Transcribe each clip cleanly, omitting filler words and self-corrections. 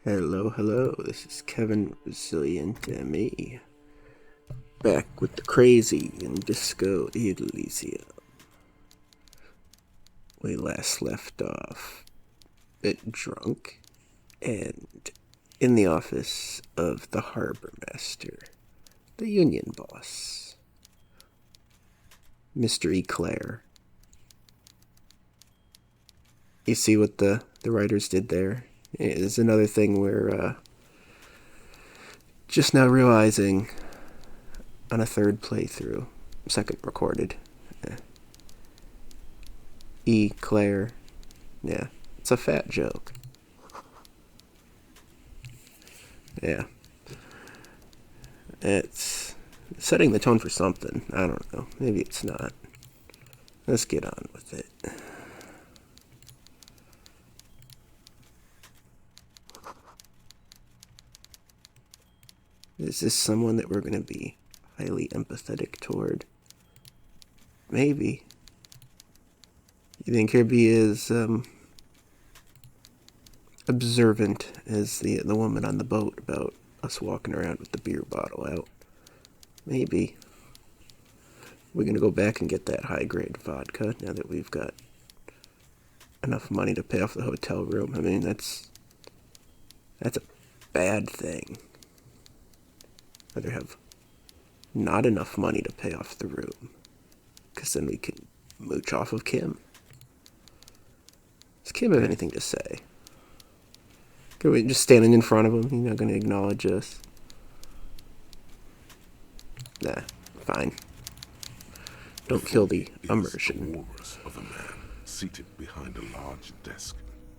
Hello, hello, this is Kevin Resilient ME, back with the crazy and disco Elysium. We last left off a bit drunk and in the office of the harbor master, the union boss, Mr. Eclair. You see what the writers did there? It's another thing where just now realizing on a third playthrough, second recorded. Eclair. Yeah, it's a fat joke. Yeah. It's setting the tone for something. I don't know. Maybe it's not. Let's get on with it. Is this someone that we're going to be highly empathetic toward? Maybe. You think Kirby is observant as the woman on the boat about us walking around with the beer bottle out? Maybe. We're going to go back and get that high-grade vodka now that we've got enough money to pay off the hotel room. I mean, that's a bad thing. Rather have not enough money to pay off the room, because then we can mooch off of Kim. Does Kim have anything to say? Are we just standing in front of him? He's not going to acknowledge us. Nah, fine. Don't kill the immersion. Walrus of a man seated behind a large desk.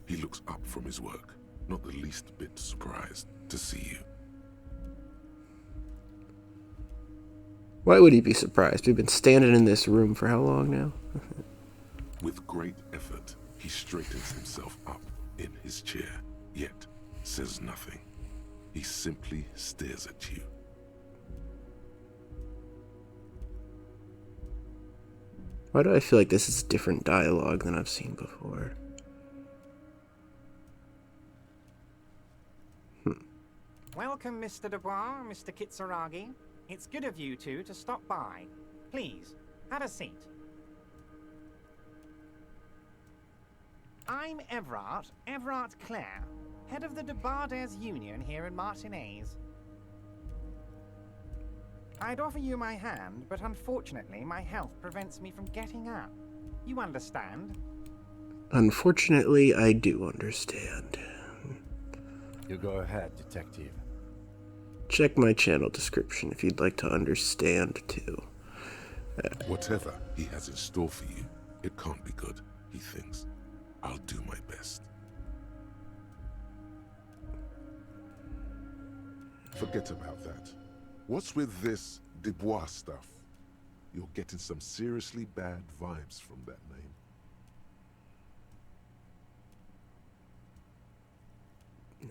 He looks up from his work, not the least bit surprised to see you. Why would he be surprised? We've been standing in this room for how long now? With great effort, he straightens himself up in his chair, yet says nothing. He simply stares at you. Why do I feel like this is different dialogue than I've seen before? Welcome, Mr. Dubois, Mr. Kitsuragi. It's good of you two to stop by. Please, have a seat. I'm Everard Clare, head of the Debarders Union here in Martinez. I'd offer you my hand, but unfortunately my health prevents me from getting up. You understand? Unfortunately, I do understand. You go ahead, detective. Check my channel description if you'd like to understand, too. Whatever he has in store for you, it can't be good, he thinks. I'll do my best. Forget about that. What's with this Dubois stuff? You're getting some seriously bad vibes from that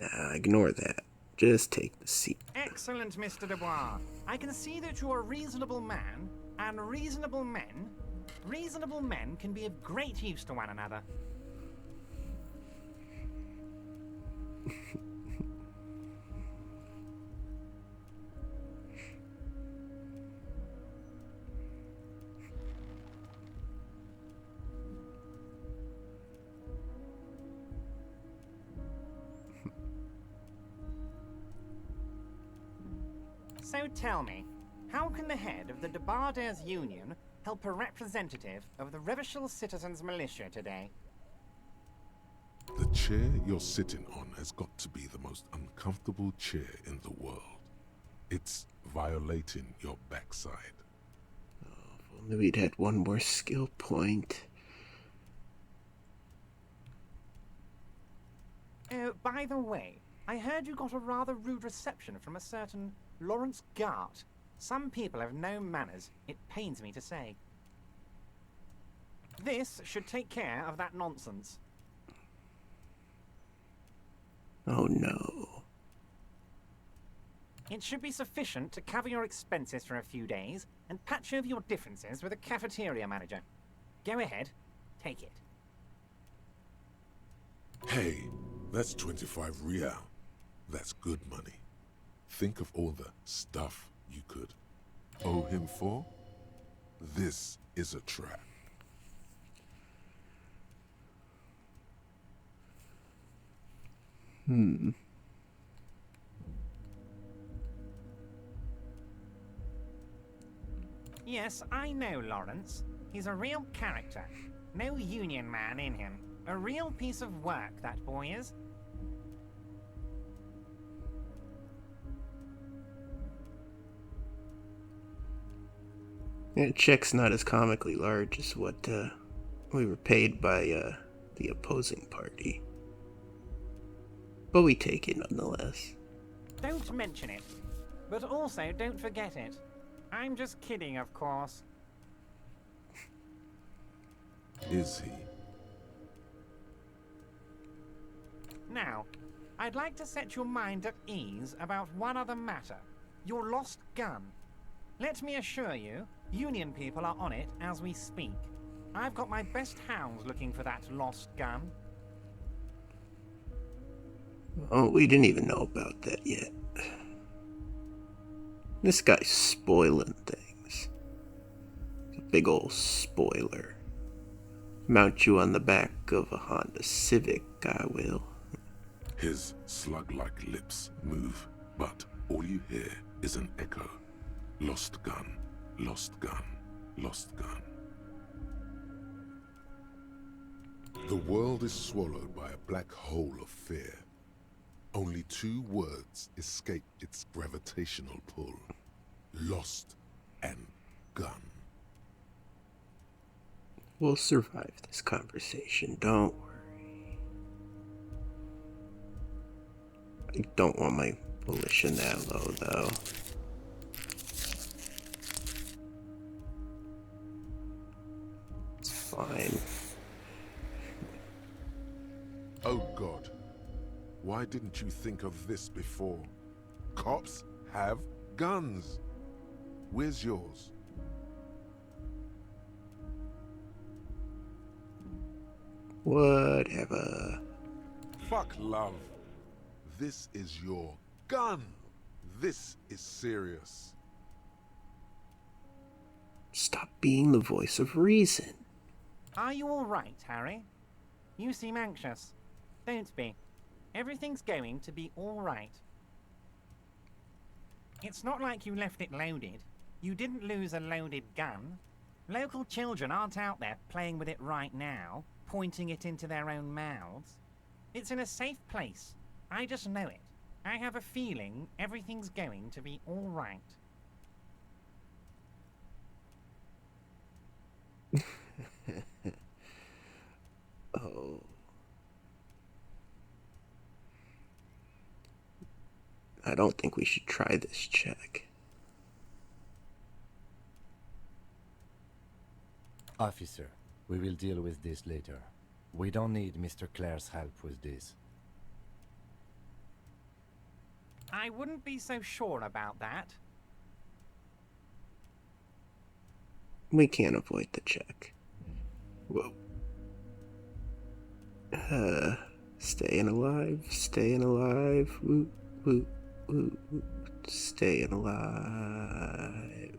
name. Nah, ignore that. Just take the seat. Excellent, Mr. Dubois. I can see that you're a reasonable man, and reasonable men can be of great use to one another. So tell me, how can the head of the Debarders Union help a representative of the Revachol Citizens Militia today? The chair you're sitting on has got to be the most uncomfortable chair in the world. It's violating your backside. Well, maybe he'd had one more skill point. By the way, I heard you got a rather rude reception from a certain Lawrence Gart. Some people have no manners, it pains me to say. This should take care of that nonsense. Oh no. It should be sufficient to cover your expenses for a few days and patch over your differences with a cafeteria manager. Go ahead, take it. Hey, that's 25 real. That's good money. Think of all the stuff you could owe him for. This is a trap. Yes, I know Lawrence. He's a real character. No union man in him. A real piece of work, that boy is. Yeah, check's not as comically large as what we were paid by the opposing party. But we take it nonetheless. Don't mention it. But also, don't forget it. I'm just kidding, of course. Is he? Now, I'd like to set your mind at ease about one other matter. Your lost gun. Let me assure you, Union people are on it as we speak. I've got my best hounds looking for that lost gun. Oh, we didn't even know about that yet. This guy's spoiling things. He's a big old spoiler. Mount you on the back of a Honda Civic, I will. His slug-like lips move, but all you hear is an echo. Lost gun, lost gun, lost gun. The world is swallowed by a black hole of fear. Only two words escape its gravitational pull. Lost and gun. We'll survive this conversation, don't worry. I don't want my volition that low, though. It's fine. Oh God, why didn't you think of this before? Cops have guns. Where's yours? Whatever. Fuck love. This is your gun. This is serious. Stop being the voice of reason. Are you all right, Harry? You seem anxious. Don't be. Everything's going to be all right. It's not like you left it loaded. You didn't lose a loaded gun. Local children aren't out there playing with it right now, pointing it into their own mouths. It's in a safe place. I just know it. I have a feeling everything's going to be all right. Oh. I don't think we should try this check. Officer, we will deal with this later. We don't need Mr. Clare's help with this. I wouldn't be so sure about that. We can't avoid the check. Whoa. Staying alive, staying alive, woo, woo, woo, woo, staying alive.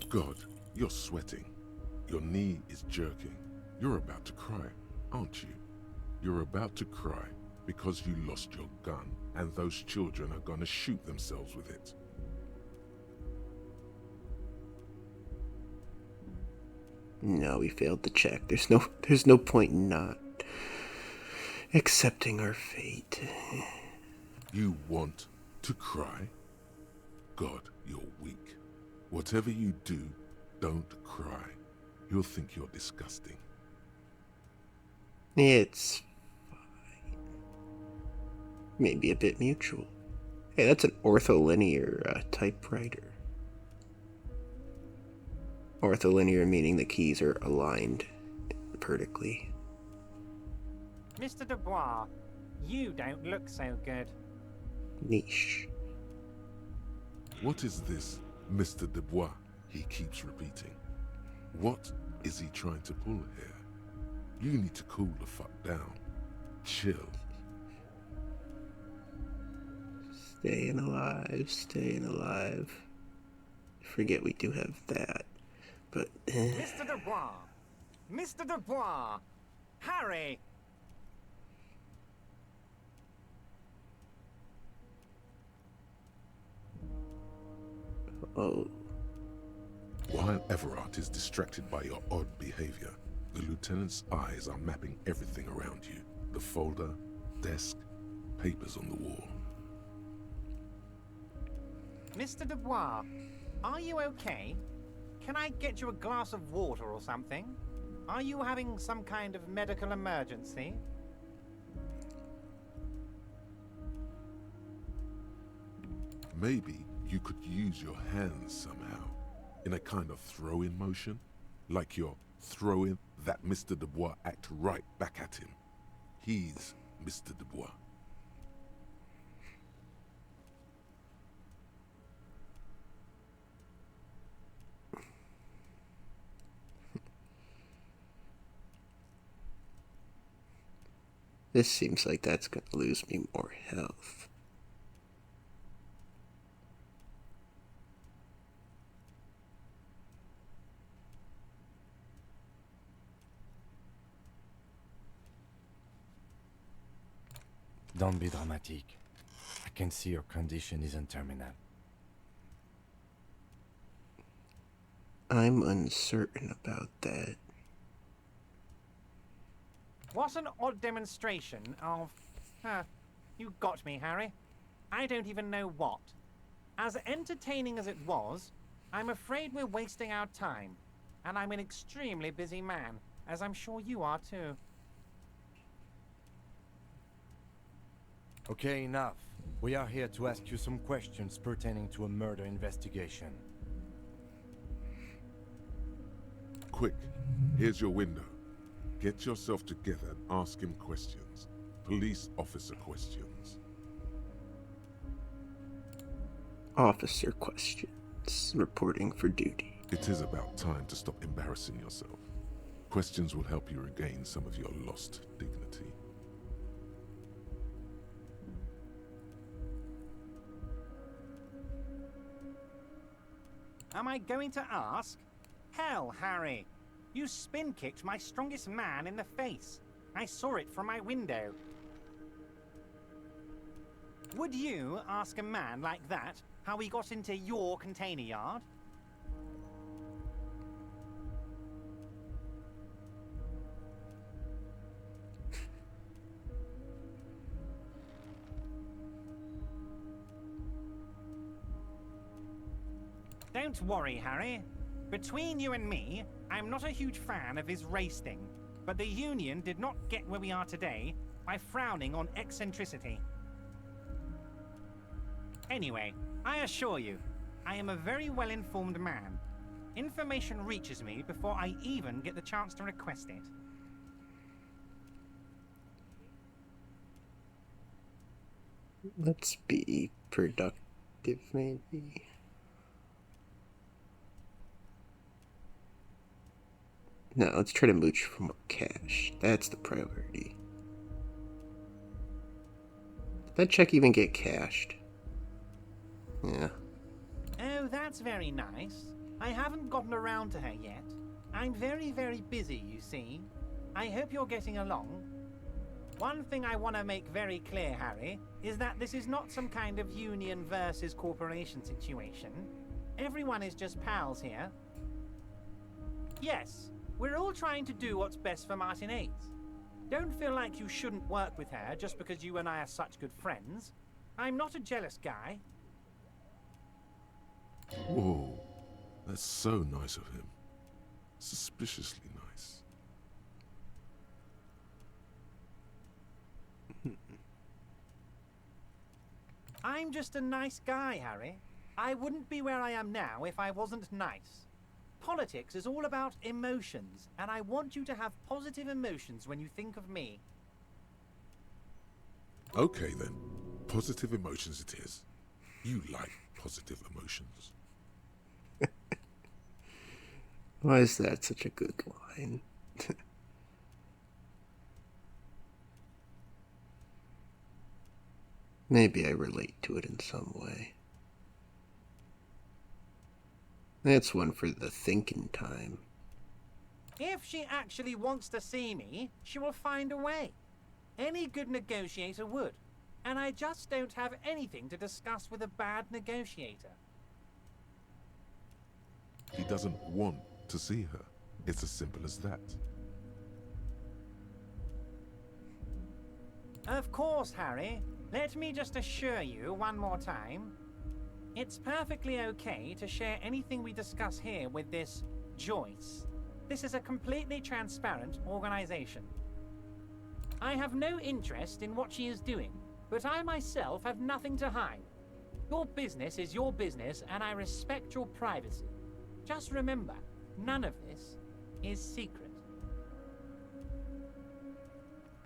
God, you're sweating. Your knee is jerking. You're about to cry, aren't you? You're about to cry because you lost your gun and those children are gonna shoot themselves with it. No, we failed the check. There's no point in not accepting our fate. You want to cry? God, you're weak. Whatever you do, don't cry. You'll think you're disgusting. It's fine. Maybe a bit mutual. Hey, that's an ortholinear typewriter. Ortholinear meaning the keys are aligned vertically. Mr. Dubois, you don't look so good. Niche. What is this, Mr. Dubois? He keeps repeating. What is he trying to pull here? You need to cool the fuck down. Chill. Staying alive, staying alive. Forget we do have that, but Mr. Dubois! Mr. Dubois! Harry! oh, While Everard is distracted by your odd behavior, the lieutenant's eyes are mapping everything around you. The folder, desk, papers on the wall. Mr. Dubois, are you okay? Can I get you a glass of water or something? Are you having some kind of medical emergency? Maybe you could use your hands somehow, in a kind of throw-in motion, like you're throwing that Mr. Dubois act right back at him. He's Mr. Dubois. this seems like that's gonna lose me more health. Don't be dramatic. I can see your condition isn't terminal. I'm uncertain about that. What an odd demonstration of... you got me, Harry. I don't even know what. As entertaining as it was, I'm afraid we're wasting our time. And I'm an extremely busy man, as I'm sure you are too. Okay, enough. We are here to ask you some questions pertaining to a murder investigation. Quick, here's your window. Get yourself together and ask him questions. Police officer questions. Officer questions. Reporting for duty. It is about time to stop embarrassing yourself. Questions will help you regain some of your lost dignity. Am I going to ask? Hell, Harry. You spin-kicked my strongest man in the face. I saw it from my window. Would you ask a man like that how he got into your container yard? Don't worry, Harry. Between you and me, I'm not a huge fan of his race thing, but the Union did not get where we are today by frowning on eccentricity. Anyway, I assure you, I am a very well-informed man. Information reaches me before I even get the chance to request it. Let's be productive, maybe. No, let's try to mooch for more cash. That's the priority. Did that check even get cashed? Yeah. Oh, that's very nice. I haven't gotten around to her yet. I'm very, very busy, you see. I hope you're getting along. One thing I want to make very clear, Harry, is that this is not some kind of union versus corporation situation. Everyone is just pals here. Yes, we're all trying to do what's best for Martin 8. Don't feel like you shouldn't work with her just because you and I are such good friends. I'm not a jealous guy. Whoa, that's so nice of him. Suspiciously nice. I'm just a nice guy, Harry. I wouldn't be where I am now if I wasn't nice. Politics is all about emotions, and I want you to have positive emotions when you think of me. Okay then, positive emotions it is. You like positive emotions. Why is that such a good line? Maybe I relate to it in some way. That's one for the thinking time. If she actually wants to see me, she will find a way. Any good negotiator would. And I just don't have anything to discuss with a bad negotiator. He doesn't want to see her. It's as simple as that. Of course, Harry. Let me just assure you one more time. It's perfectly okay to share anything we discuss here with this Joyce. This is a completely transparent organization. I have no interest in what she is doing, but I myself have nothing to hide. Your business is your business, and I respect your privacy. Just remember, none of this is secret.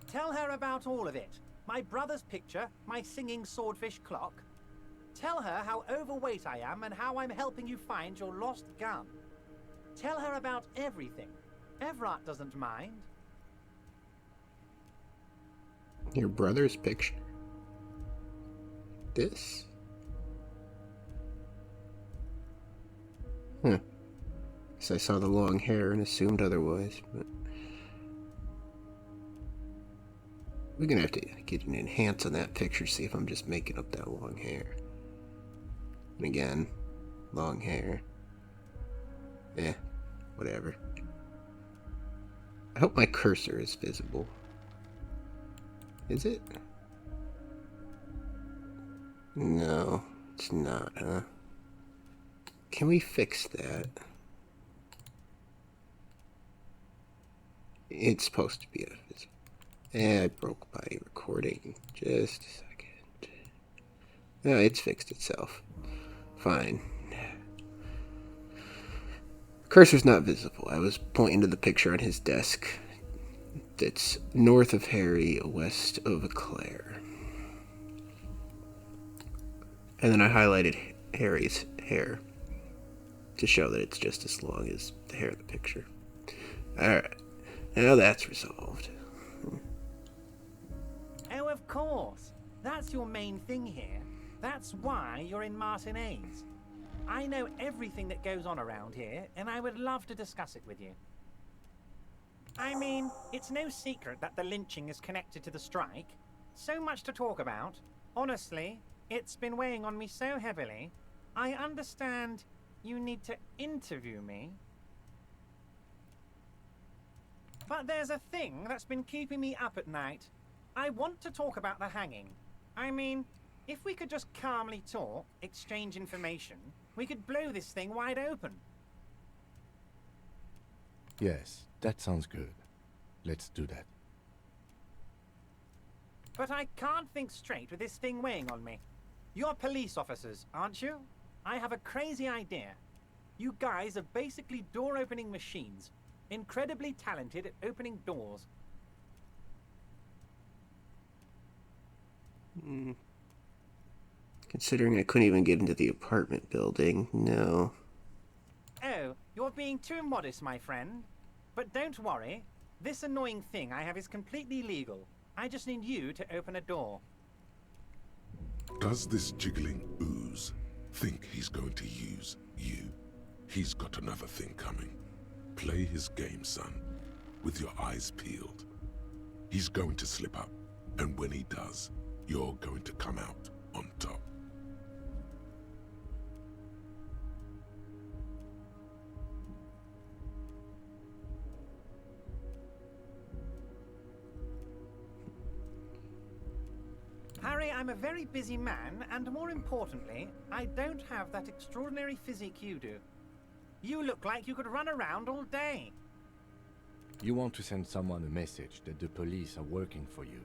Tell her about all of it. My brother's picture, my singing swordfish clock. Tell her how overweight I am and how I'm helping you find your lost gun. Tell her about everything. Everett doesn't mind. Your brother's picture? This? Huh. Guess I saw the long hair and assumed otherwise, but... We're gonna have to get an enhance on that picture, see if I'm just making up that long hair. And again, long hair. Eh, whatever. I hope my cursor is visible. Is it? No, it's not, huh? Can we fix that? It's supposed to be a visible. I broke my recording. Just a second. No, it's fixed itself. Fine. Cursor's not visible. I was pointing to the picture on his desk. That's north of Harry, west of Claire. And then I highlighted Harry's hair to show that it's just as long as the hair of the picture. Alright. Now that's resolved. Oh, of course. That's your main thing here. That's why you're in Martinez. I know everything that goes on around here, and I would love to discuss it with you. I mean, it's no secret that the lynching is connected to the strike. So much to talk about. Honestly, it's been weighing on me so heavily. I understand you need to interview me. But there's a thing that's been keeping me up at night. I want to talk about the hanging. I mean, if we could just calmly talk, exchange information, we could blow this thing wide open. Yes, that sounds good. Let's do that. But I can't think straight with this thing weighing on me. You're police officers, aren't you? I have a crazy idea. You guys are basically door-opening machines. Incredibly talented at opening doors. Considering I couldn't even get into the apartment building, no. Oh, you're being too modest, my friend. But don't worry. This annoying thing I have is completely legal. I just need you to open a door. Does this jiggling ooze think he's going to use you? He's got another thing coming. Play his game, son, with your eyes peeled. He's going to slip up, and when he does, you're going to come out on top. Harry, I'm a very busy man, and more importantly, I don't have that extraordinary physique you do. You look like you could run around all day. You want to send someone a message that the police are working for you.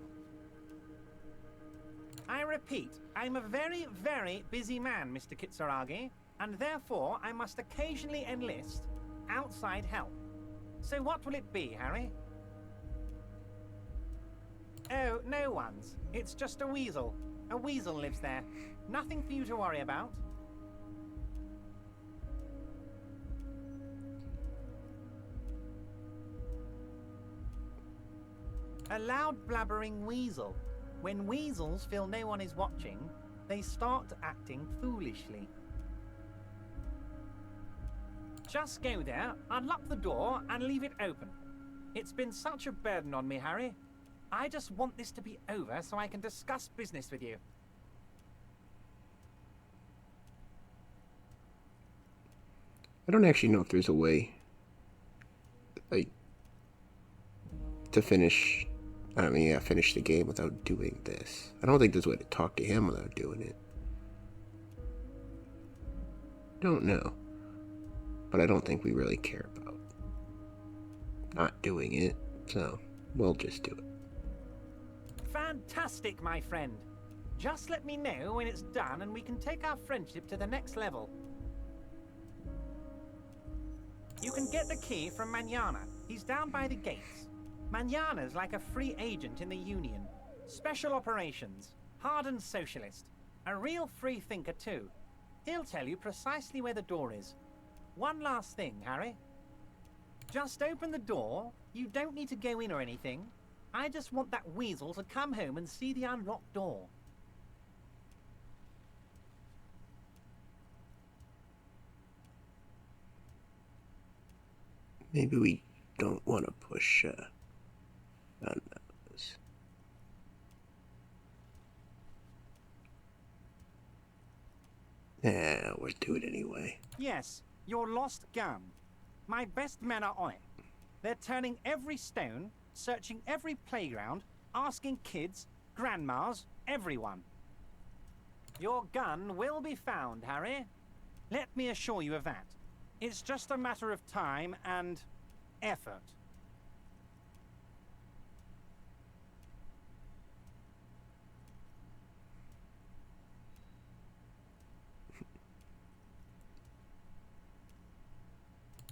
I repeat, I'm a very, very busy man, Mr. Kitsuragi, and therefore I must occasionally enlist outside help. So what will it be, Harry? Oh, no one's. It's just a weasel. A weasel lives there. Nothing for you to worry about. A loud blabbering weasel. When weasels feel no one is watching, they start acting foolishly. Just go there, unlock the door, and leave it open. It's been such a burden on me, Harry. I just want this to be over so I can discuss business with you. I don't actually know if there's a way, like, to finish the game without doing this. I don't think there's a way to talk to him without doing it. Don't know. But I don't think we really care about not doing it, so we'll just do it. Fantastic, my friend. Just let me know when it's done and we can take our friendship to the next level. You can get the key from Manana. He's down by the gates. Manana's like a free agent in the Union. Special operations. Hardened socialist. A real free thinker too. He'll tell you precisely where the door is. One last thing, Harry. Just open the door. You don't need to go in or anything. I just want that weasel to come home and see the unlocked door. Maybe we don't want to push on those. Yeah, we'll do it anyway. Yes, your lost gun. My best men are on it. They're turning every stone, searching every playground, asking kids, grandmas, everyone. Your gun will be found, Harry. Let me assure you of that. It's just a matter of time and effort.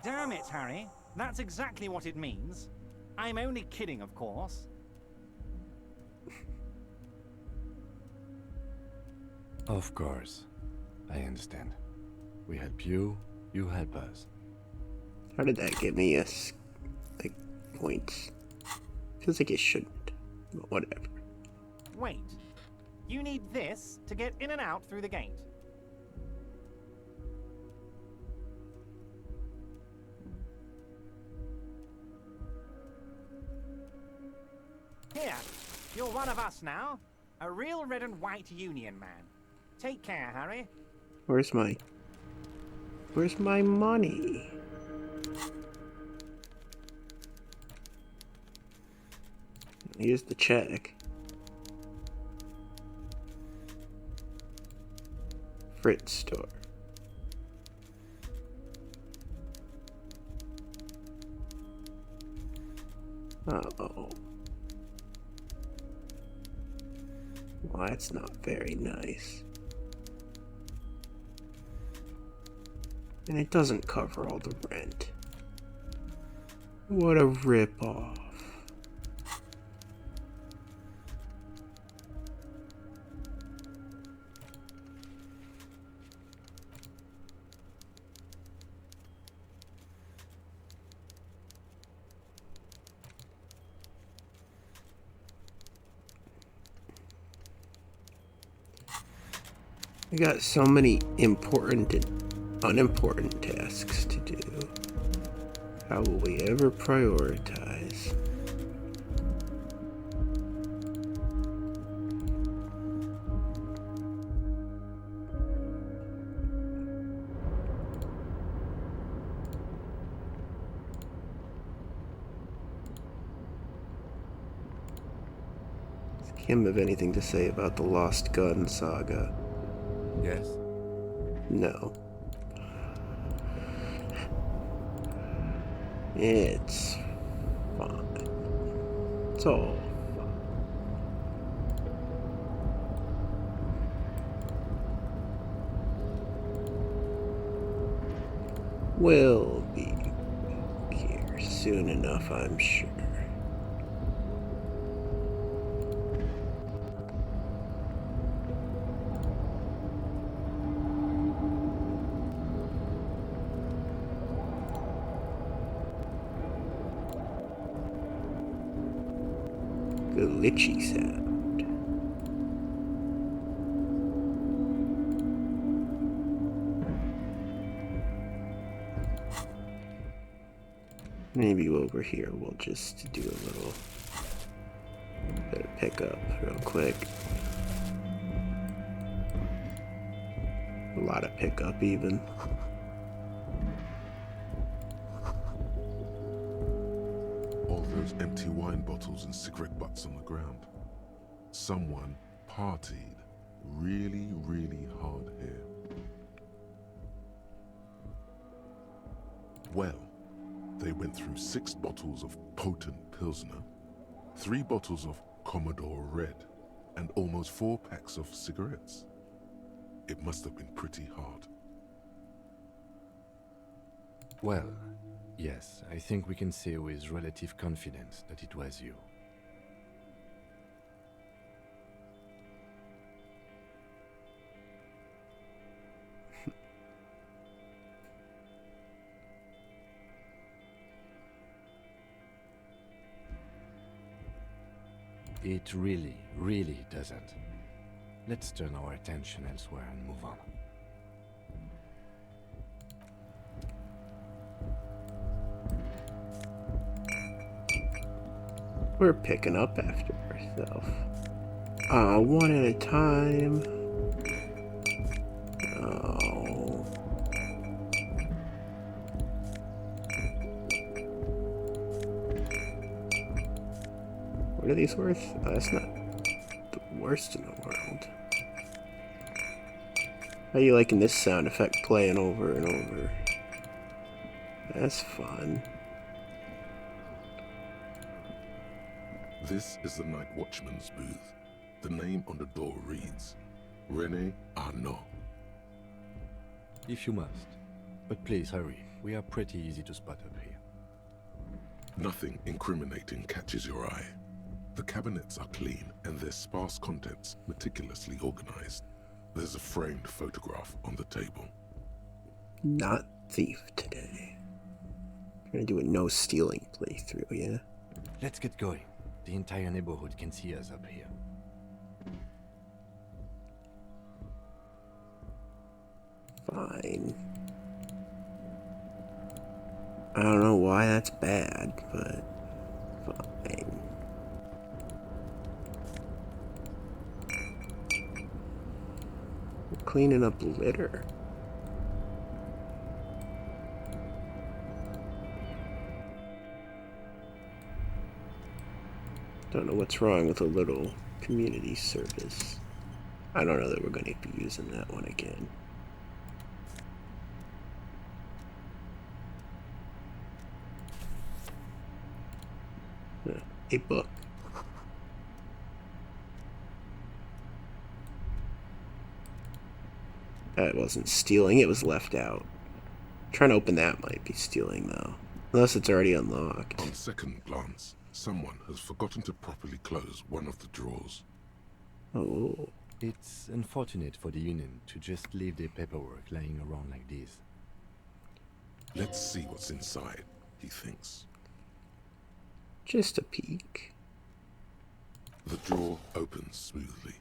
Damn it, Harry. That's exactly what it means. I'm only kidding, of course. Of course. I understand. We help you, you help us. How did that give me like, points? Feels like it shouldn't, but whatever. Wait. You need this to get in and out through the gate. Here, you're one of us now. A real red and white Union man. Take care, Harry. Where's my money? Here's the check. Fritz store. Uh-oh. Well, that's not very nice. And it doesn't cover all the rent. What a rip-off. We got so many important and unimportant tasks to do. How will we ever prioritize? Does Kim have anything to say about the Lost Gun saga? Yes? No. It's fine. It's all fine. We'll be here soon enough, I'm sure. Glitchy sound. Maybe over here we'll just do a little bit of pickup real quick. A lot of pickup even. All those empty wine bottles and cigarette butts on the ground. Someone partied really, really hard here. Well, they went through 6 bottles of potent Pilsner, 3 bottles of Commodore Red, and almost 4 packs of cigarettes. It must have been pretty hard. Well, yes, I think we can say with relative confidence that it was you. It really, really doesn't. Let's turn our attention elsewhere and move on. We're picking up after ourselves. One at a time. Oh. What are these worth? That's not the worst in the world. How are you liking this sound effect playing over and over? That's fun. This is the night watchman's booth. The name on the door reads, René Arnaud. If you must. But please hurry. We are pretty easy to spot up here. Nothing incriminating catches your eye. The cabinets are clean and their sparse contents meticulously organized. There's a framed photograph on the table. Not thief today. Gonna do a no stealing playthrough, yeah? Let's get going. The entire neighborhood can see us up here. Fine. I don't know why that's bad, but fine. We're cleaning up litter. Don't know what's wrong with a little community service. I don't know that we're going to be using that one again. A book. That wasn't stealing, it was left out. Trying to open that might be stealing though. Unless it's already unlocked. On second glance, someone has forgotten to properly close one of the drawers. Oh. It's unfortunate for the Union to just leave their paperwork lying around like this. Let's see what's inside, he thinks. Just a peek. The drawer opens smoothly.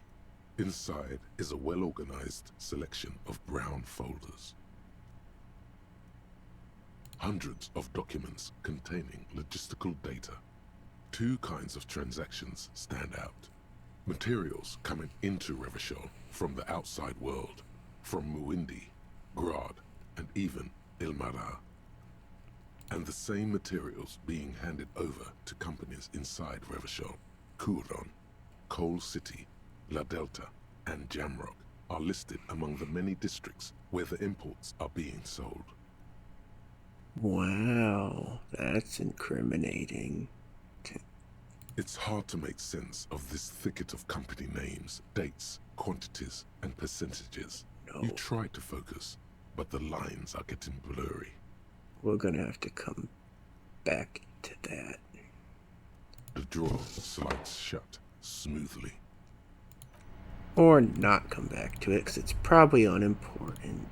Inside is a well-organized selection of brown folders. Hundreds of documents containing logistical data. 2 kinds of transactions stand out. Materials coming into Revachol from the outside world, from Muindi, Grad, and even Ilmara. And the same materials being handed over to companies inside Revachol. Couron, Coal City, La Delta, and Jamrock are listed among the many districts where the imports are being sold. Wow, that's incriminating. It's hard to make sense of this thicket of company names, dates, quantities, and percentages. No. You try to focus, but the lines are getting blurry. We're gonna have to come back to that. The drawer slides shut smoothly. Or not come back to it, because it's probably unimportant.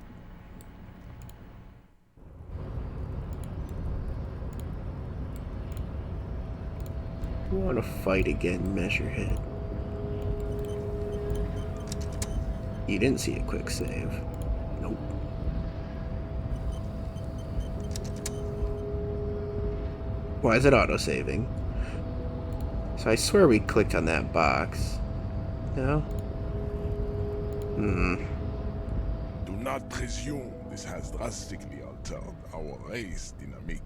We want to fight again, Measurehead. You didn't see a quick save. Nope. Why is it auto-saving? So I swear we clicked on that box. No? Do not presume this has drastically altered our race dynamic.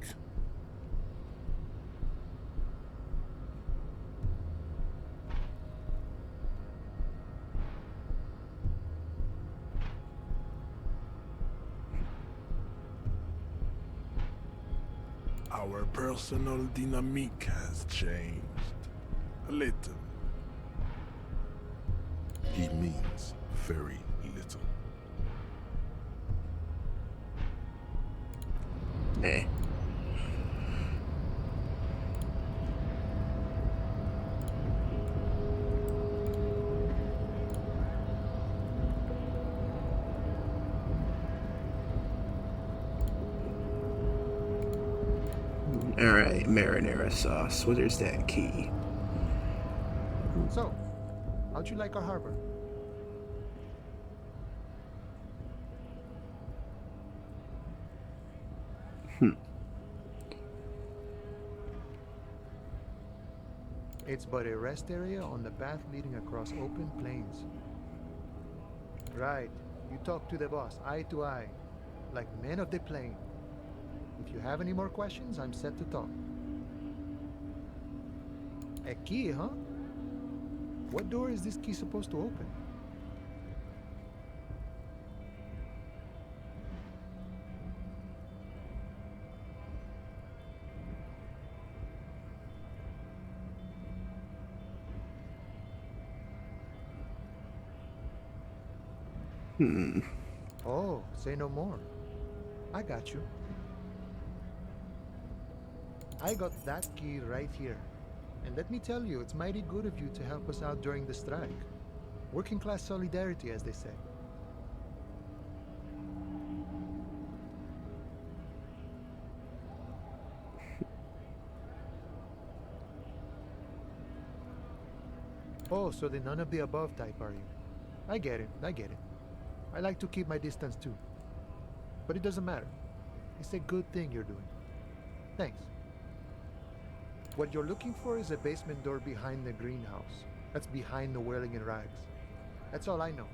Our personal dynamic has changed. A little. He means very little. Eh. Alright, marinara sauce. Where's that key? So, how'd you like our harbor? It's but a rest area on the path leading across open plains. Right. You talk to the boss, eye to eye, like men of the plain. If you have any more questions, I'm set to talk. A key, huh? What door is this key supposed to open? Oh, say no more. I got you. I got that key right here. And let me tell you, it's mighty good of you to help us out during the strike. Working class solidarity, as they say. Oh, so the none of the above type, are you? I get it, I get it. I like to keep my distance too. But it doesn't matter. It's a good thing you're doing. Thanks. What you're looking for is a basement door behind the greenhouse. That's behind the whirling in rags. That's all I know.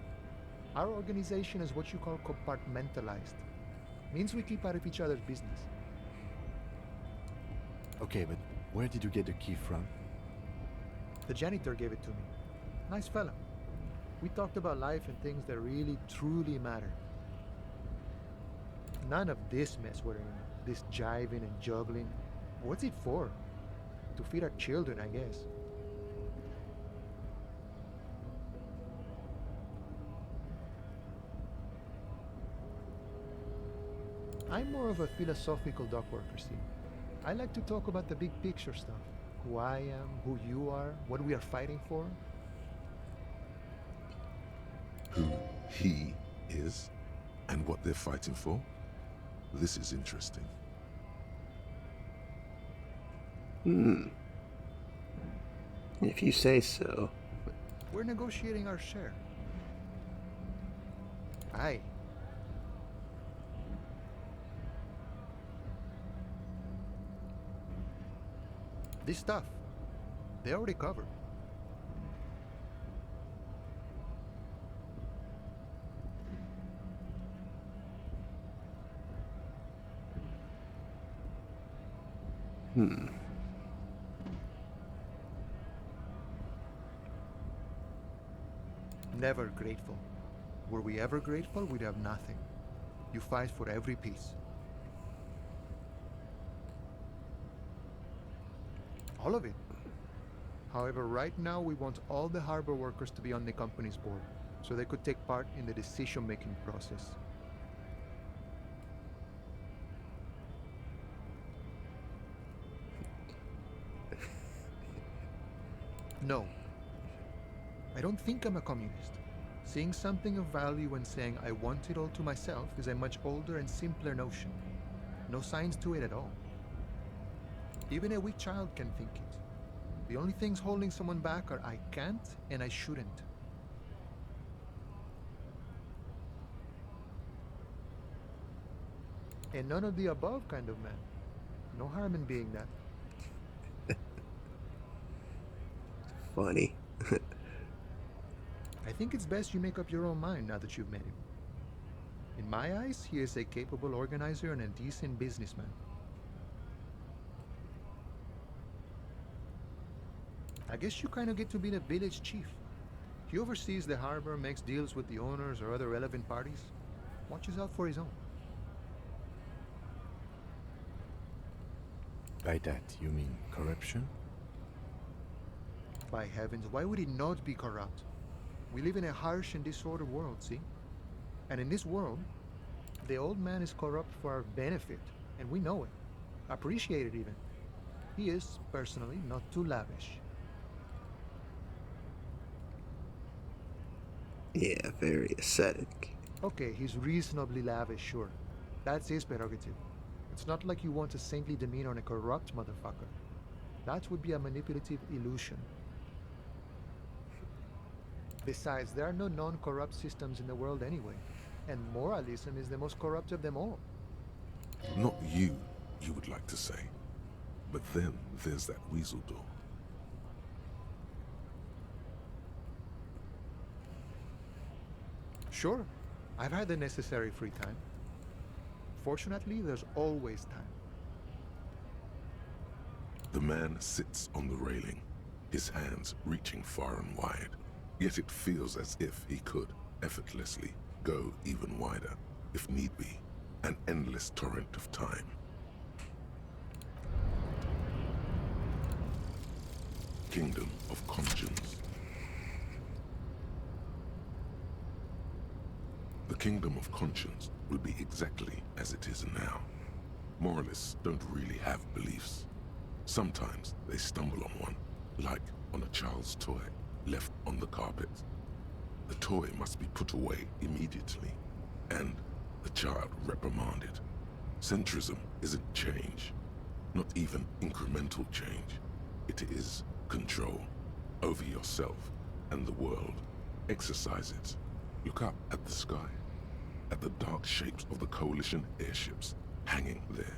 Our organization is what you call compartmentalized. Means we keep out of each other's business. Okay, but where did you get the key from? The janitor gave it to me. Nice fella. We talked about life and things that really, truly matter. None of this mess we're in. This jiving and juggling. What's it for? To feed our children, I guess. I'm more of a philosophical dock worker, see. I like to talk about the big picture stuff. Who I am, who you are, what we are fighting for. Who he is and what they're fighting for? This is interesting. If you say so. We're negotiating our share. Aye. This stuff, they already covered. Never grateful. Were we ever grateful, we'd have nothing. You fight for every piece. All of it. However, right now we want all the harbor workers to be on the company's board, so they could take part in the decision-making process. No. I don't think I'm a communist. Seeing something of value and saying I want it all to myself is a much older and simpler notion. No science to it at all. Even a weak child can think it. The only things holding someone back are I can't and I shouldn't. A none of the above kind of man. No harm in being that. funny. I think it's best you make up your own mind now that you've met him. In my eyes, he is a capable organizer and a decent businessman. I guess you kind of get to be the village chief. He oversees the harbor, makes deals with the owners or other relevant parties, watches out for his own. By that, you mean corruption? By heavens, why would he not be corrupt? We live in a harsh and disordered world, see? And in this world, the old man is corrupt for our benefit, and we know it. Appreciate it even. He is, personally, not too lavish. Yeah, very ascetic. Okay, he's reasonably lavish, sure. That's his prerogative. It's not like you want a saintly demeanor on a corrupt motherfucker. That would be a manipulative illusion. Besides, there are no non-corrupt systems in the world anyway, and moralism is the most corrupt of them all. Not you, you would like to say. But then there's that weasel door. Sure, I've had the necessary free time. Fortunately, there's always time. The man sits on the railing, his hands reaching far and wide. Yet it feels as if he could, effortlessly, go even wider, if need be, an endless torrent of time. Kingdom of Conscience. The Kingdom of Conscience will be exactly as it is now. Moralists don't really have beliefs. Sometimes they stumble on one, like on a child's toy left on the carpet. The toy must be put away immediately, and the child reprimanded. Centrism isn't change, not even incremental change. It is control over yourself and the world. Exercise it. Look up at the sky, at the dark shapes of the coalition airships hanging there.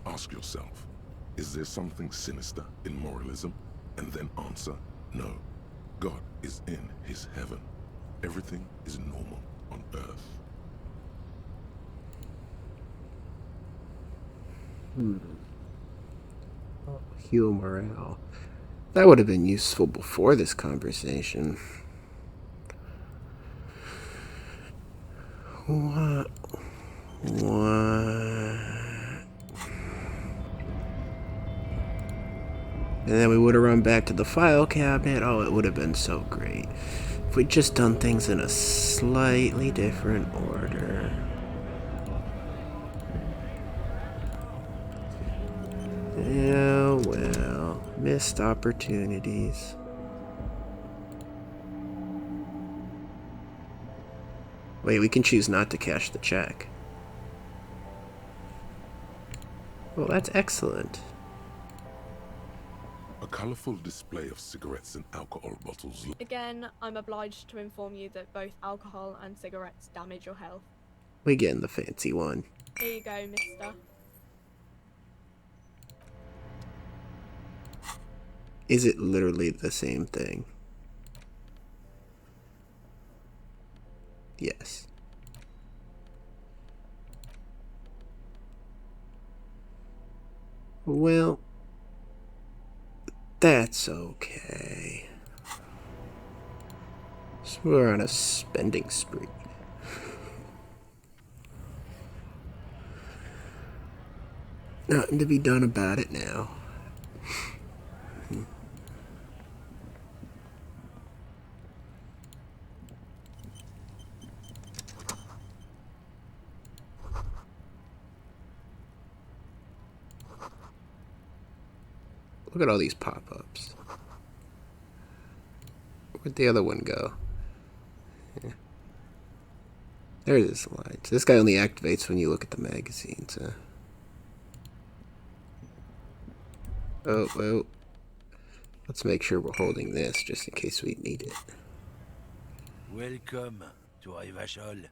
Ask yourself, is there something sinister in moralism? And then answer, no. God is in his heaven. Everything is normal on earth. Heal morale. That would have been useful before this conversation. What? And then we would have run back to the file cabinet. Oh, it would have been so great if we'd just done things in a slightly different order. Yeah, well, missed opportunities. Wait, we can choose not to cash the check. Well, that's excellent. A colorful display of cigarettes and alcohol bottles. Again, I'm obliged to inform you that both alcohol and cigarettes damage your health. We getting the fancy one. Here you go, mister. Is it literally the same thing? Yes. Well, that's okay. So we're on a spending spree. Nothing to be done about it now. Look at all these pop-ups. Where'd the other one go? Yeah. There it is, the lights. This guy only activates when you look at the magazines, huh? Oh, well. Let's make sure we're holding this, just in case we need it. Welcome to Rivachol.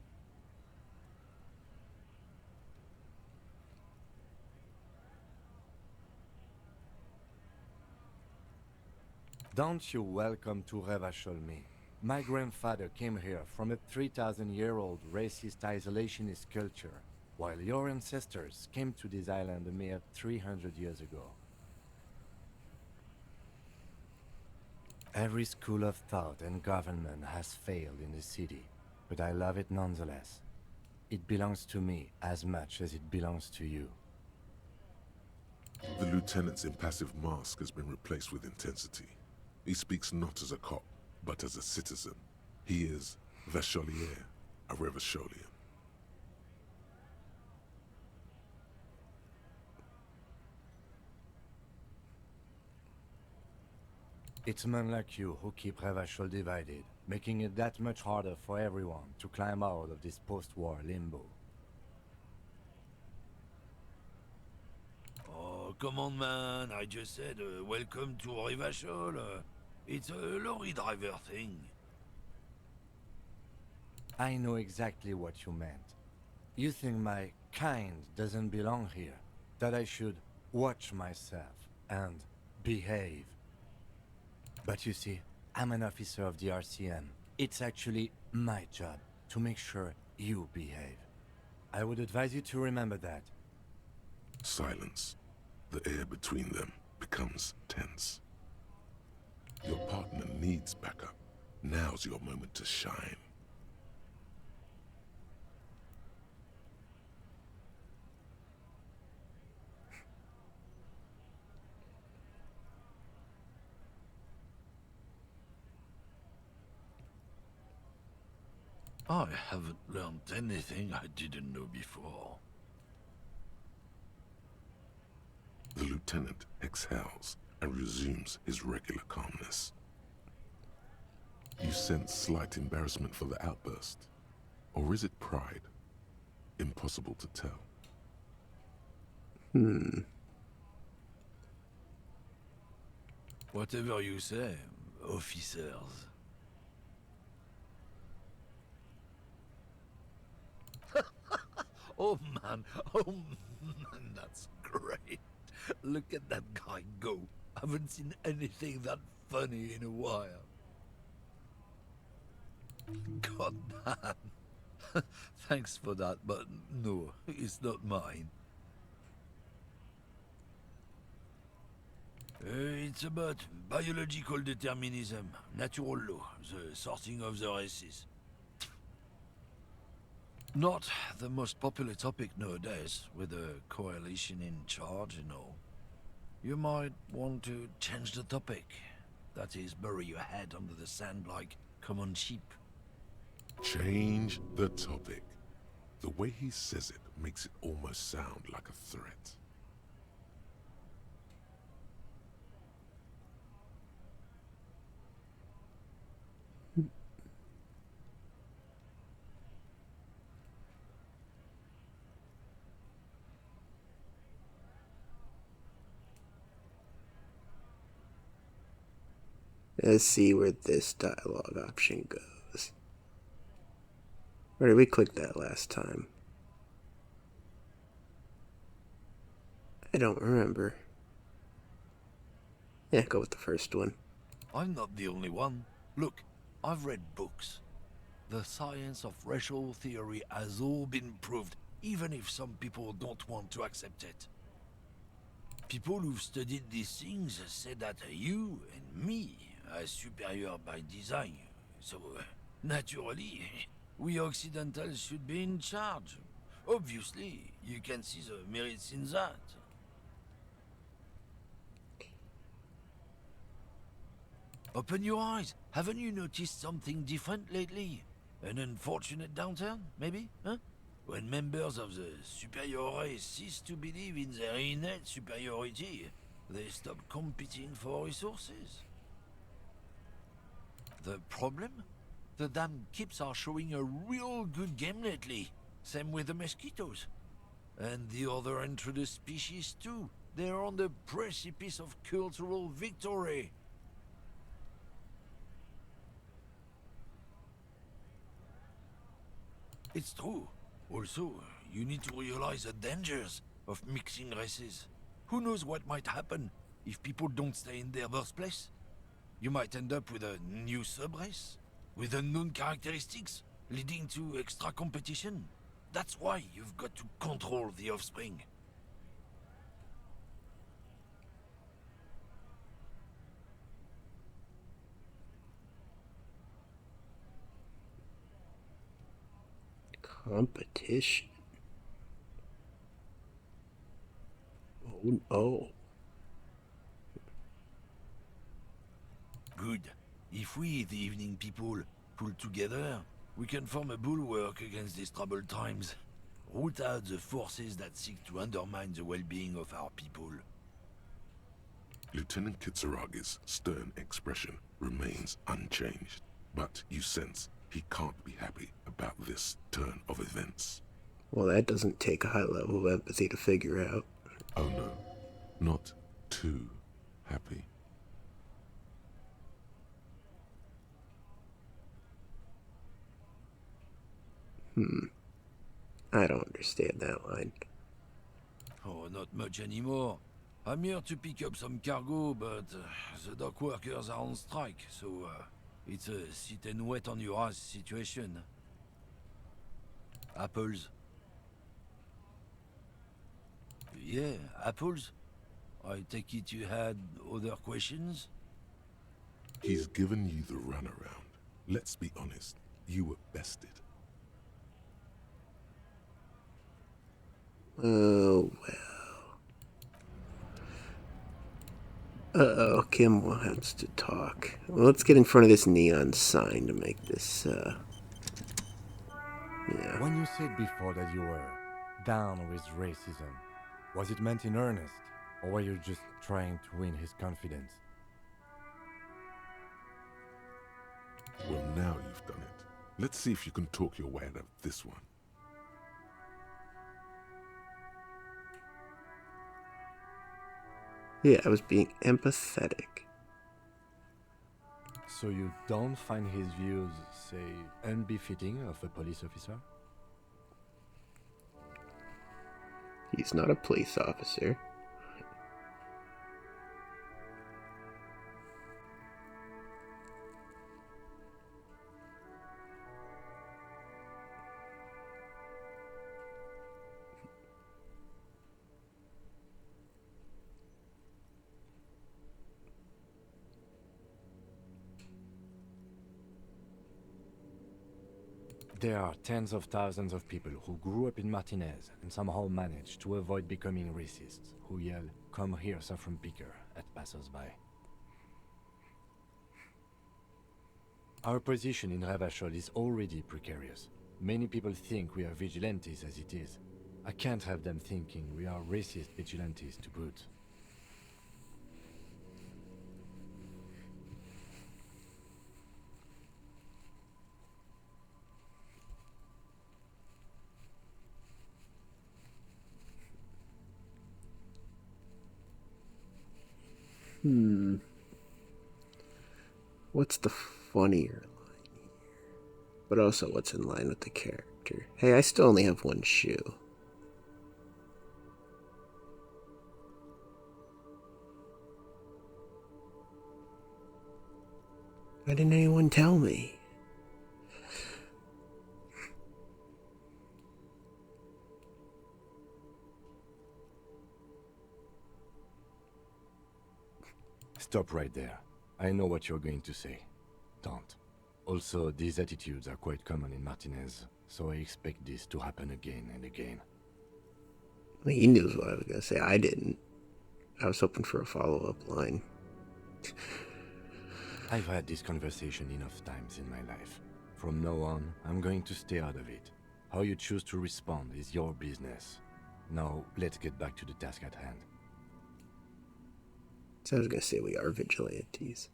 Don't you welcome to Revachol me. My grandfather came here from a 3,000-year-old racist isolationist culture, while your ancestors came to this island a mere 300 years ago. Every school of thought and government has failed in the city, but I love it nonetheless. It belongs to me as much as it belongs to you. The lieutenant's impassive mask has been replaced with intensity. He speaks not as a cop, but as a citizen. He is Vacholier, a Revacholian. It's men like you who keep Revachol divided, making it that much harder for everyone to climb out of this post-war limbo. Oh, come on, man. I just said, welcome to Revachol. It's a lorry driver thing. I know exactly what you meant. You think my kind doesn't belong here, that I should watch myself and behave. But you see, I'm an officer of the RCM. It's actually my job to make sure you behave. I would advise you to remember that. Silence. The air between them becomes tense. Your partner needs backup. Now's your moment to shine. I haven't learned anything I didn't know before. The lieutenant exhales and resumes his regular calmness. You sense slight embarrassment for the outburst. Or is it pride? Impossible to tell. Whatever you say, officers. Oh man, that's great. Look at that guy go. Haven't seen anything that funny in a while. God damn. Thanks for that, but no, it's not mine. It's about biological determinism, natural law, the sorting of the races. Not the most popular topic nowadays, with the coalition in charge and all. You might want to change the topic. That is, bury your head under the sand like common sheep. Change the topic. The way he says it makes it almost sound like a threat. Let's see where this dialogue option goes. Where did we click that last time? I don't remember. Yeah, go with the first one. I'm not the only one. Look, I've read books. The science of racial theory has all been proved, even if some people don't want to accept it. People who've studied these things say that you and me are superior by design. So, naturally, we Occidentals should be in charge. Obviously, you can see the merits in that. Open your eyes. Haven't you noticed something different lately? An unfortunate downturn, maybe? Huh? When members of the superior race cease to believe in their innate superiority, they stop competing for resources. The problem? The damn kips are showing a real good game lately. Same with the mosquitoes. And the other intruders species too. They're on the precipice of cultural victory. It's true. Also, you need to realize the dangers of mixing races. Who knows what might happen if people don't stay in their birthplace? You might end up with a new subrace, with unknown characteristics, leading to extra competition. That's why you've got to control the offspring. Competition. Oh, oh. Good. If we, the evening people, pull together, we can form a bulwark against these troubled times. Root out the forces that seek to undermine the well-being of our people. Lieutenant Kitsuragi's stern expression remains unchanged, but you sense he can't be happy about this turn of events. Well, that doesn't take a high level of empathy to figure out. Oh no, not too happy. I don't understand that line. Oh, not much anymore. I'm here to pick up some cargo, but the dock workers are on strike, so it's a sit and wait on your ass situation. Apples? Yeah, apples? I take it you had other questions? He's given you the runaround. Let's be honest, you were bested. Oh, well. Uh-oh, Kim wants to talk. Well, let's get in front of this neon sign to make this, yeah. When you said before that you were down with racism, was it meant in earnest, or were you just trying to win his confidence? Well, now you've done it. Let's see if you can talk your way out of this one. Yeah, I was being empathetic. So you don't find his views, say, unbefitting of a police officer? He's not a police officer. There are tens of thousands of people who grew up in Martinez and somehow managed to avoid becoming racists, who yell, "Come here, saffron picker," at passers-by. Our position in Ravachol is already precarious. Many people think we are vigilantes as it is. I can't have them thinking we are racist vigilantes to boot. What's the funnier line here? But also what's in line with the character? Hey, I still only have one shoe. Why didn't anyone tell me? Stop right there. I know what you're going to say. Don't. Also, these attitudes are quite common in Martinez, so I expect this to happen again and again. Well, he knew what I was going to say. I didn't. I was hoping for a follow-up line. I've had this conversation enough times in my life. From now on, I'm going to stay out of it. How you choose to respond is your business. Now, let's get back to the task at hand. So I was going to say we are vigilantes.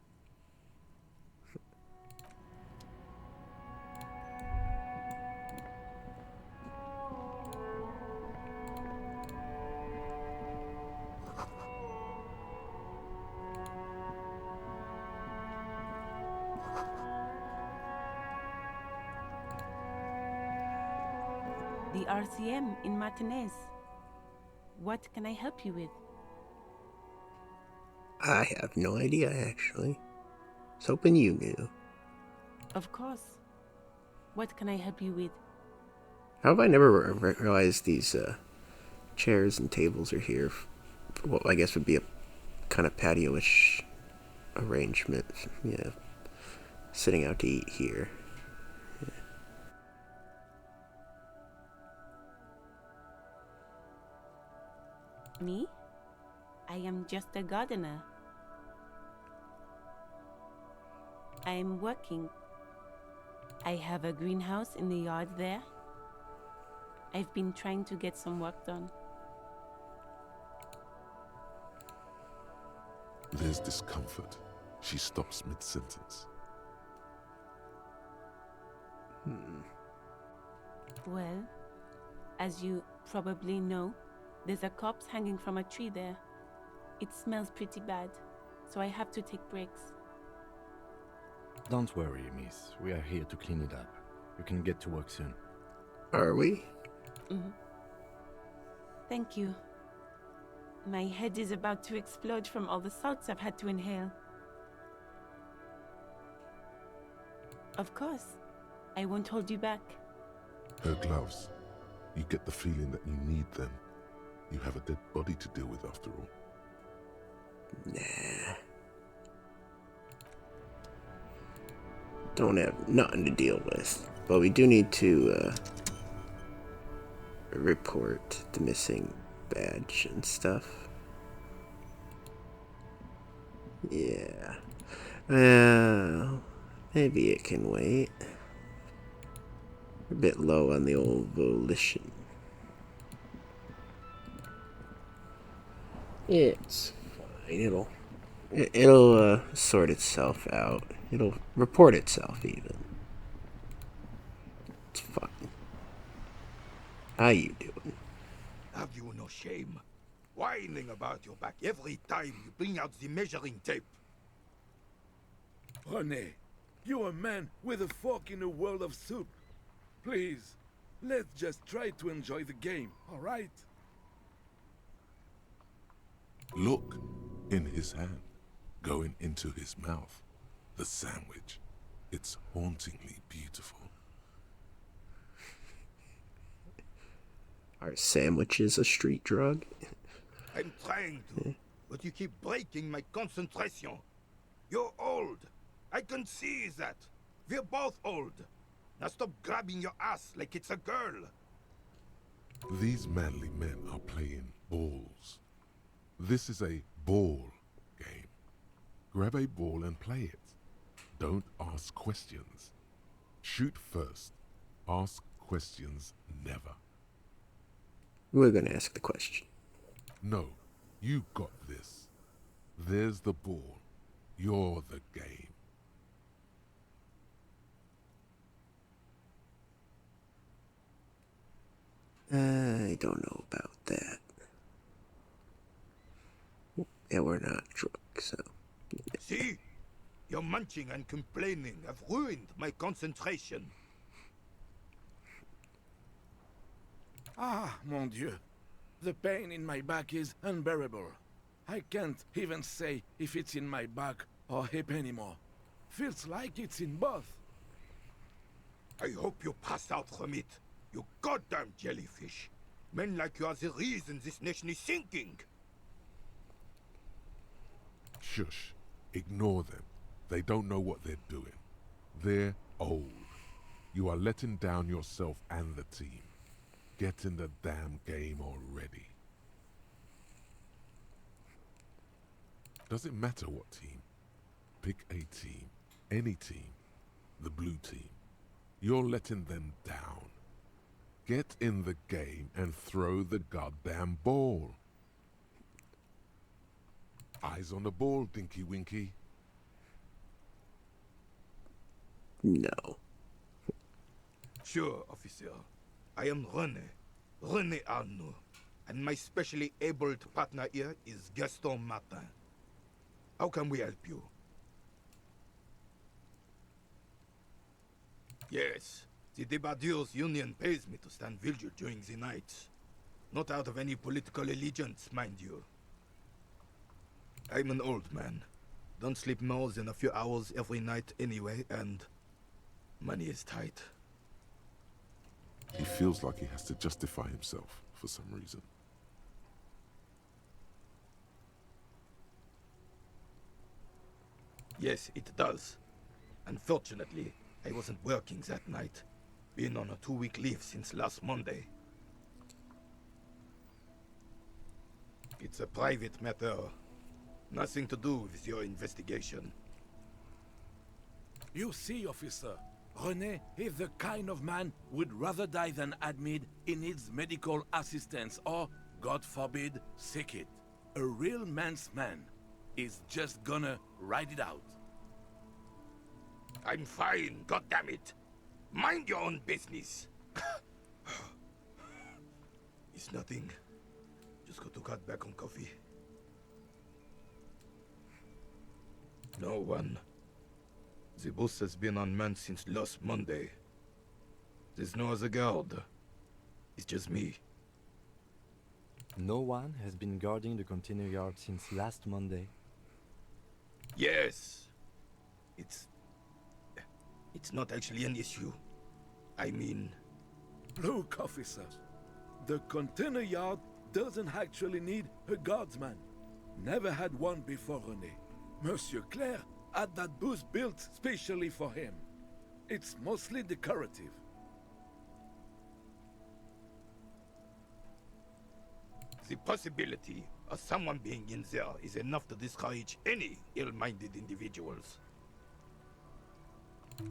The RCM in Martinez. What can I help you with? I have no idea, actually. was hoping you knew. Of course. What can I help you with? How have I never realized these chairs and tables are here for what I guess would be a kind of patio-ish arrangement. Yeah. Sitting out to eat here. Me? I am just a gardener. I am working. I have a greenhouse in the yard there. I've been trying to get some work done. There's discomfort. She stops mid-sentence. Well, as you probably know, there's a corpse hanging from a tree there. It smells pretty bad, so I have to take breaks. Don't worry, miss. We are here to clean it up. You can get to work soon. Are we? Thank you. My head is about to explode from all the salts I've had to inhale. Of course. I won't hold you back. Her gloves. You get the feeling that you need them. You have a dead body to deal with after all. Nah. Don't have nothing to deal with. But we do need to report the missing badge and stuff. Yeah. Well, maybe it can wait. A bit low on the old volition. It's fine. It'll sort itself out. It'll report itself even. It's fine. How you doing? Have you no shame? Whining about your back every time you bring out the measuring tape. René, you're a man with a fork in a world of soup. Please, let's just try to enjoy the game, alright? Look, in his hand, going into his mouth. The sandwich. It's hauntingly beautiful. Are sandwiches a street drug? I'm trying to, but you keep breaking my concentration. You're old. I can see that. We're both old. Now stop grabbing your ass like it's a girl. These manly men are playing balls. This is a ball game. Grab a ball and play it. Don't ask questions. Shoot first. Ask questions never. We're gonna ask the question. No, you got this. There's the ball. You're the game. I don't know about that. Yeah, we're not drunk, so... See? Your munching and complaining have ruined my concentration. Ah, mon Dieu. The pain in my back is unbearable. I can't even say if it's in my back or hip anymore. Feels like it's in both. I hope you pass out from it. You goddamn jellyfish. Men like you are the reason this nation is sinking. Shush. Ignore them. They don't know what they're doing. They're old. You are letting down yourself and the team. Get in the damn game already. Doesn't matter what team. Pick a team. Any team. The blue team. You're letting them down. Get in the game and throw the goddamn ball. Eyes on the ball, Dinky Winky. No. Sure, officer. I am René Arnaud. And my specially abled partner here is Gaston Martin. How can we help you? Yes, the Debardeurs Union pays me to stand vigil during the night. Not out of any political allegiance, mind you. I'm an old man. Don't sleep more than a few hours every night anyway, and money is tight. He feels like he has to justify himself for some reason. Yes, it does. Unfortunately, I wasn't working that night. Been on a 2-week leave since last Monday. It's a private matter. Nothing to do with your investigation. You see, officer, René is the kind of man who would rather die than admit he needs medical assistance or, God forbid, sick it. A real man's man is just gonna ride it out. I'm fine, goddammit. Mind your own business. It's nothing. Just got to cut back on coffee. No one. The boss has been unmanned since last Monday. There's no other guard. It's just me. No one has been guarding the container yard since last Monday. Yes. It's not actually an issue. I mean... Look, officer, the container yard doesn't actually need a guardsman. Never had one before René. Monsieur Claire had that booth built specially for him. It's mostly decorative. The possibility of someone being in there is enough to discourage any ill-minded individuals.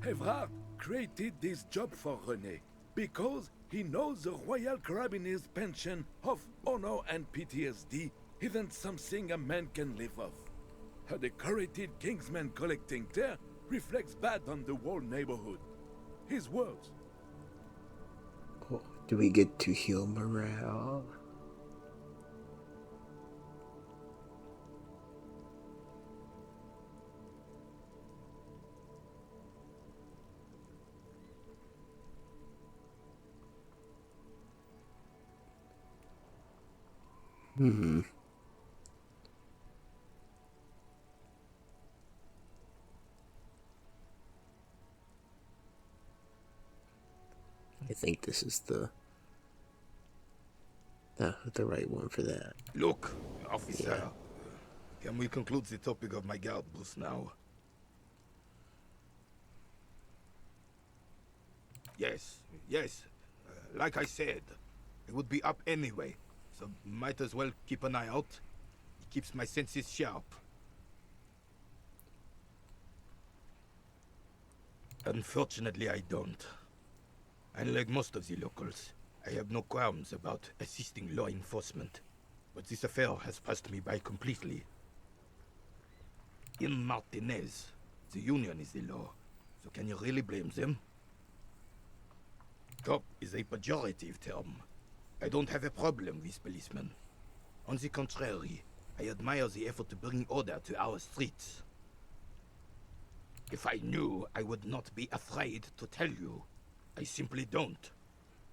Evrard created this job for René because he knows the Royal Carabiniers' pension of honor and PTSD isn't something a man can live off. A decorated Kingsman collecting tear reflects bad on the whole neighborhood. His words. Oh, do we get to heal morale? I think this is the right one for that. Look, officer, can we conclude the topic of my guard booth now? Yes, like I said, it would be up anyway, so might as well keep an eye out. It keeps my senses sharp. Unfortunately, I don't. Unlike most of the locals, I have no qualms about assisting law enforcement, but this affair has passed me by completely. In Martinez, the union is the law, so can you really blame them? Cop is a pejorative term. I don't have a problem with policemen. On the contrary, I admire the effort to bring order to our streets. If I knew, I would not be afraid to tell you. I simply don't.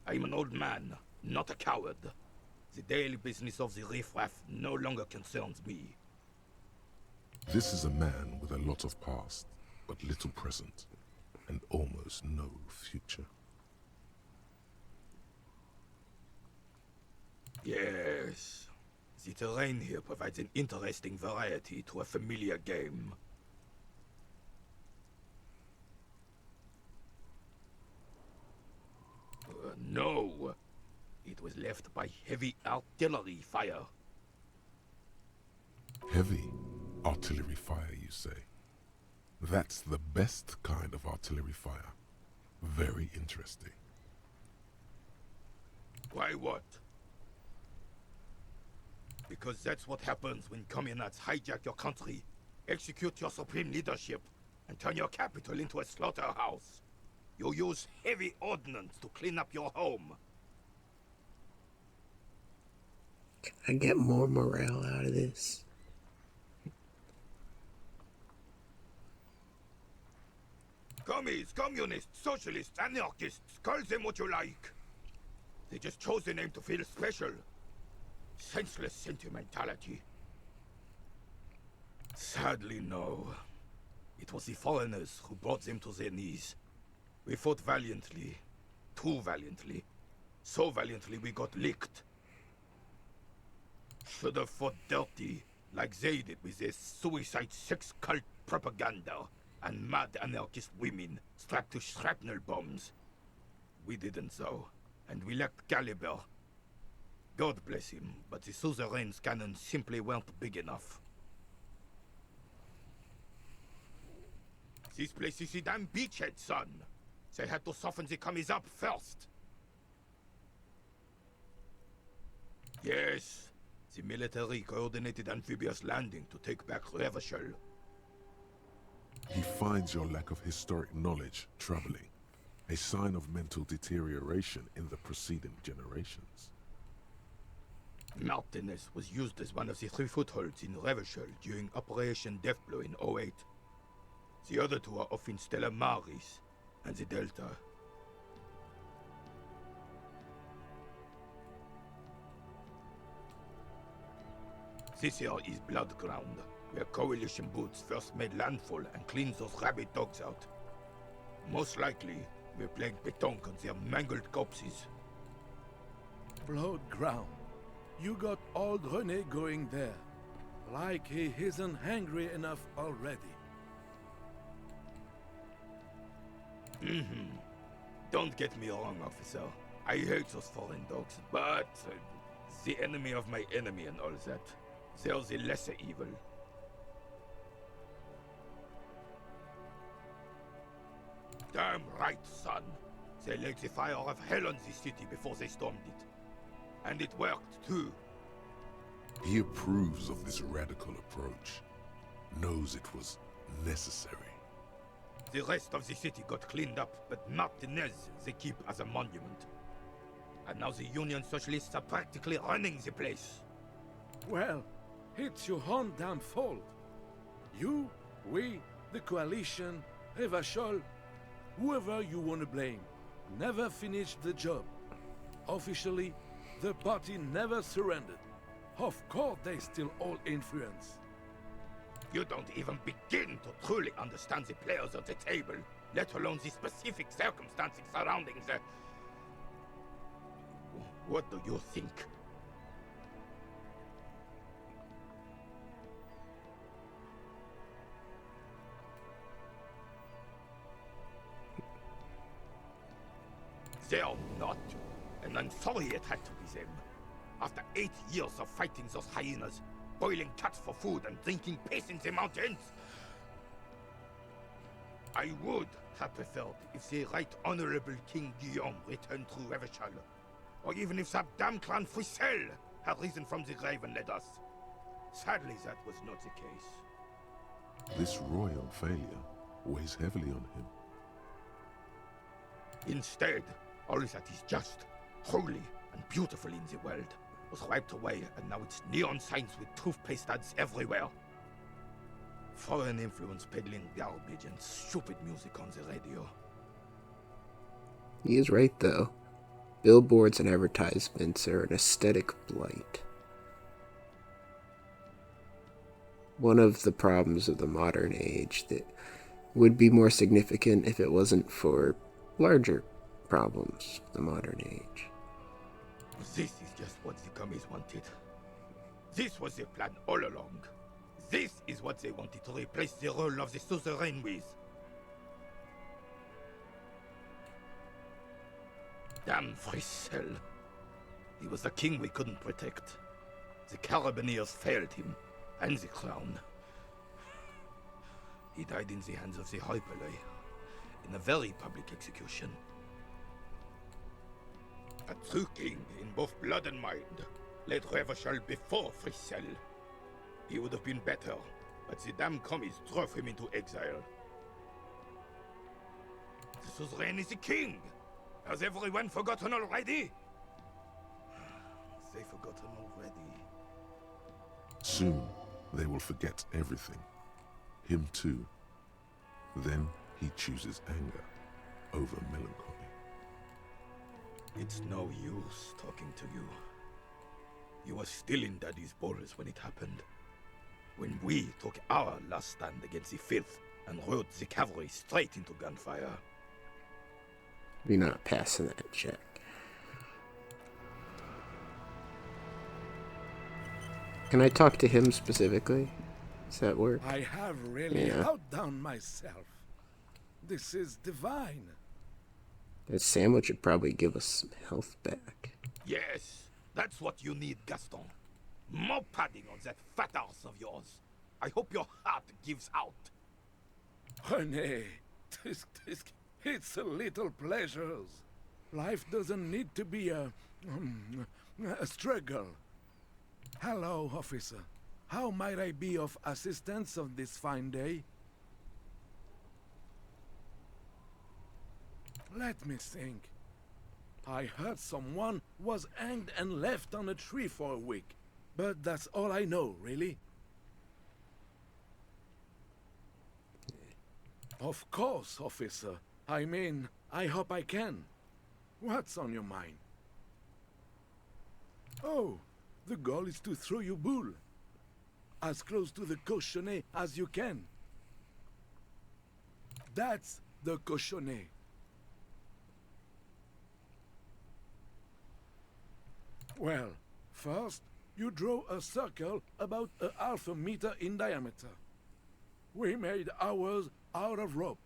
I'm an old man, not a coward. The daily business of the riffraff no longer concerns me. This is a man with a lot of past, but little present, and almost no future. Yes. The terrain here provides an interesting variety to a familiar game. No. It was left by heavy artillery fire. Heavy artillery fire, you say? That's the best kind of artillery fire. Very interesting. Why what? Because that's what happens when communards hijack your country, execute your supreme leadership, and turn your capital into a slaughterhouse. You use heavy ordnance to clean up your home. Can I get more morale out of this? Commies, communists, socialists, anarchists, call them what you like. They just chose the name to feel special. Senseless sentimentality. Sadly, no. It was the foreigners who brought them to their knees. We fought valiantly. Too valiantly. So valiantly we got licked. Should have fought dirty, like they did with their suicide sex cult propaganda and mad anarchist women strapped to shrapnel bombs. We didn't though, and we lacked caliber. God bless him, but the suzerain's cannons simply weren't big enough. This place is a damn beachhead, son. They had to soften the commies up first. Yes, the military coordinated amphibious landing to take back Revachol. He finds your lack of historic knowledge troubling, a sign of mental deterioration in the preceding generations. Martinez was used as one of the 3 footholds in Revachol during Operation Deathblow in 08. The other 2 are off in Stella Maris and the Delta. This here is Blood Ground, where Coalition boots first made landfall and cleaned those rabid dogs out. Most likely, we're playing pétanque on their mangled corpses. Blood ground. You got old René going there. Like he isn't hungry enough already. Don't get me wrong, officer. I hate those foreign dogs, but the enemy of my enemy and all that. They're the lesser evil. Damn right, son. They laid the fire of hell on the city before they stormed it. And it worked, too. He approves of this radical approach, knows it was necessary. The rest of the city got cleaned up, but Martinez they keep as a monument. And now the Union Socialists are practically running the place. Well, it's your own damn fault. You, we, the Coalition, Revachol, whoever you want to blame, never finished the job. Officially, the party never surrendered. Of course they still all influence. You don't even begin to truly understand the players at the table, let alone the specific circumstances surrounding the... What do you think? They're not. And I'm sorry it had to be them. After 8 years of fighting those hyenas, boiling cats for food and drinking piss in the mountains, I would have preferred if the Right Honorable King Guillaume returned through Revachol, or even if that damn clan Frissel had risen from the grave and led us. Sadly, that was not the case. This royal failure weighs heavily on him. Instead, all that is just, holy, and beautiful in the world was wiped away, and now it's neon signs with toothpaste ads everywhere. Foreign influence peddling garbage and stupid music on the radio. He is right, though. Billboards and advertisements are an aesthetic blight. One of the problems of the modern age that would be more significant if it wasn't for larger problems of the modern age. This is just what the commies wanted. This was their plan all along. This is what they wanted to replace the role of the suzerain with. Damn Frissel. He was the king we couldn't protect. The Carabineers failed him, and the crown. He died in the hands of the Hyperlay, in a very public execution. A true king in both blood and mind led Revachol before Frissel. He would have been better, but the damn commies drove him into exile. The suzerain is the king! Has everyone forgotten already? They've forgotten already. Soon, they will forget everything. Him too. Then he chooses anger over melancholy. It's no use talking to you. You were still in Daddy's balls when it happened. when we took our last stand against the filth and rode the cavalry straight into gunfire. You're not passing that check. Can I talk to him specifically? Does that work? I have really Yeah. outdone myself. This is divine. That sandwich would probably give us some health back. Yes, that's what you need, Gaston. More padding on that fat ass of yours. I hope your heart gives out. René, it's a little pleasures. Life doesn't need to be a struggle. Hello, officer. How might I be of assistance on this fine day? Let me think. I heard someone was hanged and left on a tree for a week. But that's all I know, really. Of course, officer. I mean, I hope I can. What's on your mind? Oh, the goal is to throw your bull. As close to the cochonnet as you can. That's the cochonnet. Well, first, you draw a circle about a half a meter in diameter. We made ours out of rope.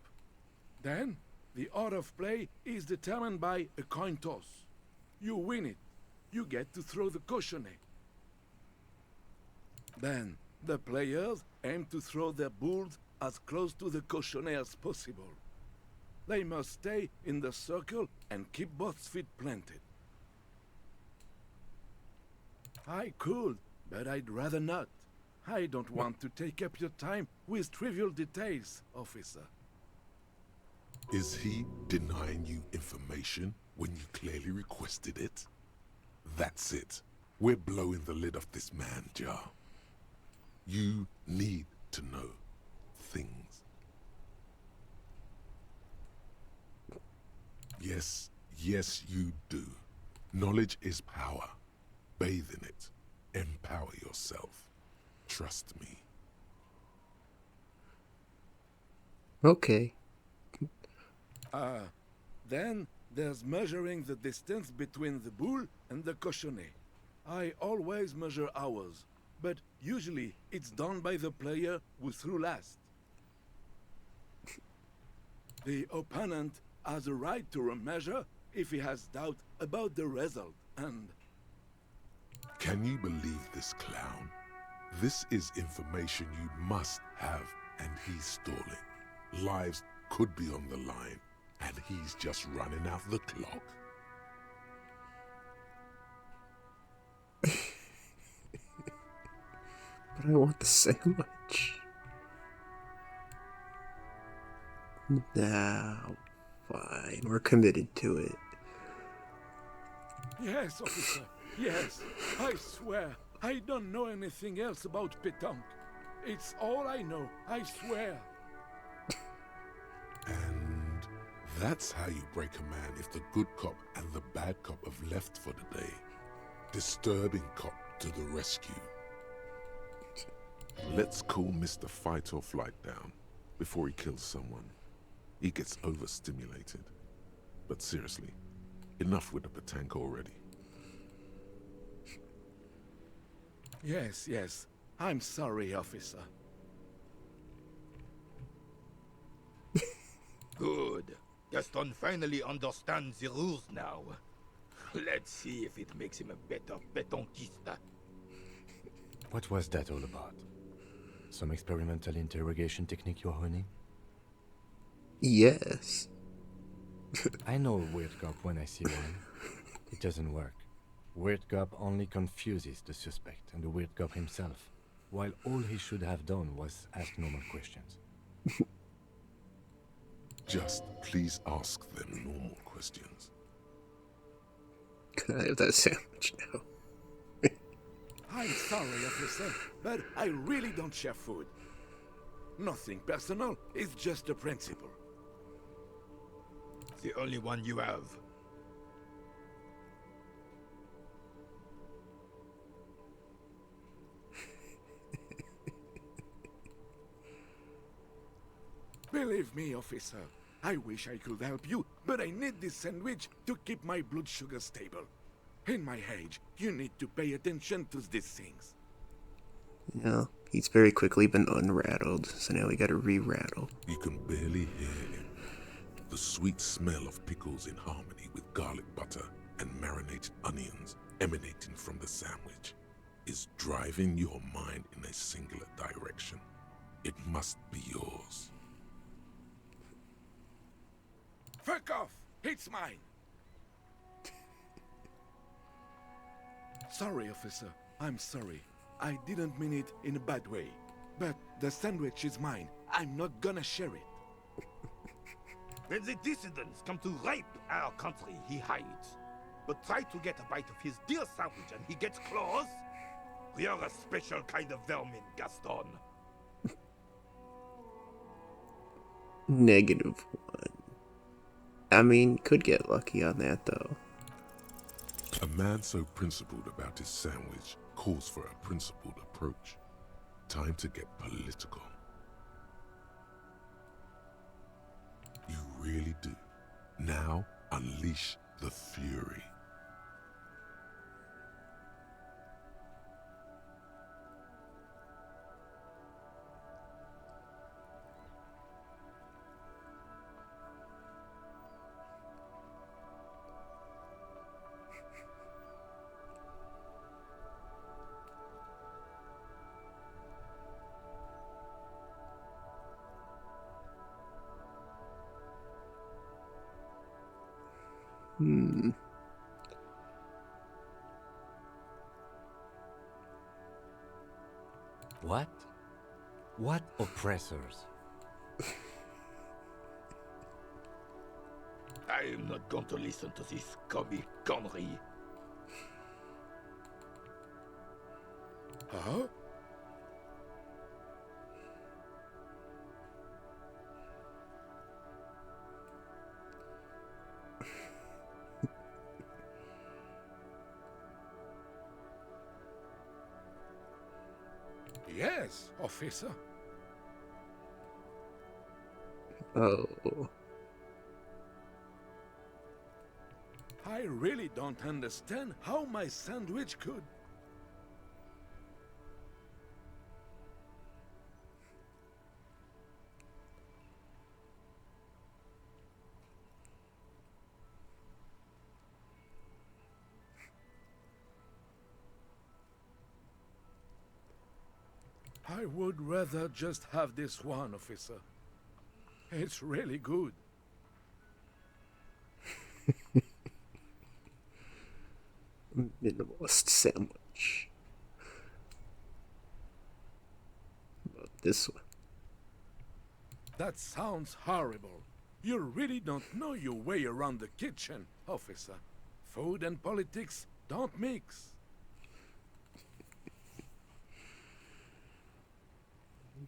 Then, the order of play is determined by a coin toss. You win it. You get to throw the cochonnet. Then, the players aim to throw their bulls as close to the cochonnet as possible. They must stay in the circle and keep both feet planted. I could, but I'd rather not. I don't want to take up your time with trivial details, officer. Is he denying you information when you clearly requested it? That's it. We're blowing the lid off this man jar. You need to know things. Yes, you do. Knowledge is power. Bathe in it. Empower yourself. Trust me. Okay. Then there's measuring the distance between the bull and the cochonnet. I always measure ours, but usually it's done by the player who threw last. The opponent has a right to remeasure if he has doubt about the result, and... Can you believe this clown? This is information you must have, and he's stalling. Lives could be on the line, and he's just running out the clock. But I want the sandwich. Now, fine. We're committed to it. Yes, officer. Yes. I swear, I don't know anything else about pétanque. It's all I know, I swear. And that's how you break a man if the good cop and the bad cop have left for the day. Disturbing cop to the rescue. Let's cool Mr. Fight or Flight down before he kills someone. He gets overstimulated. But seriously, enough with the pétanque already. Yes. I'm sorry, officer. Good. Gaston finally understands the rules now. Let's see if it makes him a better pétanquista. What was that all about? Some experimental interrogation technique you're honing? Yes. I know a weird cop when I see one. It doesn't work. Weird cop only confuses the suspect and the weird cop himself, while all he should have done was ask normal questions. Just please ask them normal questions. Can I have that sandwich now? I'm sorry, officer, but I really don't share food. Nothing personal, it's just a principle. The only one you have. Believe me, officer, I wish I could help you, but I need this sandwich to keep my blood sugar stable. In my age, you need to pay attention to these things. Yeah, he's very quickly been unrattled, so now we gotta re-rattle. You can barely hear him. The sweet smell of pickles in harmony with garlic butter and marinated onions emanating from the sandwich is driving your mind in a singular direction. It must be yours. Fuck off! It's mine! Sorry, officer. I'm sorry. I didn't mean it in a bad way. But the sandwich is mine. I'm not gonna share it. When the dissidents come to rape our country, he hides. But try to get a bite of his dear sandwich and he gets claws? We are a special kind of vermin, Gaston. -1. I mean, could get lucky on that, though. A man so principled about his sandwich calls for a principled approach. Time to get political. You really do. Now, unleash the fury. What? What oppressors? I am not going to listen to this comic connery. Huh? Yes, officer. Oh. I really don't understand how my sandwich could... I would rather just have this one, officer. It's really good. Minimalist sandwich. About this one. That sounds horrible. You really don't know your way around the kitchen, officer. Food and politics don't mix.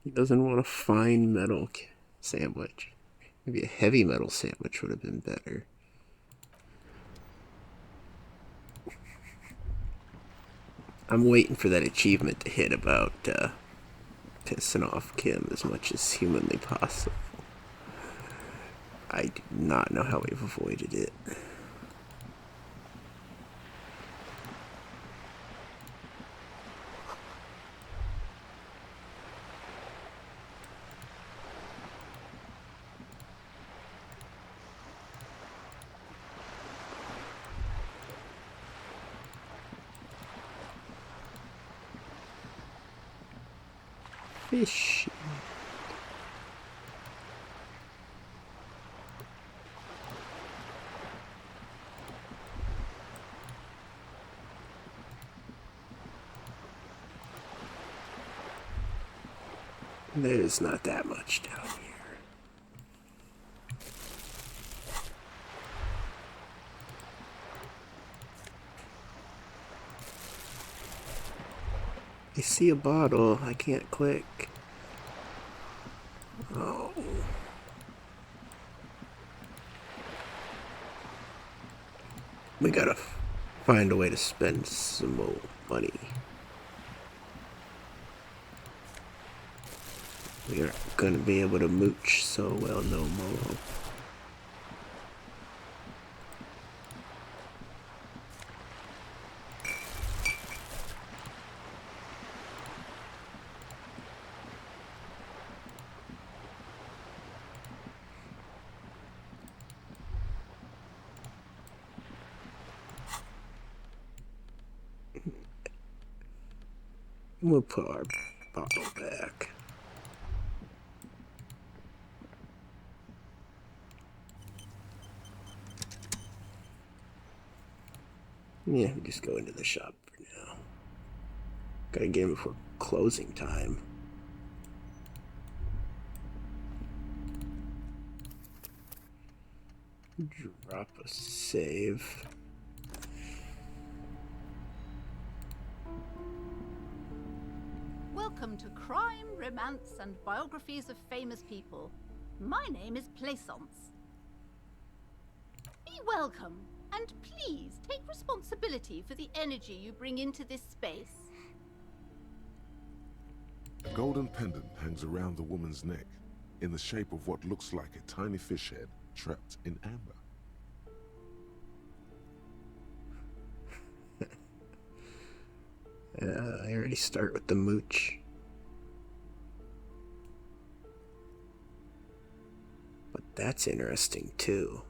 He doesn't want a fine metal sandwich. Maybe a heavy metal sandwich would have been better. I'm waiting for that achievement to hit about pissing off Kim as much as humanly possible. I do not know how we've avoided it. Fish. There's not that much down here. I see a bottle. I can't click. Oh. We gotta find a way to spend some more money. We aren't gonna be able to mooch so well no more. We'll put our bottle back. Yeah, we just go into the shop for now. Gotta get him before closing time. Drop a save. Welcome to Crime, Romance, and Biographies of Famous People. My name is Plaisance. Be welcome, and please take responsibility for the energy you bring into this space. A golden pendant hangs around the woman's neck, in the shape of what looks like a tiny fish head trapped in amber. I already start with the mooch. But that's interesting too.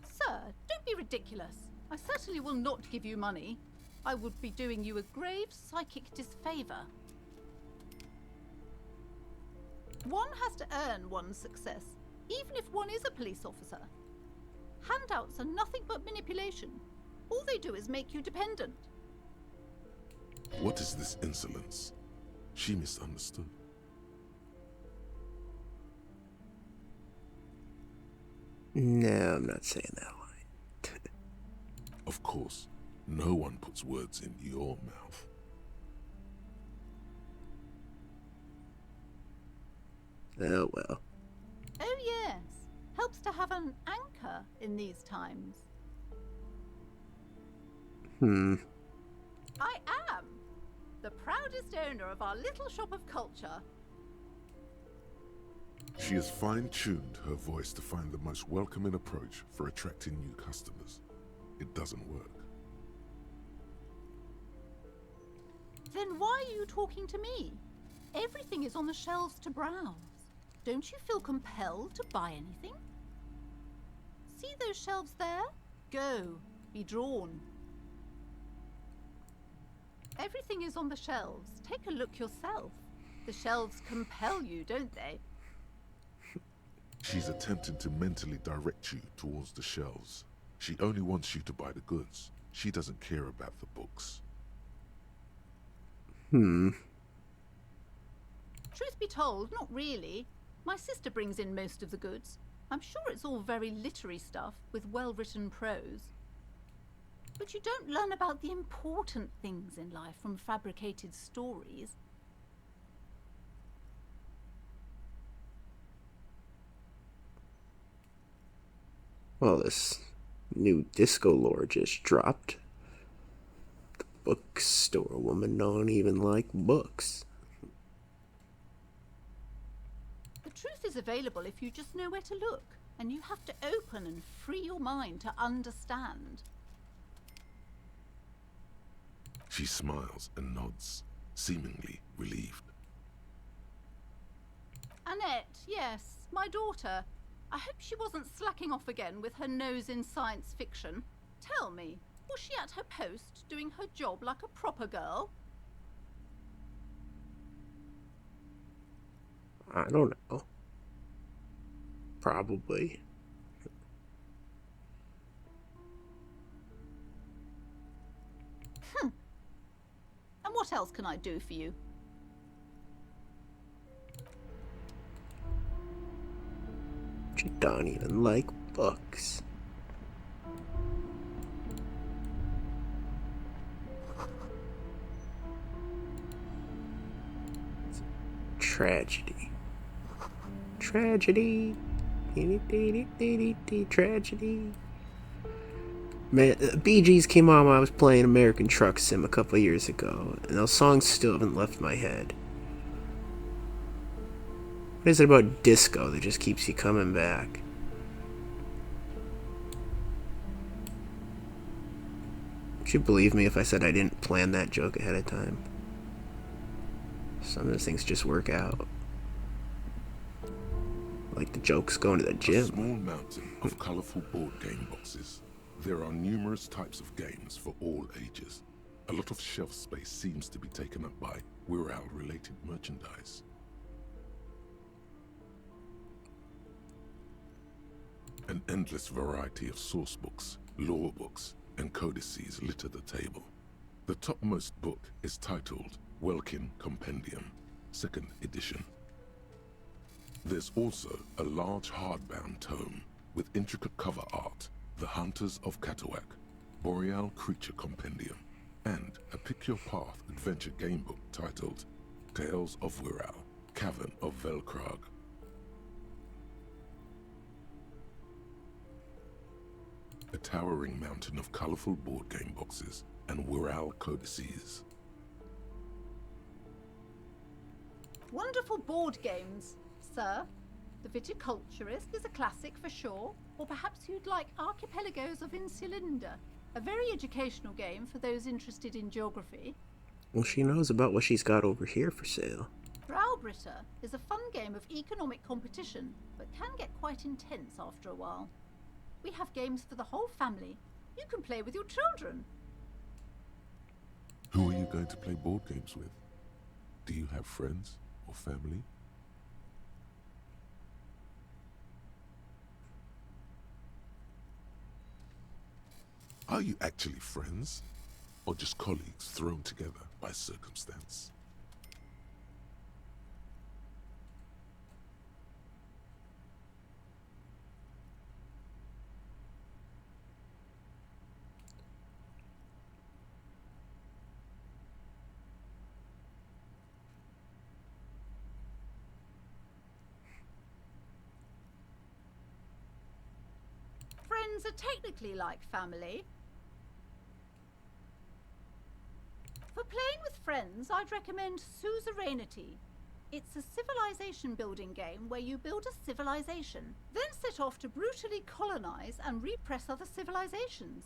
Sir, don't be ridiculous. I certainly will not give you money. I would be doing you a grave psychic disfavor. One has to earn one's success, even if one is a police officer. Handouts are nothing but manipulation. All they do is make you dependent. What is this insolence? She misunderstood. No, I'm not saying that line. Of course, no one puts words in your mouth. Oh well. Oh yes, helps to have an anchor in these times. I am the proudest owner of our little shop of culture. She has fine-tuned her voice to find the most welcoming approach for attracting new customers. It doesn't work. Then why are you talking to me? Everything is on the shelves to browse. Don't you feel compelled to buy anything? See those shelves there? Go, be drawn. Everything is on the shelves. Take a look yourself. The shelves compel you, don't they? She's attempting to mentally direct you towards the shelves. She only wants you to buy the goods. She doesn't care about the books. Truth be told, not really. My sister brings in most of the goods. I'm sure it's all very literary stuff with well-written prose. But you don't learn about the important things in life from fabricated stories. Well, this new disco lore just dropped. The bookstore woman don't even like books. The truth is available if you just know where to look, and you have to open and free your mind to understand. She smiles and nods, seemingly relieved. Annette, yes, my daughter. I hope she wasn't slacking off again with her nose in science fiction. Tell me, was she at her post doing her job like a proper girl? I don't know. Probably. And what else can I do for you? She don't even like books. It's a tragedy. Tragedy. Tragedy. Man, Bee Gees came on when I was playing American Truck Sim a couple years ago, and those songs still haven't left my head. What is it about disco that just keeps you coming back? Would you believe me if I said I didn't plan that joke ahead of time? Some of those things just work out. Like the jokes going to the gym. A small mountain of colorful board game boxes. There are numerous types of games for all ages. A lot of shelf space seems to be taken up by Wirral-related merchandise. An endless variety of source books, lore books, and codices litter the table. The topmost book is titled Welkin Compendium, 2nd edition. There's also a large hardbound tome with intricate cover art, The Hunters of Katawak, Boreal Creature Compendium, and a Pick Your Path adventure game book titled Tales of Wirral, Cavern of Velkrag. A towering mountain of colorful board game boxes and Wirral codices. Wonderful board games, sir. The Viticulturist is a classic for sure, or perhaps you'd like Archipelagos of Insulinda, a very educational game for those interested in geography. Well, she knows about what she's got over here for sale. Browbritter is a fun game of economic competition, but can get quite intense after a while. We have games for the whole family. You can play with your children. Who are you going to play board games with? Do you have friends or family? Are you actually friends, or just colleagues thrown together by circumstance? Friends are technically like family. For playing with friends, I'd recommend Suzerainty. It's a civilization building game where you build a civilization, then set off to brutally colonize and repress other civilizations.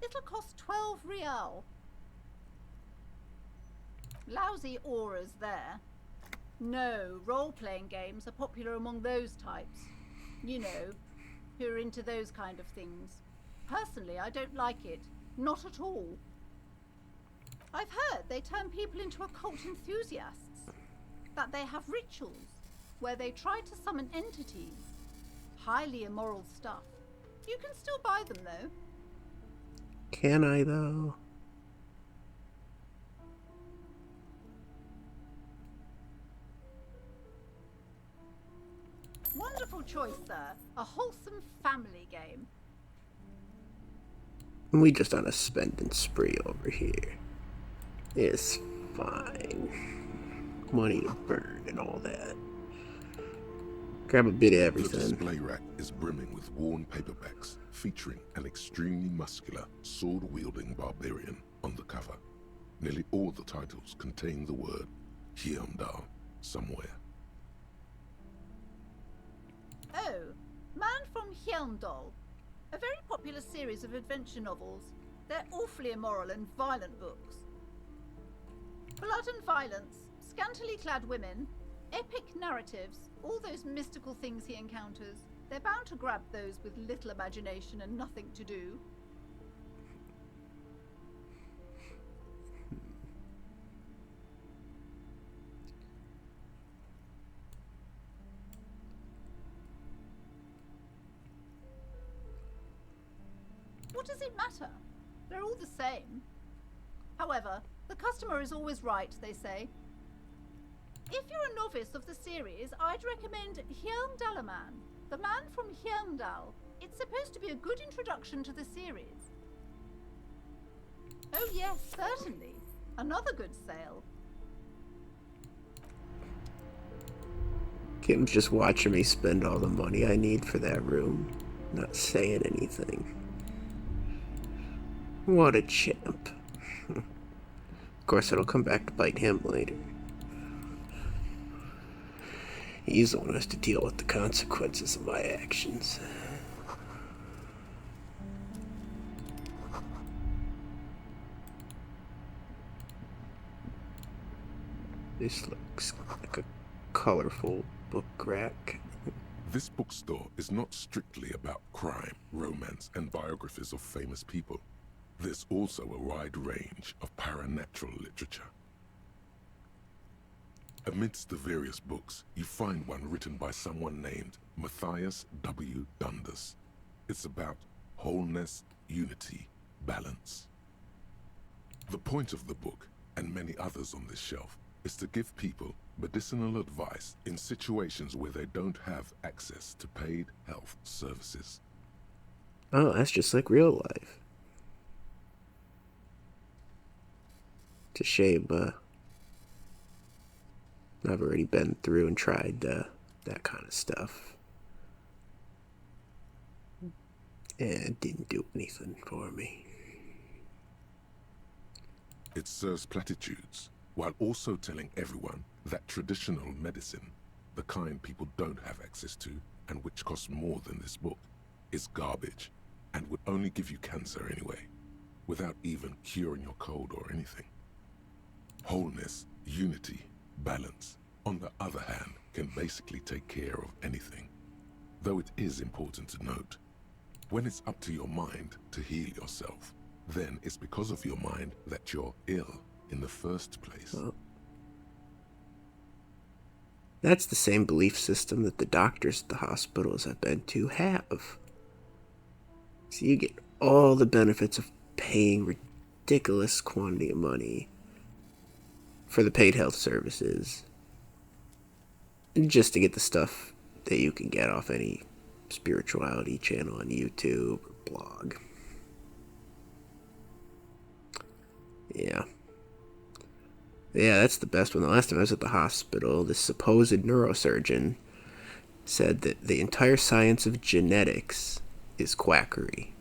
It'll cost 12 real. Lousy auras there. No, role-playing games are popular among those types. You know, who are into those kind of things. Personally, I don't like it. Not at all. I've heard they turn people into occult enthusiasts. That they have rituals where they try to summon entities. Highly immoral stuff. You can still buy them though. Can I though? Wonderful choice, sir. A wholesome family game. We just on a spending spree over here. It's fine. Money to burn and all that. Grab a bit of The everything. display rack is brimming with worn paperbacks featuring an extremely muscular, sword-wielding barbarian on the cover. Nearly all the titles contain the word Hyundai somewhere. Oh, Man from Hyundai. A very popular series of adventure novels. They're awfully immoral and violent books. Blood and violence, scantily clad women, epic narratives, all those mystical things he encounters. They're bound to grab those with little imagination and nothing to do. What does it matter? They're all the same. However, the customer is always right, they say. If you're a novice of the series, I'd recommend Hyundalaman, the man from Hyundal. It's supposed to be a good introduction to the series. Oh yes, certainly. Another good sale. Kim's just watching me spend all the money I need for that room, not saying anything. What a champ. Of course, it'll come back to bite him later. He's the one who has to deal with the consequences of my actions. This looks like a colorful book rack. This bookstore is not strictly about crime, romance, and biographies of famous people. There's also a wide range of paranatural literature. Amidst the various books, you find one written by someone named Matthias W. Dundas. It's about wholeness, unity, balance. The point of the book, and many others on this shelf, is to give people medicinal advice in situations where they don't have access to paid health services. Oh, that's just like real life. It's a shame, I've already been through and tried that kind of stuff. And it didn't do anything for me. It serves platitudes, while also telling everyone that traditional medicine, the kind people don't have access to, and which costs more than this book, is garbage, and would only give you cancer anyway, without even curing your cold or anything. Wholeness, unity, balance, on the other hand, can basically take care of anything. Though it is important to note, when it's up to your mind to heal yourself, then it's because of your mind that you're ill in the first place. Well, that's the same belief system that the doctors at the hospitals I've been to have. So you get all the benefits of paying ridiculous quantity of money for the paid health services, just to get the stuff that you can get off any spirituality channel on YouTube or blog. Yeah, that's the best one. The last time I was at the hospital, this supposed neurosurgeon said that the entire science of genetics is quackery,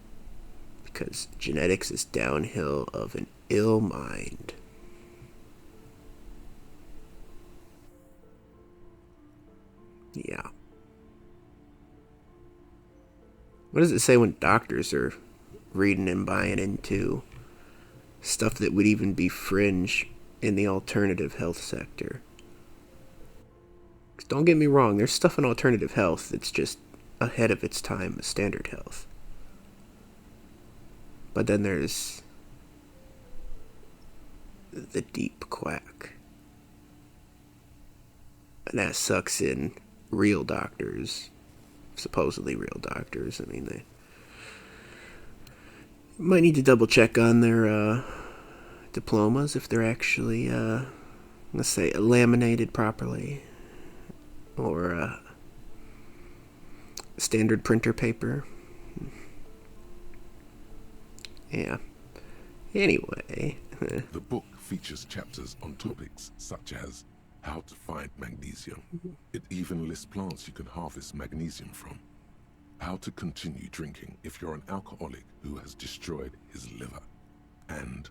because genetics is downhill of an ill mind. Yeah. What does it say when doctors are reading and buying into stuff that would even be fringe in the alternative health sector? 'Cause don't get me wrong, there's stuff in alternative health that's just ahead of its time as standard health. But then there's the deep quack. And that sucks in real doctors, supposedly real doctors. I mean, they might need to double check on their diplomas if they're actually, let's say, laminated properly, or standard printer paper. Yeah. Anyway. The book features chapters on topics such as how to find magnesium. It even lists plants you can harvest magnesium from. How to continue drinking if you're an alcoholic who has destroyed his liver. And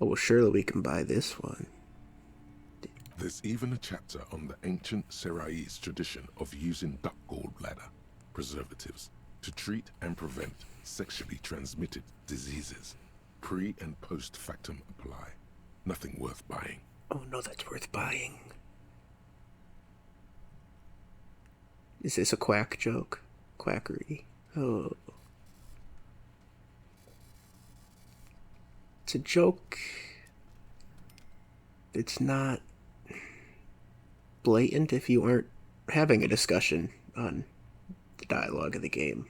oh, well, surely we can buy this one. there's even a chapter on the ancient Seraïs tradition of using duck gallbladder preservatives to treat and prevent sexually transmitted diseases. Pre and post factum apply. Nothing worth buying. Oh no, that's worth buying. Is this a quack joke? Quackery. Oh. It's a joke. It's not blatant if you aren't having a discussion on the dialogue of the game.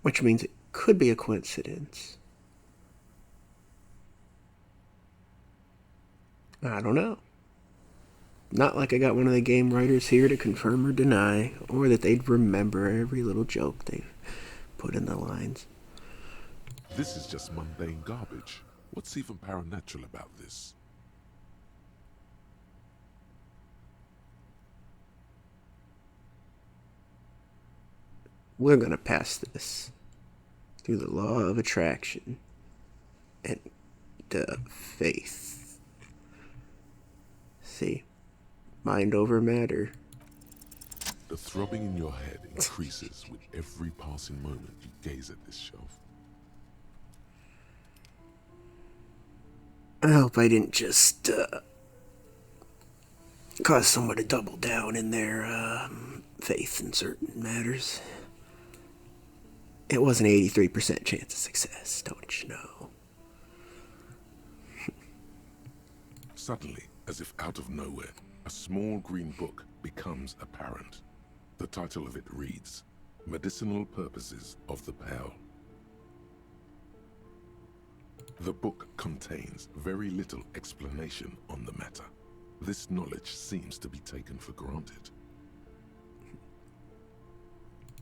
Which means it could be a coincidence. I don't know. Not like I got one of the game writers here to confirm or deny, or that they'd remember every little joke they've put in the lines. This is just mundane garbage. What's even paranatural about this? We're gonna pass this. through the law of attraction and faith. See, mind over matter. The throbbing in your head increases with every passing moment you gaze at this shelf. I hope I didn't just cause someone to double down in their faith in certain matters. It was an 83% chance of success, don't you know? Suddenly, as if out of nowhere, a small green book becomes apparent. The title of it reads, Medicinal Purposes of the Pearl. The book contains very little explanation on the matter. This knowledge seems to be taken for granted.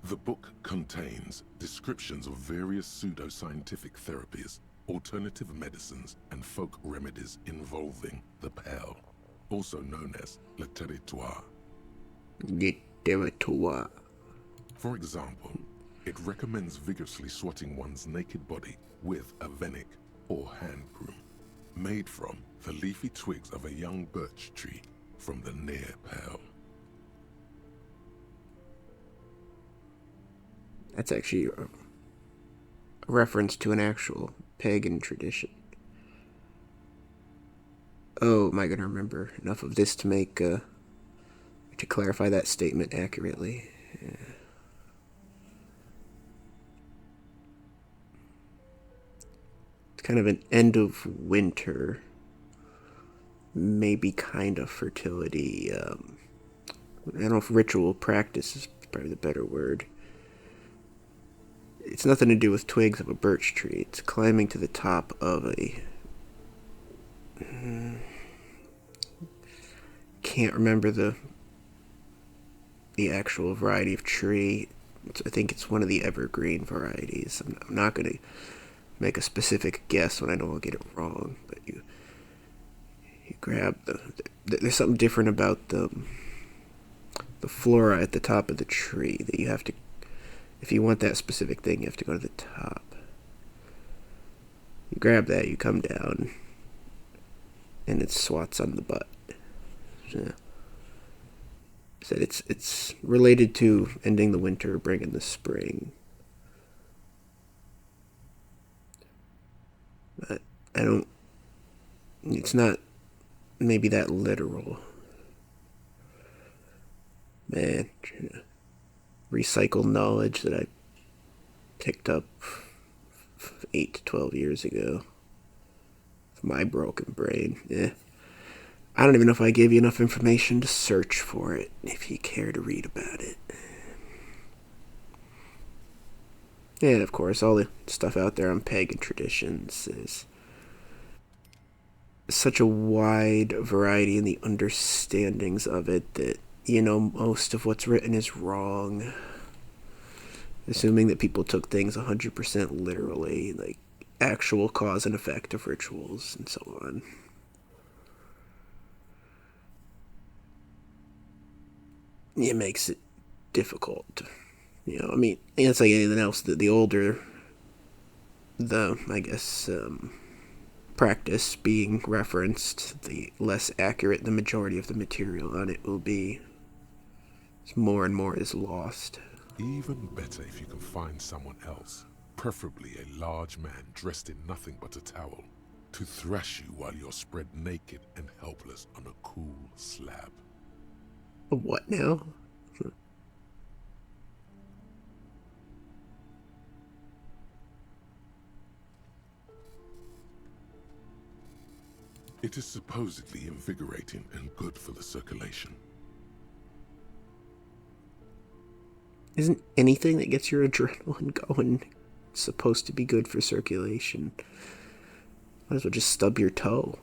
The book contains descriptions of various pseudoscientific therapies, alternative medicines, and folk remedies involving the Pearl, also known as le territoire. Le territoire. For example, it recommends vigorously swatting one's naked body with a venik, or hand broom, made from the leafy twigs of a young birch tree from the near Pearl. That's actually a reference to an actual pagan tradition. Oh, am I going to remember enough of this to make, to clarify that statement accurately? Yeah. It's kind of an end of winter, maybe kind of fertility. I don't know if ritual practice is probably the better word. It's nothing to do with twigs of a birch tree. It's climbing to the top of a... can't remember the actual variety of tree. I think it's one of the evergreen varieties. I'm not going to make a specific guess when I know I'll get it wrong, but you grab there's something different about the flora at the top of the tree that you have to, if you want that specific thing, you have to go to the top. You grab that, you come down, and it swats on the butt. So, said it's related to ending the winter, bringing the spring. But it's not maybe that literal. Man, trying to recycle knowledge that I picked up 8 to 12 years ago. With my broken brain. Yeah. I don't even know if I gave you enough information to search for it, if you care to read about it. And of course, all the stuff out there on pagan traditions is such a wide variety in the understandings of it that, you know, most of what's written is wrong. Assuming that people took things 100% literally, like actual cause and effect of rituals and so on. It makes it difficult. You know, I mean, it's like anything else. The older the, I guess, practice being referenced, the less accurate the majority of the material on it will be. As more and more is lost. Even better if you can find someone else, preferably a large man dressed in nothing but a towel, to thrash you while you're spread naked and helpless on a cool slab. A what now? It is supposedly invigorating and good for the circulation. Isn't anything that gets your adrenaline going supposed to be good for circulation? Might as well just stub your toe.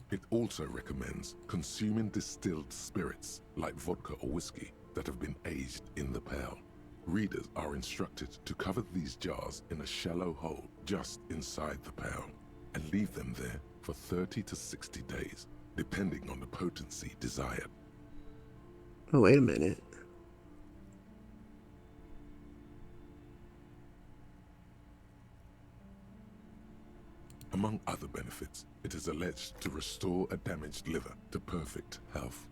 It also recommends consuming distilled spirits like vodka or whiskey that have been aged in the pearl. Readers are instructed to cover these jars in a shallow hole just inside the pearl and leave them there for 30 to 60 days, depending on the potency desired. Oh, wait a minute. Among other benefits, it is alleged to restore a damaged liver to perfect health.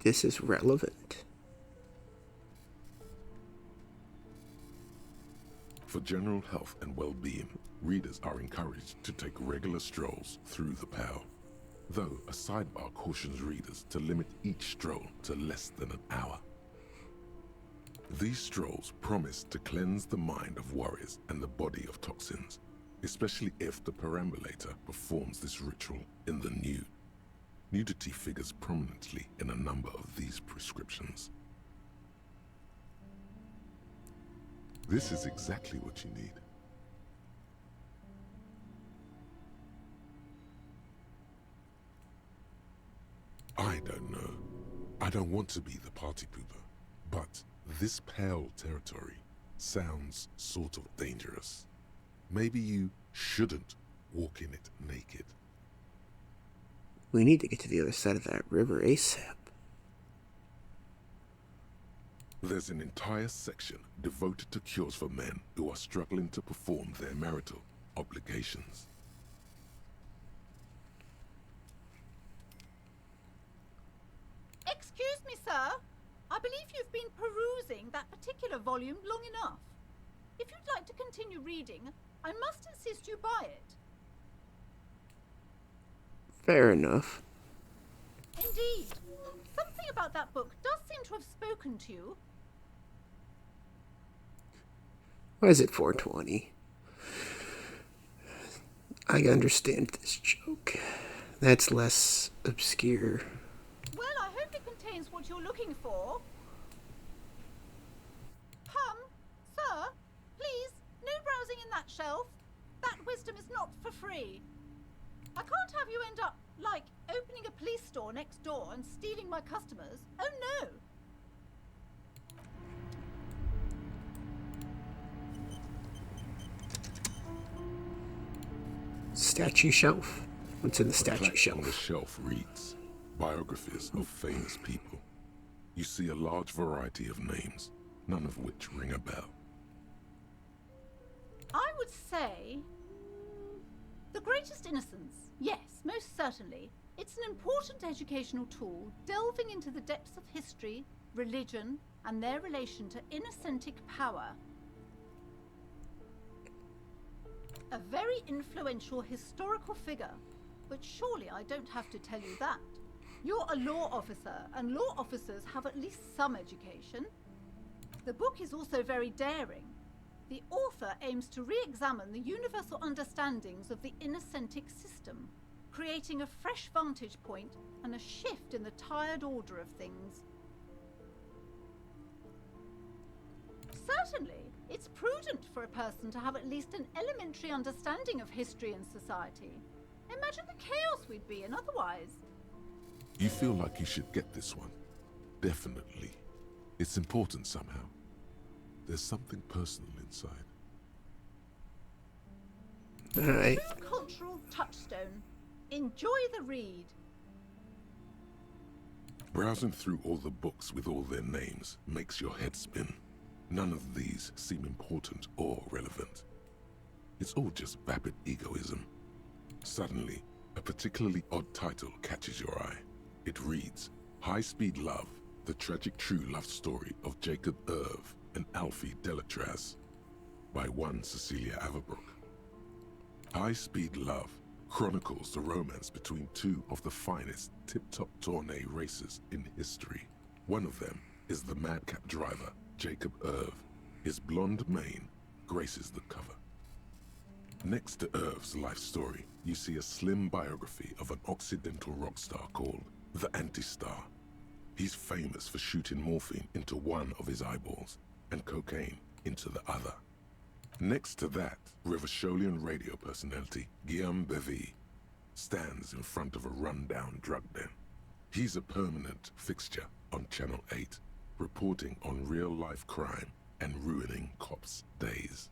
This is relevant. For general health and well-being, readers are encouraged to take regular strolls through the Pale, though a sidebar cautions readers to limit each stroll to less than an hour. These strolls promise to cleanse the mind of warriors and the body of toxins, especially if the perambulator performs this ritual in the nude. Nudity figures prominently in a number of these prescriptions. This is exactly what you need. I don't know. I don't want to be the party pooper, but this Pale territory sounds sort of dangerous. Maybe you shouldn't walk in it naked. We need to get to the other side of that river ASAP. There's an entire section devoted to cures for men who are struggling to perform their marital obligations. Excuse me, sir. I believe you've been perusing that particular volume long enough. If you'd like to continue reading, I must insist you buy it. Fair enough. Indeed. Something about that book does seem to have spoken to you. Why is it 420? I understand this joke. That's less obscure. Well, I hope it contains what you're looking for. Come, sir, please, no browsing in that shelf. That wisdom is not for free. I can't have you end up, like, opening a police store next door and stealing my customers. Oh, no. Statue shelf. What's in the statue plaque shelf? on the shelf reads, biographies of famous people. You see a large variety of names, none of which ring a bell. I would say... The Greatest Innocence. Yes, most certainly. It's an important educational tool, delving into the depths of history, religion, and their relation to innocentic power. A very influential historical figure, but surely I don't have to tell you that. You're a law officer, and law officers have at least some education. The book is also very daring. The author aims to re-examine the universal understandings of the innocentic system, creating a fresh vantage point and a shift in the tired order of things. Certainly, it's prudent for a person to have at least an elementary understanding of history and society. Imagine the chaos we'd be in otherwise. You feel like you should get this one. Definitely. It's important somehow. There's something personal inside. Alright. Cultural touchstone. Enjoy the read. Browsing through all the books with all their names makes your head spin. None of these seem important or relevant. It's all just vapid egoism. Suddenly, a particularly odd title catches your eye. It reads, High-Speed Love, the tragic true love story of Jacob Irv and Alfie Delatraz, by one Cecilia Averbrook. High-Speed Love chronicles the romance between two of the finest tip-top tourney racers in history. One of them is the madcap driver, Jacob Irv. His blonde mane graces the cover. Next to Irv's life story, you see a slim biography of an Occidental rock star called the Anti-Star. He's famous for shooting morphine into one of his eyeballs and cocaine into the other. Next to that, Revacholian radio personality Guillaume Bevy stands in front of a run-down drug den. He's a permanent fixture on Channel 8, reporting on real-life crime and ruining cops' days.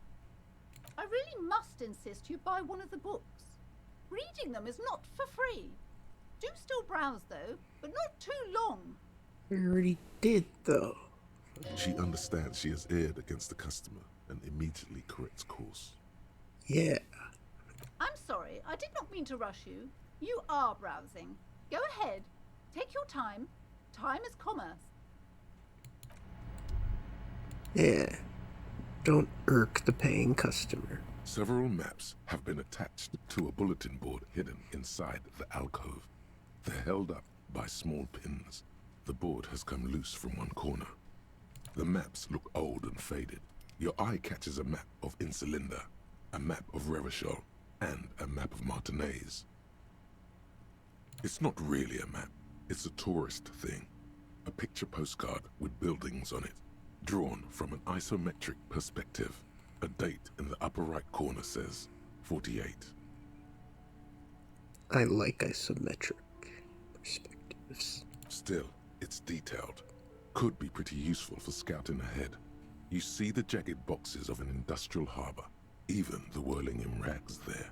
I really must insist you buy one of the books. Reading reading them is not for free. Do still browse though, but not too long. I already did, though. She understands she has erred against the customer and immediately corrects course. Yeah. I'm sorry, I did not mean to rush you. You are browsing. Go ahead. Take your time. Time is commerce. Yeah. Don't irk the paying customer. Several maps have been attached to a bulletin board hidden inside the alcove. They're held up by small pins. The board has come loose from one corner. The maps look old and faded. Your eye catches a map of Insulinda, a map of Revachol, and a map of Martinez. It's not really a map. It's a tourist thing. A picture postcard with buildings on it, drawn from an isometric perspective. A date in the upper right corner says 48. I like isometric perspectives. Still, it's detailed. Could be pretty useful for scouting ahead. You see the jagged boxes of an industrial harbor, even the whirling in rags there.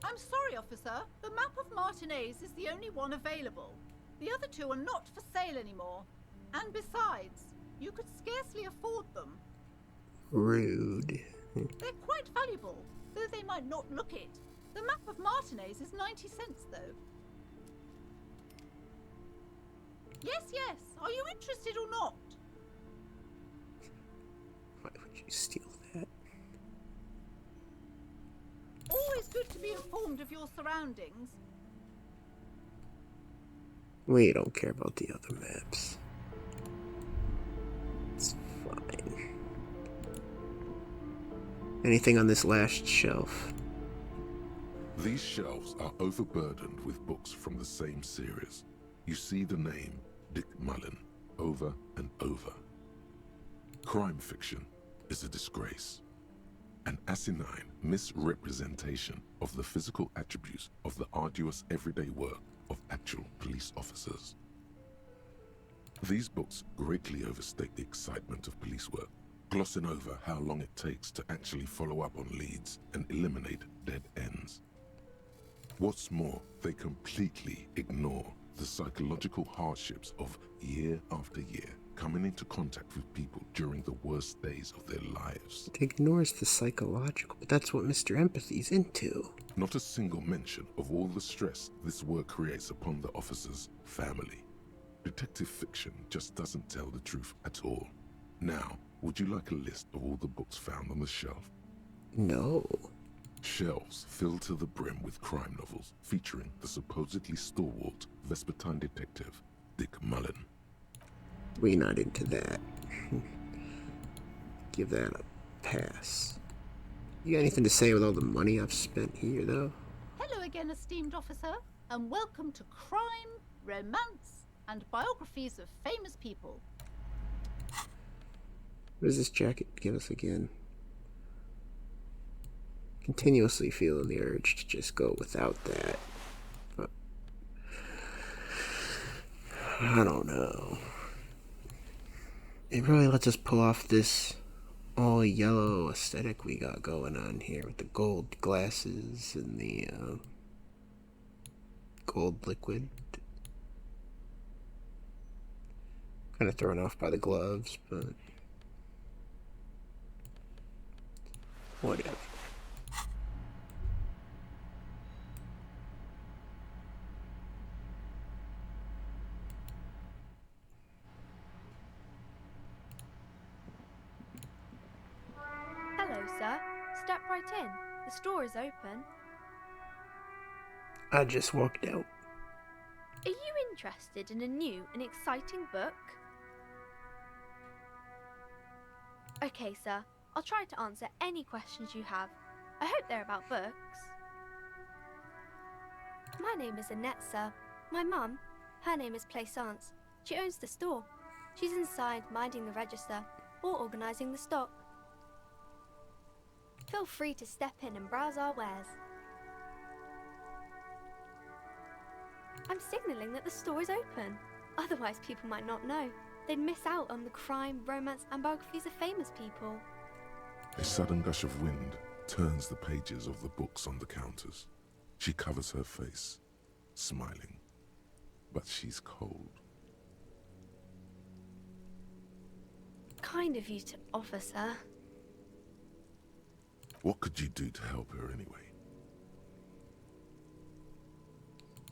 I'm sorry, officer. The map of Martinez is the only one available. The other two are not for sale anymore. And besides, you could scarcely afford them. Rude. They're quite valuable, though they might not look it. The map of Martinez is 90 cents, though. Yes, yes. Are you interested or not? Why would you steal that? Always good to be informed of your surroundings. We don't care about the other maps. It's fine. Anything on this last shelf? These shelves are overburdened with books from the same series. You see the name Dick Mullen over and over. Crime fiction is a disgrace. An asinine misrepresentation of the physical attributes of the arduous everyday work of actual police officers. These books greatly overstate the excitement of police work, glossing over how long it takes to actually follow up on leads and eliminate dead ends. What's more, they completely ignore the psychological hardships of year after year coming into contact with people during the worst days of their lives. It ignores the psychological, but that's what Mr. Empathy's into. Not a single mention of all the stress this work creates upon the officer's family. Detective fiction just doesn't tell the truth at all. Now, would you like a list of all the books found on the shelf? No. Shelves filled to the brim with crime novels featuring the supposedly stalwart Vespertine detective, Dick Mullen. We're not into that. Give that a pass. You got anything to say with all the money I've spent here, though? Hello again, esteemed officer, and welcome to Crime, Romance, and Biographies of Famous People. What does this jacket give us again? Continuously feeling the urge to just go without that. But I don't know. It really lets us pull off this all yellow aesthetic we got going on here with the gold glasses and the gold liquid. Kind of thrown off by the gloves, but whatever. Hello, sir. Step right in. The store is open. I just walked out. Are you interested in a new and exciting book? Okay, sir. I'll try to answer any questions you have. I hope they're about books. My name is Annette, sir. My mum, her name is Plaisance. She owns the store. She's inside minding the register or organising the stock. Feel free to step in and browse our wares. I'm signalling that the store is open. Otherwise people might not know. They'd miss out on the crime, romance and biographies of famous people. A sudden gush of wind turns the pages of the books on the counters. She covers her face, smiling. But she's cold. Kind of you to offer, sir. What could you do to help her anyway?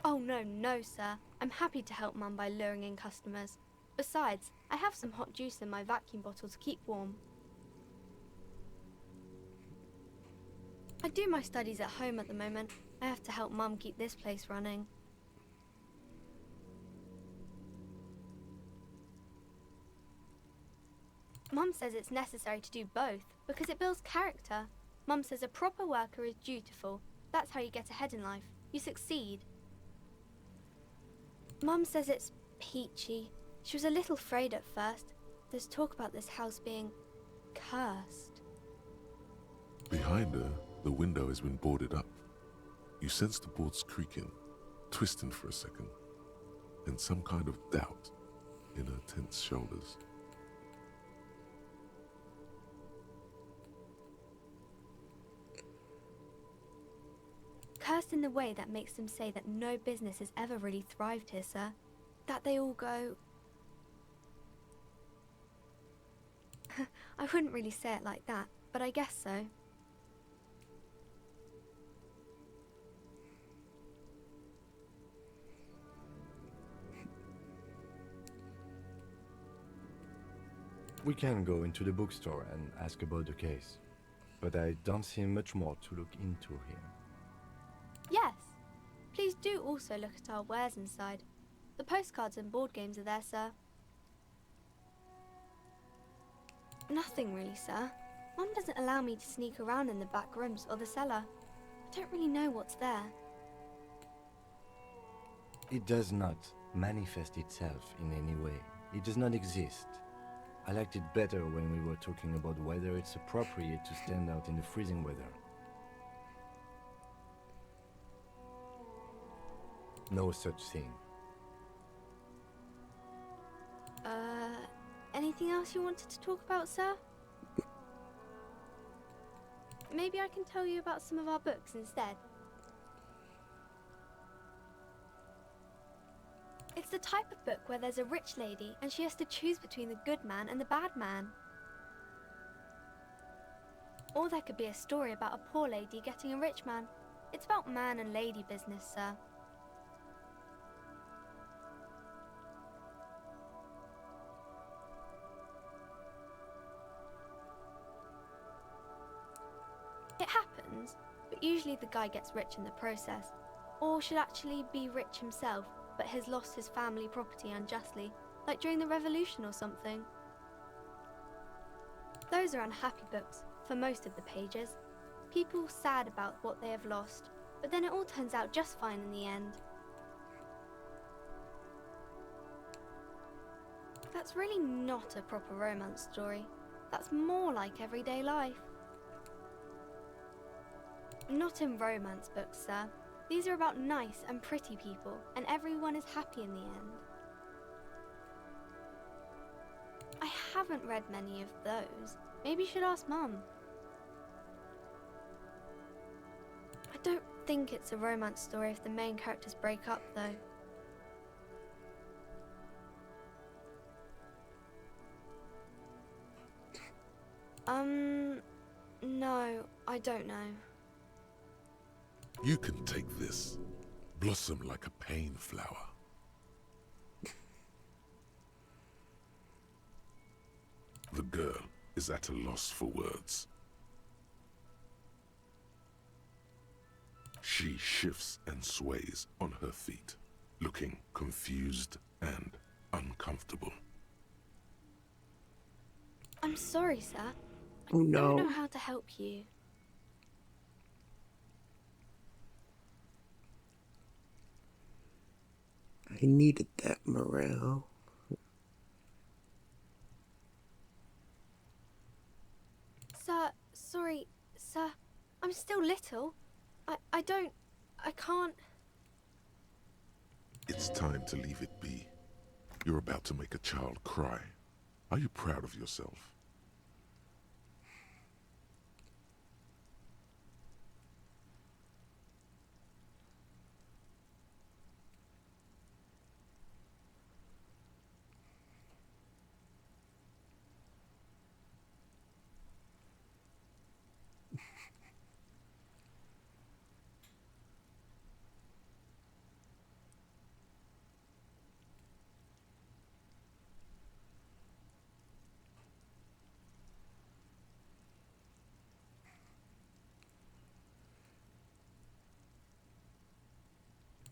Oh, no, sir. I'm happy to help Mum by luring in customers. Besides, I have some hot juice in my vacuum bottle to keep warm. I do my studies at home at the moment. I have to help Mum keep this place running. Mum says it's necessary to do both because it builds character. Mum says a proper worker is dutiful. That's how you get ahead in life. You succeed. Mum says it's peachy. She was a little afraid at first. There's talk about this house being cursed. Behind her, the window has been boarded up. You sense the boards creaking, twisting for a second, and some kind of doubt in her tense shoulders. Cursed in the way that makes them say that no business has ever really thrived here, sir. That they all go... I wouldn't really say it like that, but I guess so. We can go into the bookstore and ask about the case, but I don't see much more to look into here. Yes. Please do also look at our wares inside. The postcards and board games are there, sir. Nothing really, sir. Mum doesn't allow me to sneak around in the back rooms or the cellar. I don't really know what's there. It does not manifest itself in any way. It does not exist. I liked it better when we were talking about whether it's appropriate to stand out in the freezing weather. No such thing. Anything else you wanted to talk about, sir? Maybe I can tell you about some of our books instead. It's the type of book where there's a rich lady and she has to choose between the good man and the bad man. Or there could be a story about a poor lady getting a rich man. It's about man and lady business, sir. It happens, but usually the guy gets rich in the process. Or should actually be rich himself, but has lost his family property unjustly, like during the revolution or something. Those are unhappy books, for most of the pages. People sad about what they have lost, but then it all turns out just fine in the end. That's really not a proper romance story. That's more like everyday life. Not in romance books, sir. These are about nice and pretty people, and everyone is happy in the end. I haven't read many of those. Maybe you should ask Mum. I don't think it's a romance story if the main characters break up, though. No, I don't know. You can take this. Blossom like a pain flower. The girl is at a loss for words. She shifts and sways on her feet, looking confused and uncomfortable. I'm sorry, sir. I Oh, no. don't know how to help you. I needed that morale. Sir, sorry, sir. I'm still little. I can't... It's time to leave it be. You're about to make a child cry. Are you proud of yourself?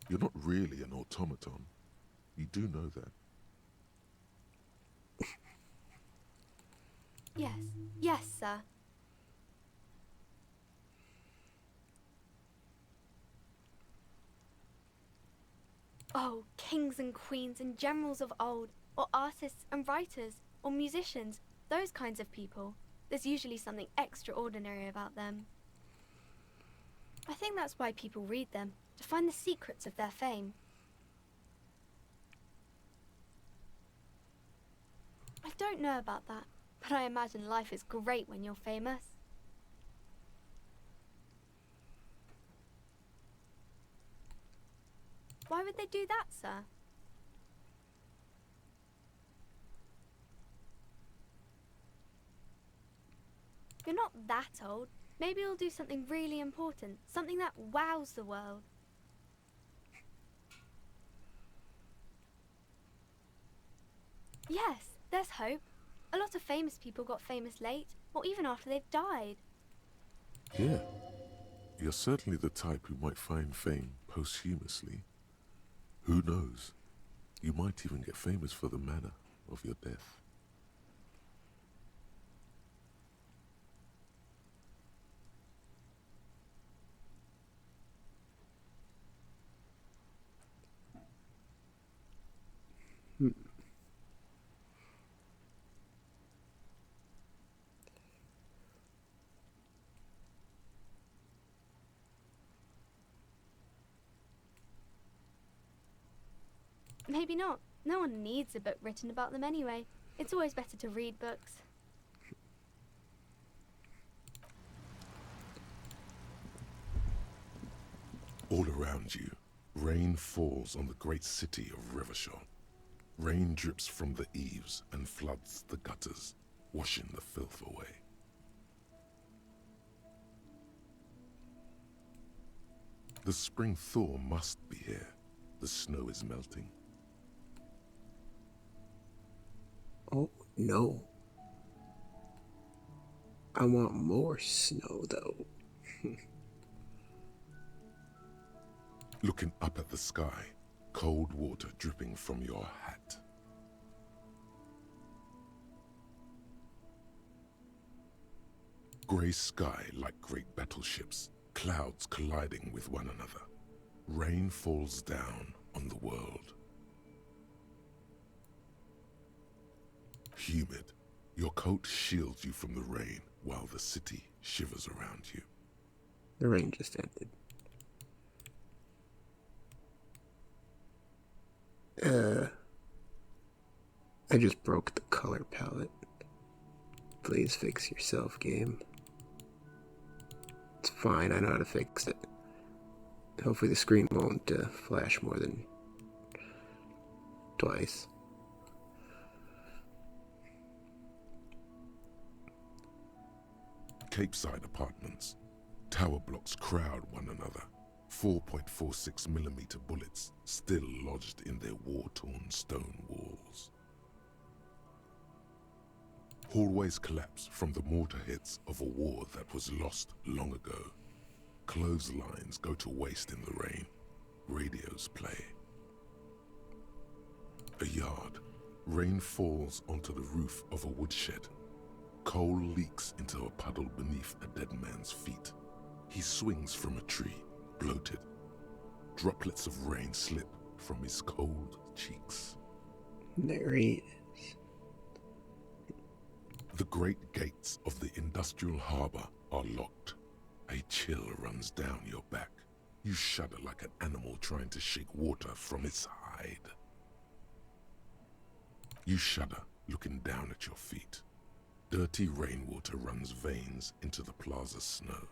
You're not really an automaton. You do know that. Yes. Yes, sir. Oh, kings and queens and generals of old, or artists and writers, or musicians, those kinds of people. There's usually something extraordinary about them. I think that's why people read them, to find the secrets of their fame. I don't know about that, but I imagine life is great when you're famous. Why would they do that, sir? You're not that old. Maybe you'll do something really important, something that wows the world. Yes, there's hope. A lot of famous people got famous late, or even after they've died. Yeah. You're certainly the type who might find fame posthumously. Who knows? You might even get famous for the manner of your death. Maybe not. No one needs a book written about them anyway. It's always better to read books. All around you, rain falls on the great city of Rivershaw. Rain drips from the eaves and floods the gutters, washing the filth away. The spring thaw must be here. The snow is melting. Oh, no. I want more snow, though. Looking up at the sky, cold water dripping from your hat. Grey sky like great battleships, clouds colliding with one another. Rain falls down on the world. Humid, your coat shields you from the rain while the city shivers around you. The rain just ended. I just broke the color palette. Please fix yourself, game. It's fine, I know how to fix it. Hopefully the screen won't flash more than twice. Capeside apartments. Tower blocks crowd one another. 4.46mm bullets still lodged in their war-torn stone walls. Hallways collapse from the mortar hits of a war that was lost long ago. Clotheslines go to waste in the rain. Radios play. A yard. Rain falls onto the roof of a woodshed. Coal leaks into a puddle beneath a dead man's feet. He swings from a tree, bloated. Droplets of rain slip from his cold cheeks. There he is. The great gates of the industrial harbor are locked. A chill runs down your back. You shudder like an animal trying to shake water from its hide. You shudder, looking down at your feet. Dirty rainwater runs veins into the plaza's snow.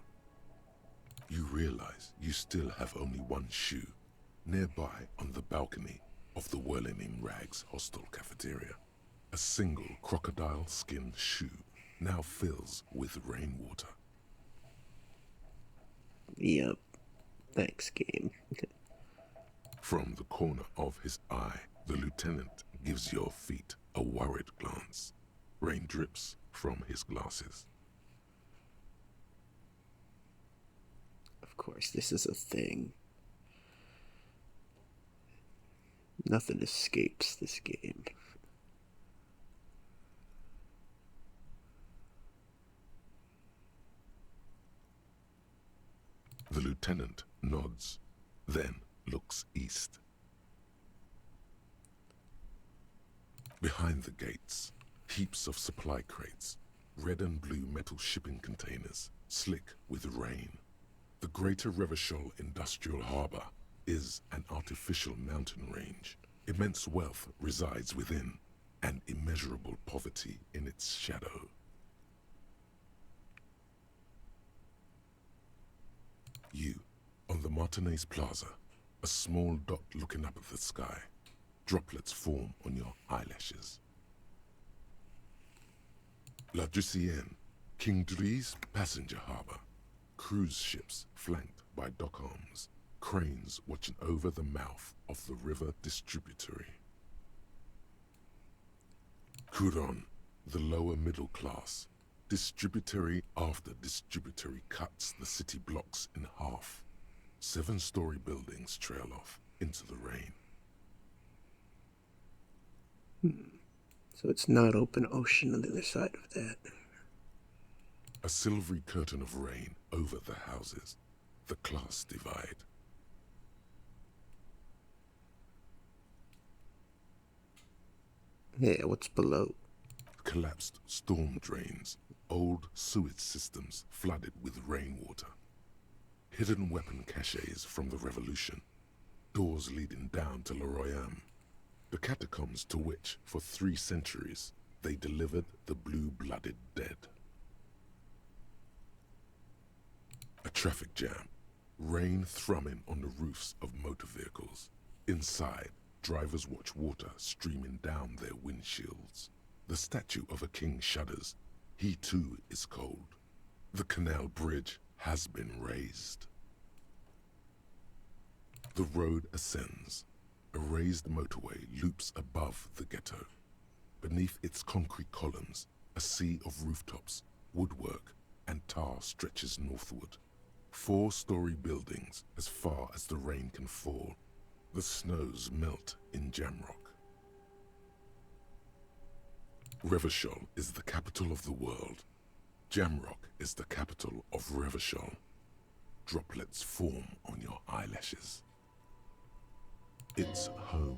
You realize you still have only one shoe, nearby on the balcony of the Whirling in Rags hostel cafeteria. A single crocodile skin shoe now fills with rainwater. Yep. Thanks, game. From the corner of his eye, the lieutenant gives your feet a worried glance. Rain drips from his glasses. Of course, this is a thing. Nothing escapes this game. The lieutenant nods, then looks east. Behind the gates, heaps of supply crates, red and blue metal shipping containers, slick with rain. The Greater Revachol Industrial Harbor is an artificial mountain range. Immense wealth resides within, and immeasurable poverty in its shadow. You, on the Martinez Plaza, a small dot looking up at the sky. Droplets form on your eyelashes. La Ducienne, King Dries passenger harbor. Cruise ships flanked by dock arms. Cranes watching over the mouth of the river distributary. Couronne, the lower middle class. Distributary after distributary cuts the city blocks in half. 7-story buildings trail off into the rain. So it's not open ocean on the other side of that. A silvery curtain of rain over the houses. The class divide. Yeah, what's below? Collapsed storm drains. Old sewage systems flooded with rainwater. Hidden weapon caches from the Revolution. Doors leading down to Le Royaume. The catacombs to which, for 3 centuries, they delivered the blue-blooded dead. A traffic jam. Rain thrumming on the roofs of motor vehicles. Inside, drivers watch water streaming down their windshields. The statue of a king shudders. He too is cold. The canal bridge has been raised. The road ascends. A raised motorway loops above the ghetto. Beneath its concrete columns, a sea of rooftops, woodwork, and tar stretches northward. 4-story buildings as far as the rain can fall. The snows melt in Jamrock. Revachol is the capital of the world. Jamrock is the capital of Revachol. Droplets form on your eyelashes. It's home.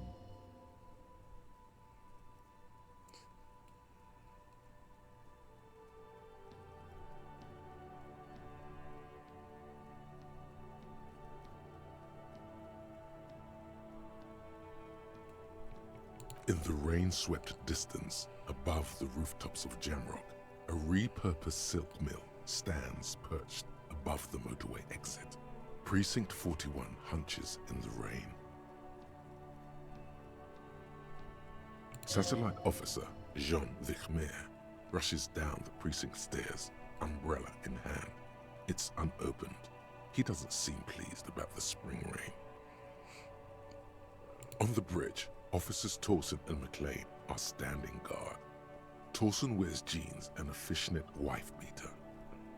In the rain-swept distance, above the rooftops of Jamrock, a repurposed silk mill stands perched above the motorway exit. Precinct 41 hunches in the rain. Satellite officer Jean Vichmer rushes down the precinct stairs, umbrella in hand. It's unopened. He doesn't seem pleased about the spring rain. On the bridge, Officers Torsen and McLean are standing guard. Torsen wears jeans and a fishnet wife-beater.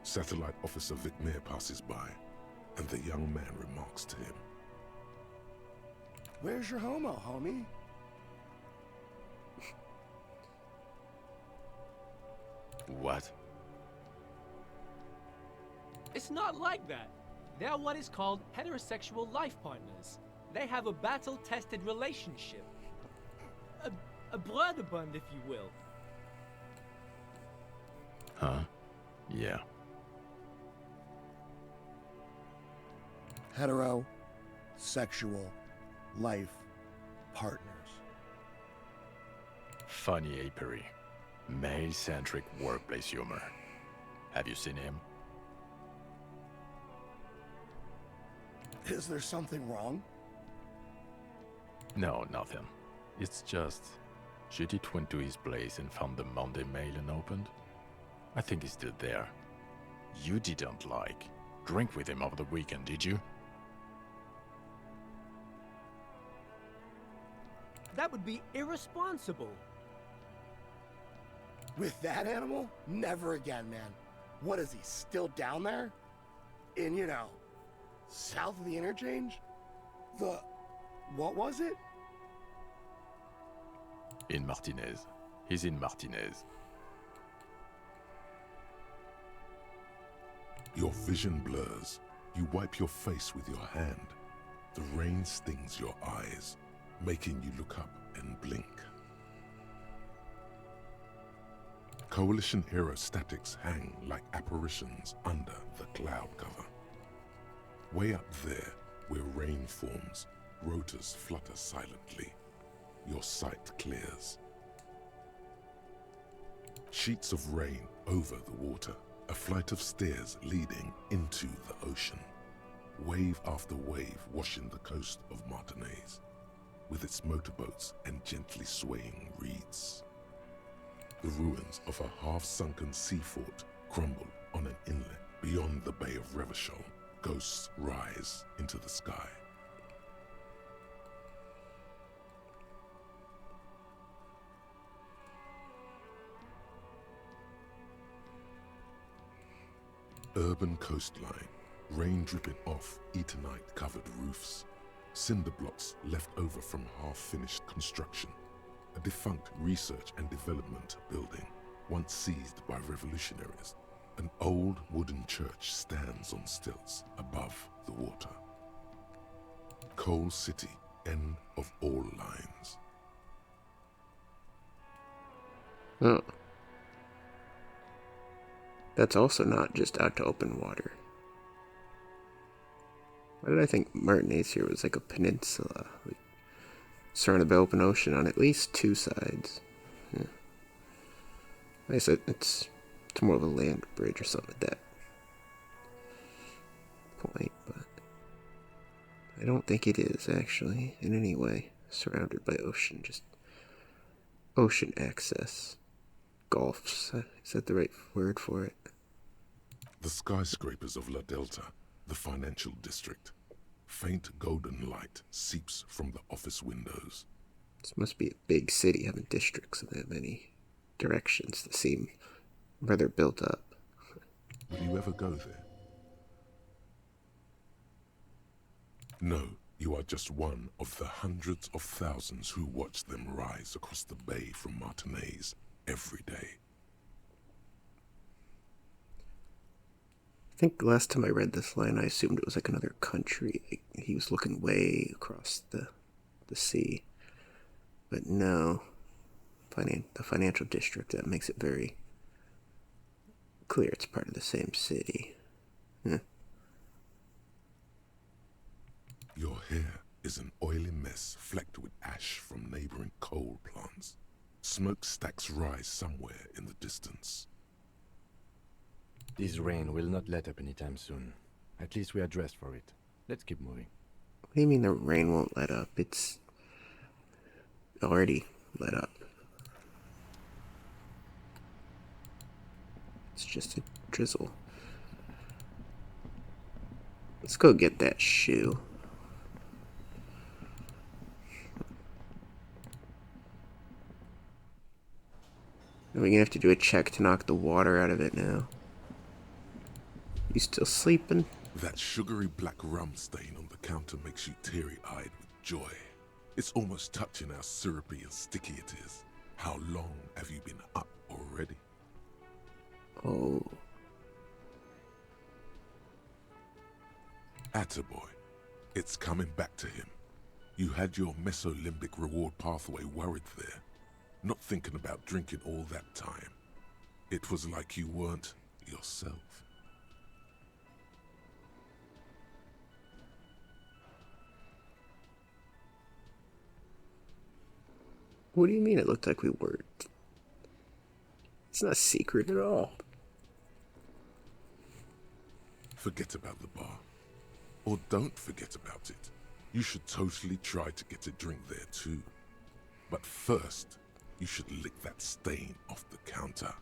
Satellite Officer Vichmer passes by, and the young man remarks to him. Where's your homo, homie? What? It's not like that. They're what is called heterosexual life partners. They have a battle-tested relationship. A brother bond, if you will. Huh? Yeah. Heterosexual life partners. Funny apery. Male-centric workplace humor. Have you seen him? Is there something wrong? No, nothing. It's just... Judith went to his place and found the Monday mail unopened. I think he's still there. You didn't drink with him over the weekend, did you? That would be irresponsible. With that animal? Never again, man. What is he, still down there? In, south of the interchange? What was it? In Martinez. He's in Martinez. Your vision blurs. You wipe your face with your hand. The rain stings your eyes, making you look up and blink. Coalition aerostatics hang like apparitions under the cloud cover. Way up there, where rain forms, rotors flutter silently. Your sight clears. Sheets of rain over the water, a flight of stairs leading into the ocean. Wave after wave washing the coast of Martinez, with its motorboats and gently swaying reeds. The ruins of a half-sunken sea fort crumble on an inlet beyond the Bay of Revachol. Ghosts rise into the sky. Urban coastline, rain dripping off Eternite-covered roofs, cinder blocks left over from half-finished construction, a defunct research and development building, once seized by revolutionaries. An old wooden church stands on stilts above the water. Coal City, end of all lines. Oh. That's also not just out to open water. Why did I think Martinez here was like a peninsula, like surrounded by open ocean on at least two sides? Yeah. I guess it's more of a land bridge or something at that point, but I don't think it is actually in any way surrounded by ocean, just ocean access. Gulfs, is that the right word for it? The skyscrapers of La Delta, the financial district. Faint golden light seeps from the office windows. This must be a big city having districts in that many directions that seem rather built up. Will you ever go there? No, you are just one of the hundreds of thousands who watch them rise across the bay from Martinez every day. I think the last time I read this line, I assumed it was like another country. Like he was looking way across the sea. But no, the financial district, that makes it very clear it's part of the same city. Yeah. Your hair is an oily mess flecked with ash from neighboring coal plants. Smokestacks rise somewhere in the distance. This rain will not let up anytime soon. At least we are dressed for it. Let's keep moving. What do you mean the rain won't let up? It's already let up. It's just a drizzle. Let's go get that shoe. Are we gonna have to do a check to knock the water out of it now? You still sleeping? That sugary black rum stain on the counter makes you teary-eyed with joy. It's almost touching how syrupy and sticky it is. How long have you been up already? Oh. Attaboy. It's coming back to him. You had your mesolimbic reward pathway worried there. Not thinking about drinking all that time. It was like you weren't yourself. What do you mean it looked like we weren't? It's not a secret at all. Forget about the bar. Or don't forget about it. You should totally try to get a drink there too. But first, you should lick that stain off the counter.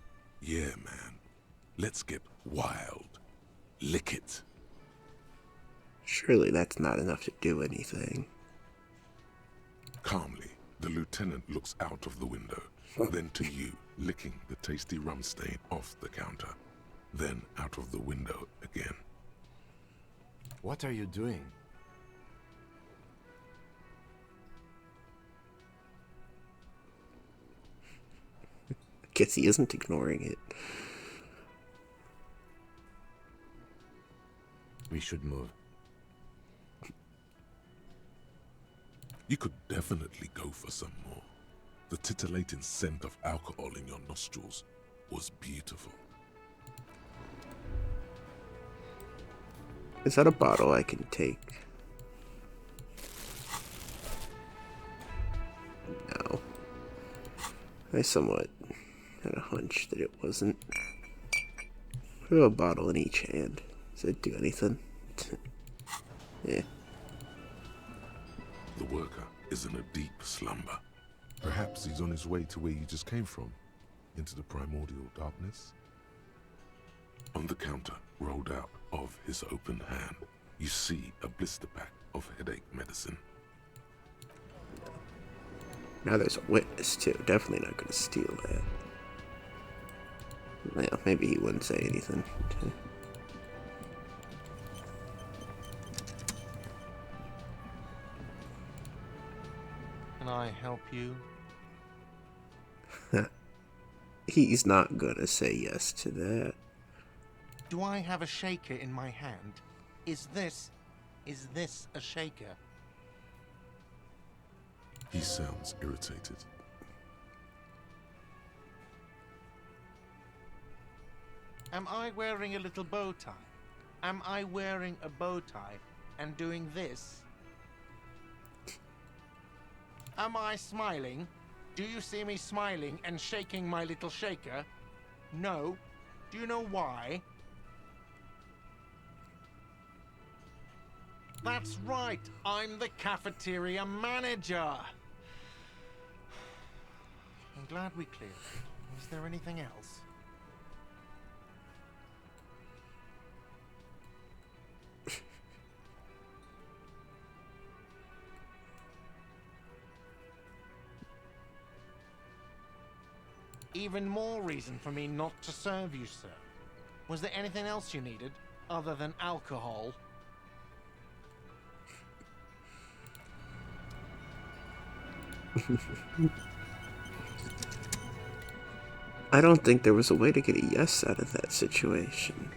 Yeah, man. Let's get wild. Lick it. Surely that's not enough to do anything. Calmly, the lieutenant looks out of the window, then to you, licking the tasty rum stain off the counter, then out of the window again. What are you doing? Guess he isn't ignoring it. We should move. You could definitely go for some more. The titillating scent of alcohol in your nostrils was beautiful. Is that a bottle I can take? No. I somewhat had a hunch that it wasn't. Put a bottle in each hand. Does it do anything? Yeah. The worker is in a deep slumber. Perhaps he's on his way to where you just came from, into the primordial darkness. On the counter, rolled out of his open hand, you see a blister pack of headache medicine. Now there's a witness too. Definitely not going to steal that. Well, maybe he wouldn't say anything. Can I help you? He's not gonna say yes to that. Do I have a shaker in my hand? Is this a shaker? He sounds irritated. Am I wearing a little bow tie? Am I wearing a bow tie and doing this? Am I smiling? Do you see me smiling and shaking my little shaker? No. Do you know why? That's right, I'm the cafeteria manager. I'm glad we cleared it. Is there anything else? Even more reason for me not to serve you, sir. Was there anything else you needed, other than alcohol? I don't think there was a way to get a yes out of that situation.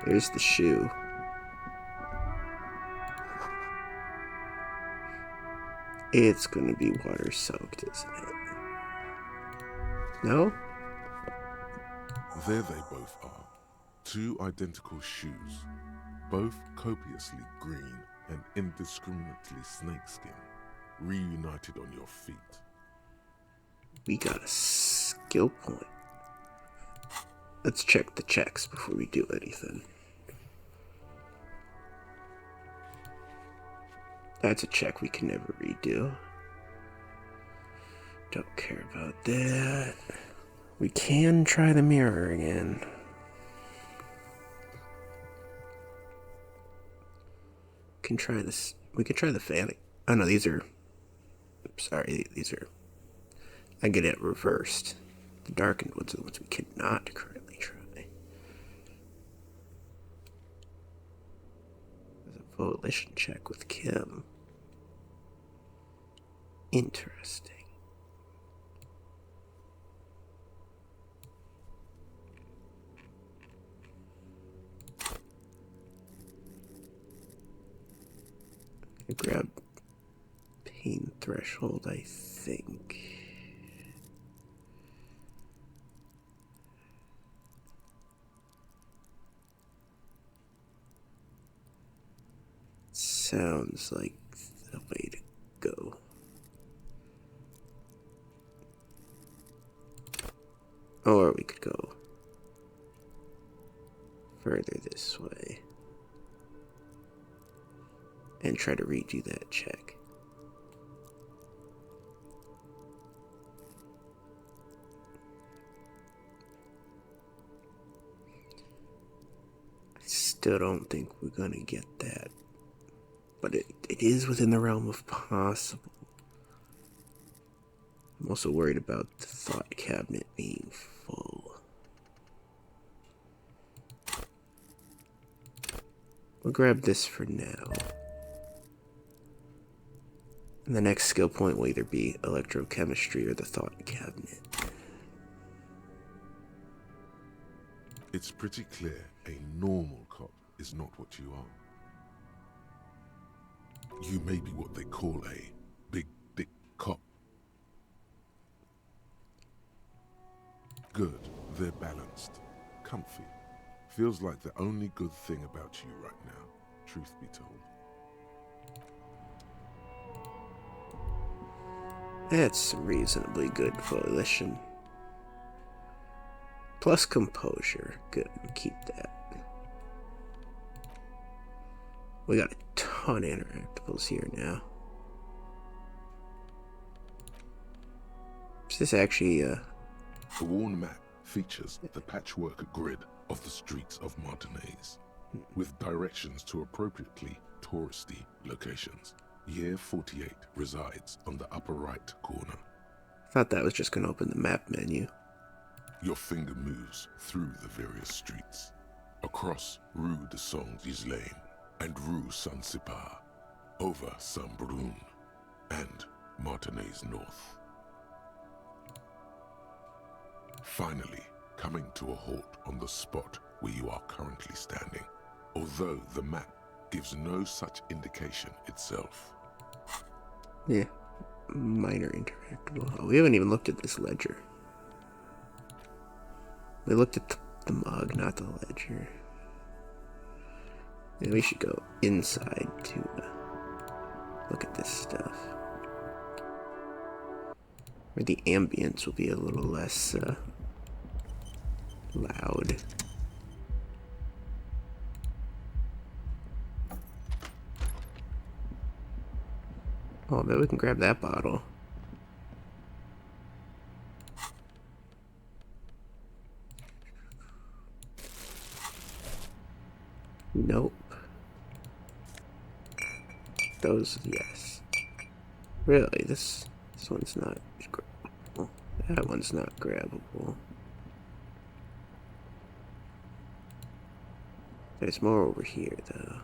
There's the shoe. It's gonna be water soaked, isn't it? No? There they both are. Two identical shoes. Both copiously green and indiscriminately snakeskin. Reunited on your feet. We got a skill point. Let's check the checks before we do anything. That's a check we can never redo. Don't care about that. We can try the mirror again. Can try this. We could try the fanning. Oh no, these are. Sorry, these are. I get it reversed. The darkened ones are the ones we cannot currently try. There's a volition check with Kim. Interesting. I grab pain threshold, I think. Sounds like the way to go. Or we could go further this way and try to redo that check. I still don't think we're gonna get that but it is within the realm of possible. I'm also worried about the thought cabinet being full. We'll grab this for now. And the next skill point will either be electrochemistry or the thought cabinet. It's pretty clear a normal cop is not what you are. You may be what they call a big dick cop. Good, they're balanced, comfy. Feels like the only good thing about you right now, truth be told. That's reasonably good volition. Plus composure. Good, we'll keep that. We got a ton of interactables here now. Is this actually The worn map features the patchwork grid of the streets of Martinez, with directions to appropriately touristy locations. Year 48 resides on the upper right corner. I thought that was just going to open the map menu. Your finger moves through the various streets, across Rue de Saint-Ghislain and Rue Saint-Sipar, over Saint-Brun and Martinez North. Finally, coming to a halt on the spot where you are currently standing, although the map gives no such indication itself. Yeah, minor interactable. Oh, we haven't even looked at this ledger. We looked at the mug, not the ledger. Yeah, we should go inside to look at this stuff. Where the ambience will be a little less loud. Oh, I bet we can grab that bottle. Nope. Those, yes. Really, this one's not grabbable. That one's not grabbable. There's more over here, though.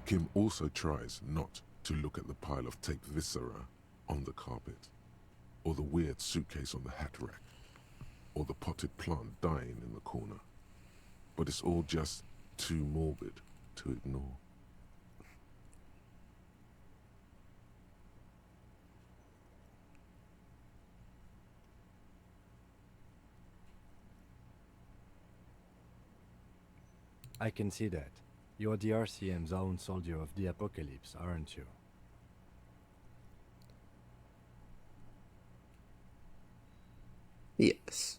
Kim also tries not to look at the pile of tape viscera on the carpet, or the weird suitcase on the hat rack, or the potted plant dying in the corner. But it's all just too morbid to ignore. I can see that. You're the RCM's own soldier of the apocalypse, aren't you? Yes.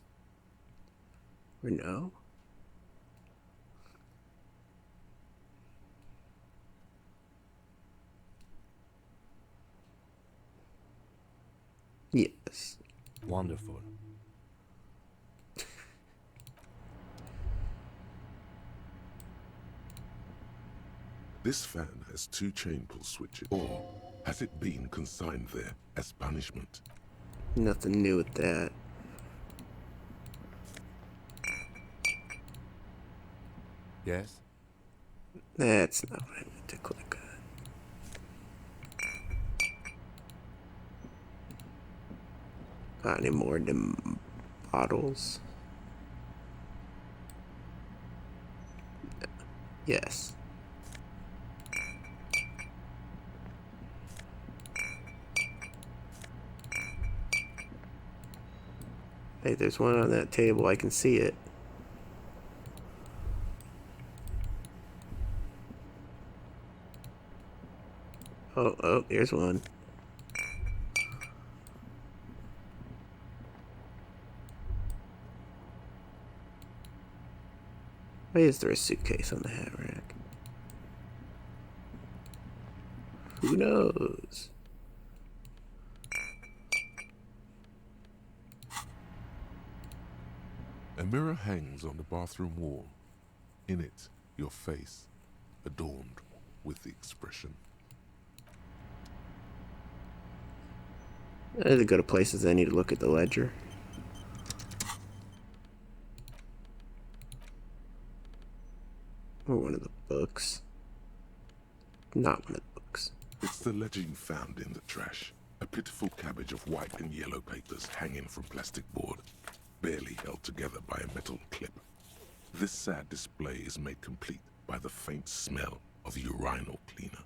Or no? Yes. Wonderful. This fan has 2 chain pull switches, or has it been consigned there as punishment? Nothing new with that. Yes? That's not what I meant to click on. Got any more of them bottles? Yes. Hey, there's one on that table. I can see it. Oh, here's one. Why is there a suitcase on the hat rack? Who knows? A mirror hangs on the bathroom wall. In it, your face adorned with the expression. To go to places I need to look at the ledger. Or one of the books. Not one of the books. It's the ledger you found in the trash. A pitiful cabbage of white and yellow papers hanging from plastic board, barely held together by a metal clip. This sad display is made complete by the faint smell of urinal cleaner.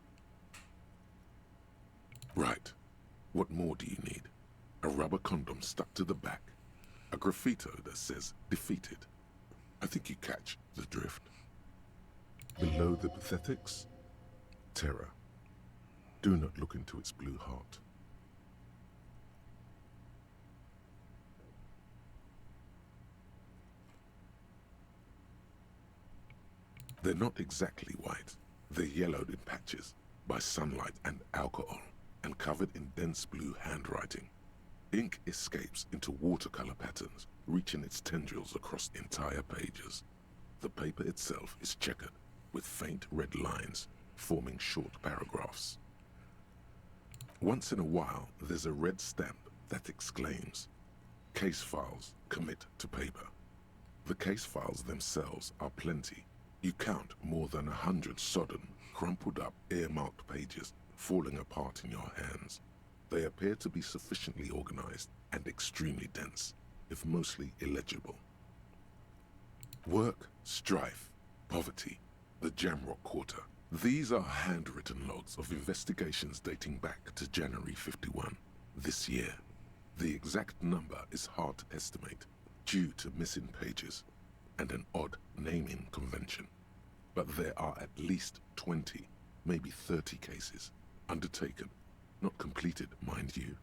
Right. What more do you need? A rubber condom stuck to the back. A graffito that says defeated. I think you catch the drift. Below the pathetics, terror. Do not look into its blue heart. They're not exactly white. They're yellowed in patches by sunlight and alcohol, and covered in dense blue handwriting. Ink escapes into watercolor patterns, reaching its tendrils across entire pages. The paper itself is checkered, with faint red lines forming short paragraphs. Once in a while, there's a red stamp that exclaims, "Case files commit to paper." The case files themselves are plenty. You count more than 100 sodden, crumpled up, earmarked pages falling apart in your hands. They appear to be sufficiently organized and extremely dense, if mostly illegible. Work, strife, poverty, the Jamrock Quarter. These are handwritten logs of investigations dating back to January 51, this year. The exact number is hard to estimate, due to missing pages and an odd naming convention. But there are at least 20, maybe 30 cases, undertaken, not completed, mind you.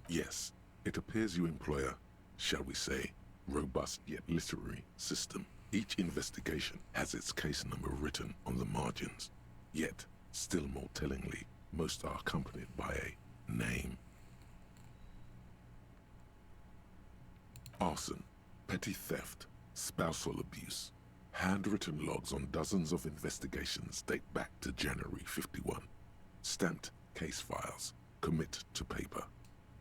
Yes, it appears you employ a, shall we say, robust yet literary system. Each investigation has its case number written on the margins. Yet, still more tellingly, most are accompanied by a name. Arson, petty theft, spousal abuse. Handwritten logs on dozens of investigations date back to January 51. Stamped case files commit to paper.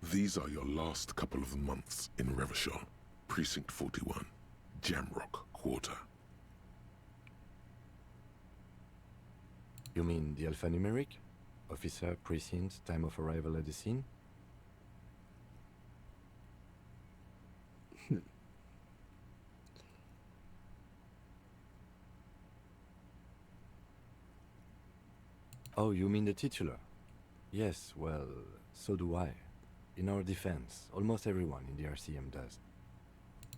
These are your last couple of months in Revachol, Precinct 41, Jamrock Quarter. You mean the alphanumeric? Officer, precinct, time of arrival at the scene? Oh, you mean the titular? Yes, well, so do I. In our defense, almost everyone in the RCM does.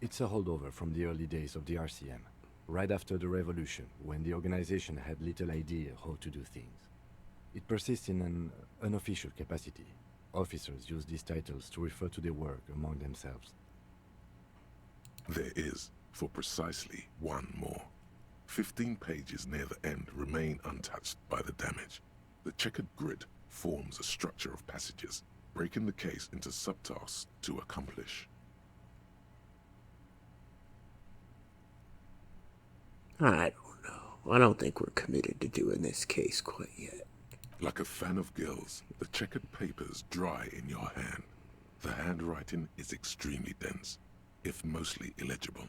It's a holdover from the early days of the RCM, right after the revolution, when the organization had little idea how to do things. It persists in an unofficial capacity. Officers use these titles to refer to their work among themselves. There is, for precisely one more. 15 pages near the end remain untouched by the damage. The checkered grid forms a structure of passages, breaking the case into subtasks to accomplish. I don't know. I don't think we're committed to doing this case quite yet. Like a fan of gills, the checkered papers dry in your hand. The handwriting is extremely dense, if mostly illegible.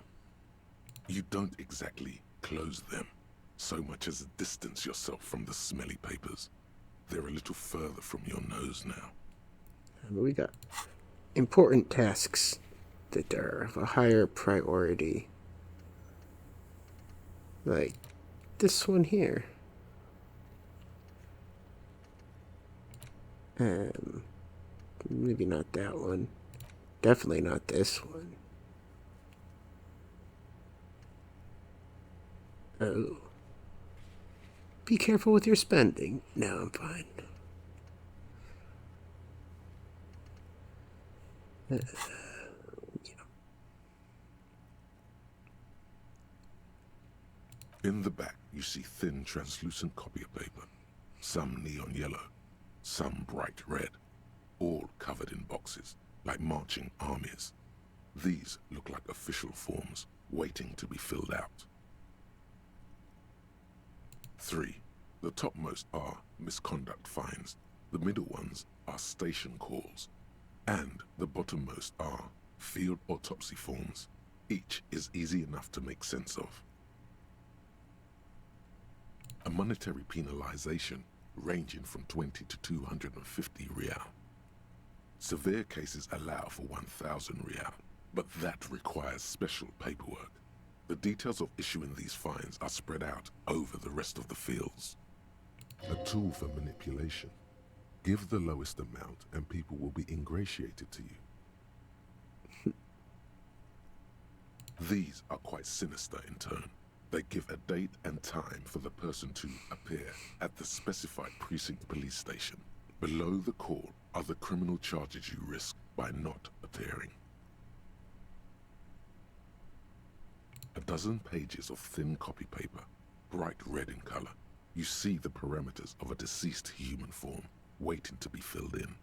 You don't exactly close them, so much as distance yourself from the smelly papers. They're a little further from your nose now. We got important tasks that are of a higher priority. Like this one here. Maybe not that one. Definitely not this one. Oh. Be careful with your spending. No, I'm fine. Yeah. In the back, you see thin, translucent copy of paper. Some neon yellow, some bright red, all covered in boxes, like marching armies. These look like official forms, waiting to be filled out. 3. The topmost are misconduct fines, the middle ones are station calls, and the bottommost are field autopsy forms. Each is easy enough to make sense of. A monetary penalization ranging from 20 to 250 real. Severe cases allow for 1,000 real, but that requires special paperwork. The details of issuing these fines are spread out over the rest of the fields. A tool for manipulation. Give the lowest amount and people will be ingratiated to you. These are quite sinister in turn. They give a date and time for the person to appear at the specified precinct police station. Below the call are the criminal charges you risk by not appearing. A dozen pages of thin copy paper, bright red in color. You see the parameters of a deceased human form waiting to be filled in.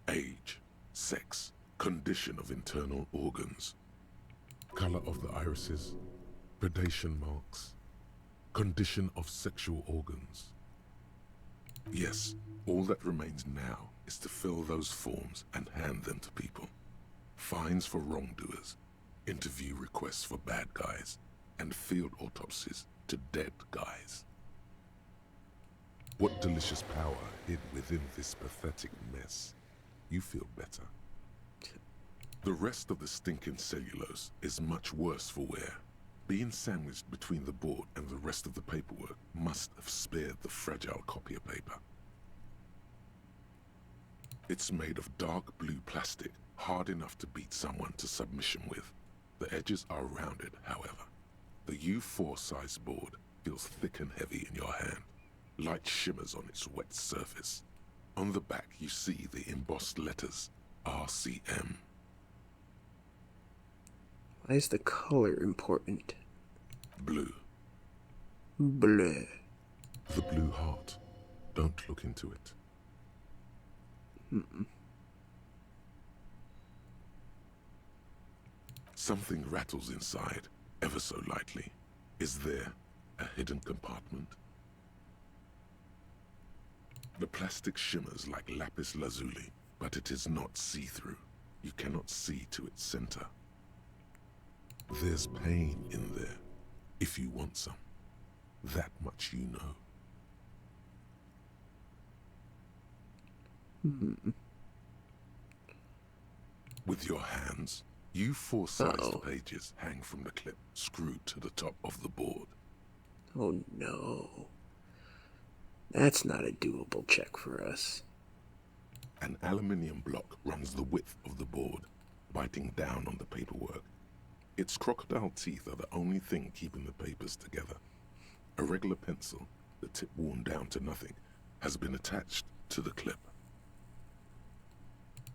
Age, sex, condition of internal organs, color of the irises, predation marks, condition of sexual organs. Yes, all that remains now is to fill those forms and hand them to people. Fines for wrongdoers, interview requests for bad guys, and field autopsies to dead guys. What delicious power hid within this pathetic mess. You feel better. The rest of the stinking cellulose is much worse for wear. Being sandwiched between the board and the rest of the paperwork must have spared the fragile copier paper. It's made of dark blue plastic, hard enough to beat someone to submission with. The edges are rounded, however. The U4 size board feels thick and heavy in your hand. Light shimmers on its wet surface. On the back you see the embossed letters, RCM. Why is the color important? Blue. Bleu. The blue heart. Don't look into it. Something rattles inside, ever so lightly. Is there a hidden compartment? The plastic shimmers like lapis lazuli, but it is not see-through. You cannot see to its center. There's pain in there, if you want some. That much you know. With your hands, you four-sized pages hang from the clip screwed to the top of the board. Oh no. That's not a doable check for us. An aluminium block runs the width of the board, biting down on the paperwork. Its crocodile teeth are the only thing keeping the papers together. A regular pencil, the tip worn down to nothing, has been attached to the clip.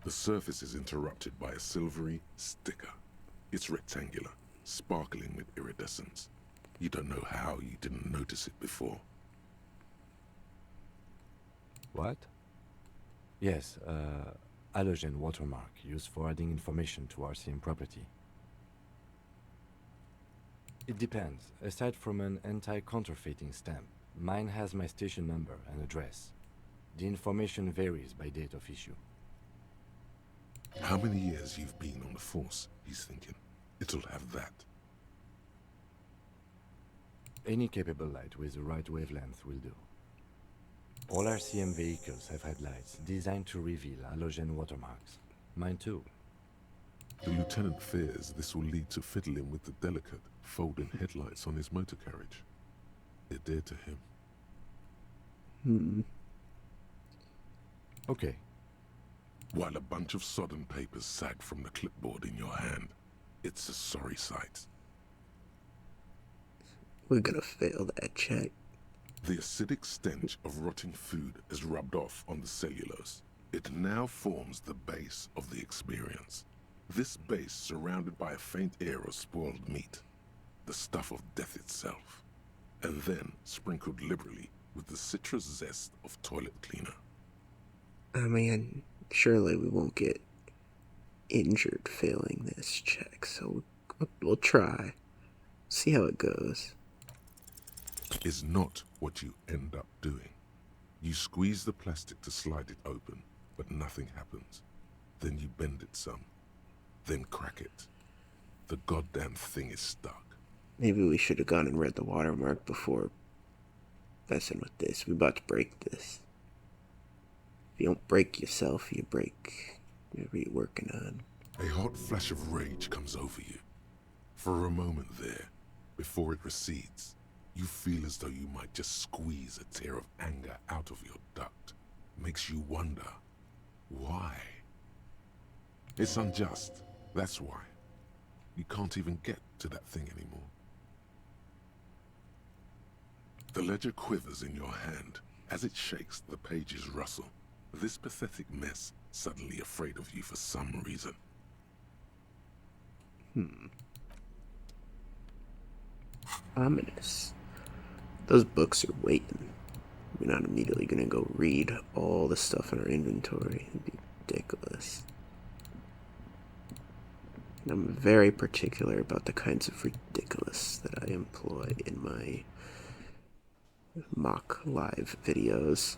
The surface is interrupted by a silvery sticker. It's rectangular, sparkling with iridescence. You don't know how you didn't notice it before. What? Yes, halogen watermark used for adding information to RCM property. It depends. Aside from an anti-counterfeiting stamp, mine has my station number and address. The information varies by date of issue. How many years you've been on the force, he's thinking. It'll have that. Any capable light with the right wavelength will do. All RCM vehicles have headlights designed to reveal halogen watermarks. Mine too. The lieutenant fears this will lead to fiddling with the delicate, folding headlights on his motor carriage. They're dear to him. Okay. While a bunch of sodden papers sag from the clipboard in your hand, it's a sorry sight. We're gonna fail that check. The acidic stench of rotting food is rubbed off on the cellulose. It now forms the base of the experience. This base surrounded by a faint air of spoiled meat, the stuff of death itself, and then sprinkled liberally with the citrus zest of toilet cleaner. I mean, surely we won't get injured failing this check, so we'll try. See how it goes. Is not what you end up doing. You squeeze the plastic to slide it open, but nothing happens. Then you bend it some, then crack it. The goddamn thing is stuck. Maybe we should have gone and read the watermark before messing with this. We're about to break this. If you don't break yourself, you break whatever you're working on. A hot flash of rage comes over you. For a moment there, before it recedes, you feel as though you might just squeeze a tear of anger out of your duct. Makes you wonder, why? It's unjust, that's why. You can't even get to that thing anymore. The ledger quivers in your hand. As it shakes, the pages rustle. This pathetic mess suddenly afraid of you for some reason. Ominous. Those books are waiting. We're not immediately gonna go read all the stuff in our inventory. It'd be ridiculous. And I'm very particular about the kinds of ridiculous that I employ in my Mock.Live videos.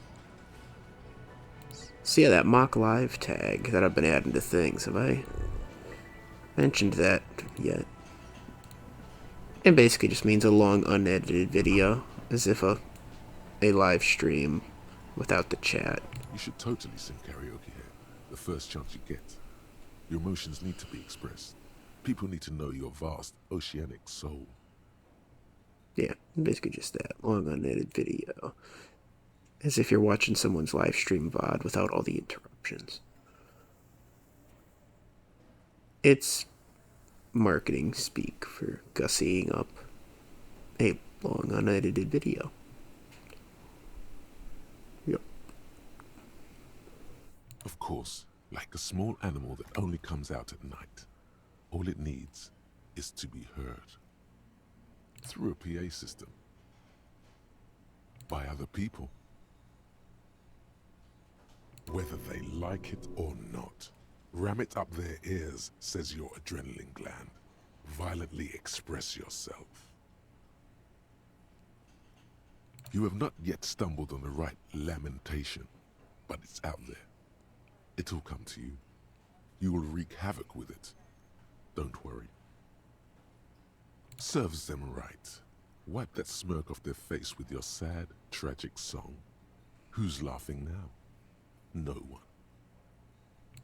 See, that Mock.Live tag that I've been adding to things, have I mentioned that yet? It basically just means a long unedited video, as if a live stream without the chat. You should totally sing karaoke here, the first chance you get. Your emotions need to be expressed. People need to know your vast, oceanic soul. Yeah, basically just that, long unedited video. As if you're watching someone's live stream VOD without all the interruptions. It's marketing speak for gussying up a long unedited video. Yep. Of course, like a small animal that only comes out at night, all it needs is to be heard. Through a PA system. By other people. Whether they like it or not. Ram it up their ears, says your adrenaline gland. Violently express yourself. You have not yet stumbled on the right lamentation, but it's out there. It'll come to you. You will wreak havoc with it. Don't worry. Serves them right. Wipe that smirk off their face with your sad, tragic song. Who's laughing now? No one.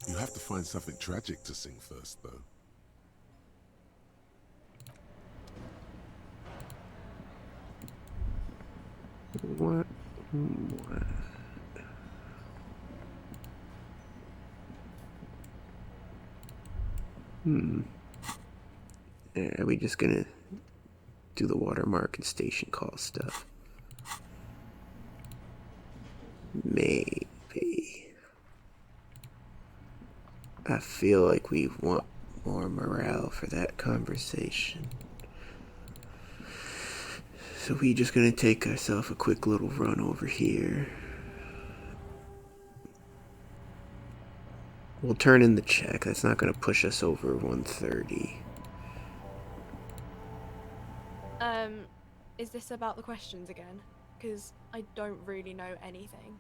You have to find something tragic to sing first, though. What? Are we just gonna do the watermark and station call stuff? Maybe. I feel like we want more morale for that conversation. So we just gonna take ourselves a quick little run over here. We'll turn in the check. That's not gonna push us over 130. Is this about the questions again? Because I don't really know anything.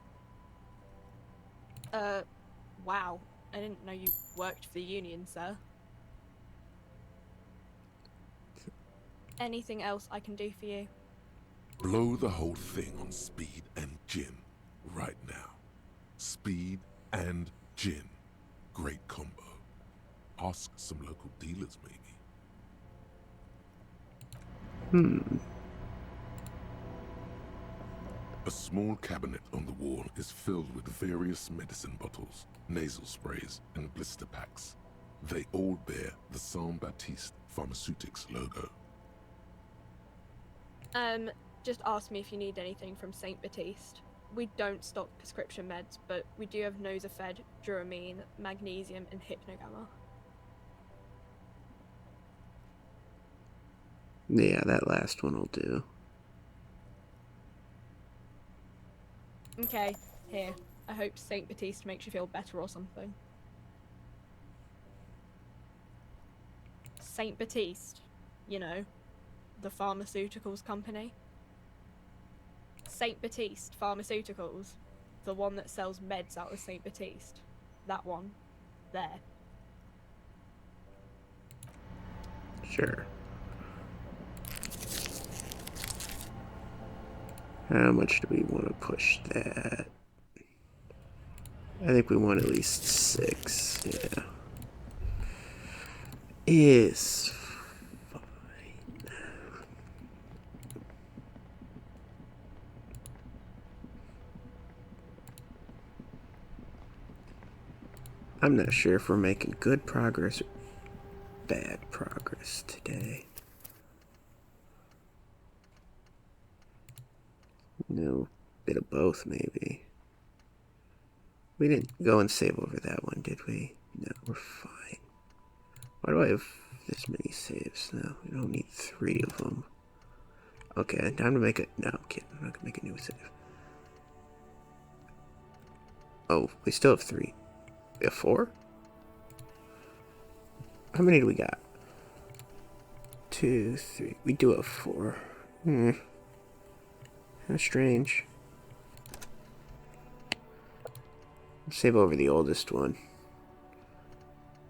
Wow. I didn't know you worked for the union, sir. Anything else I can do for you? Blow the whole thing on speed and gin right now. Speed and gin. Great combo. Ask some local dealers, maybe. A small cabinet on the wall is filled with various medicine bottles, nasal sprays, and blister packs. They all bear the Saint-Baptiste Pharmaceutics logo. Just ask me if you need anything from St. Baptiste. We don't stock prescription meds, but we do have Nosafed, Duramine, Magnesium, and Hypnogamma. Yeah, that last one will do. Okay, here. I hope St. Baptiste makes you feel better or something. St. Baptiste, you know. the pharmaceuticals company. St. Baptiste Pharmaceuticals, the one that sells meds out of St. Baptiste. That one. There. Sure. How much do we want to push that? I think we want at least 6. Yeah. Is fine. I'm not sure if we're making good progress or bad progress today. No, bit of both, maybe. We didn't go and save over that one, did we? No, we're fine. Why do I have this many saves now? We don't need 3 of them. Okay, time to make it. No, I'm kidding. I'm not gonna make a new save. Oh, we still have 3. We have 4? How many do we got? 2, 3. We do have 4. How strange. Save over the oldest one.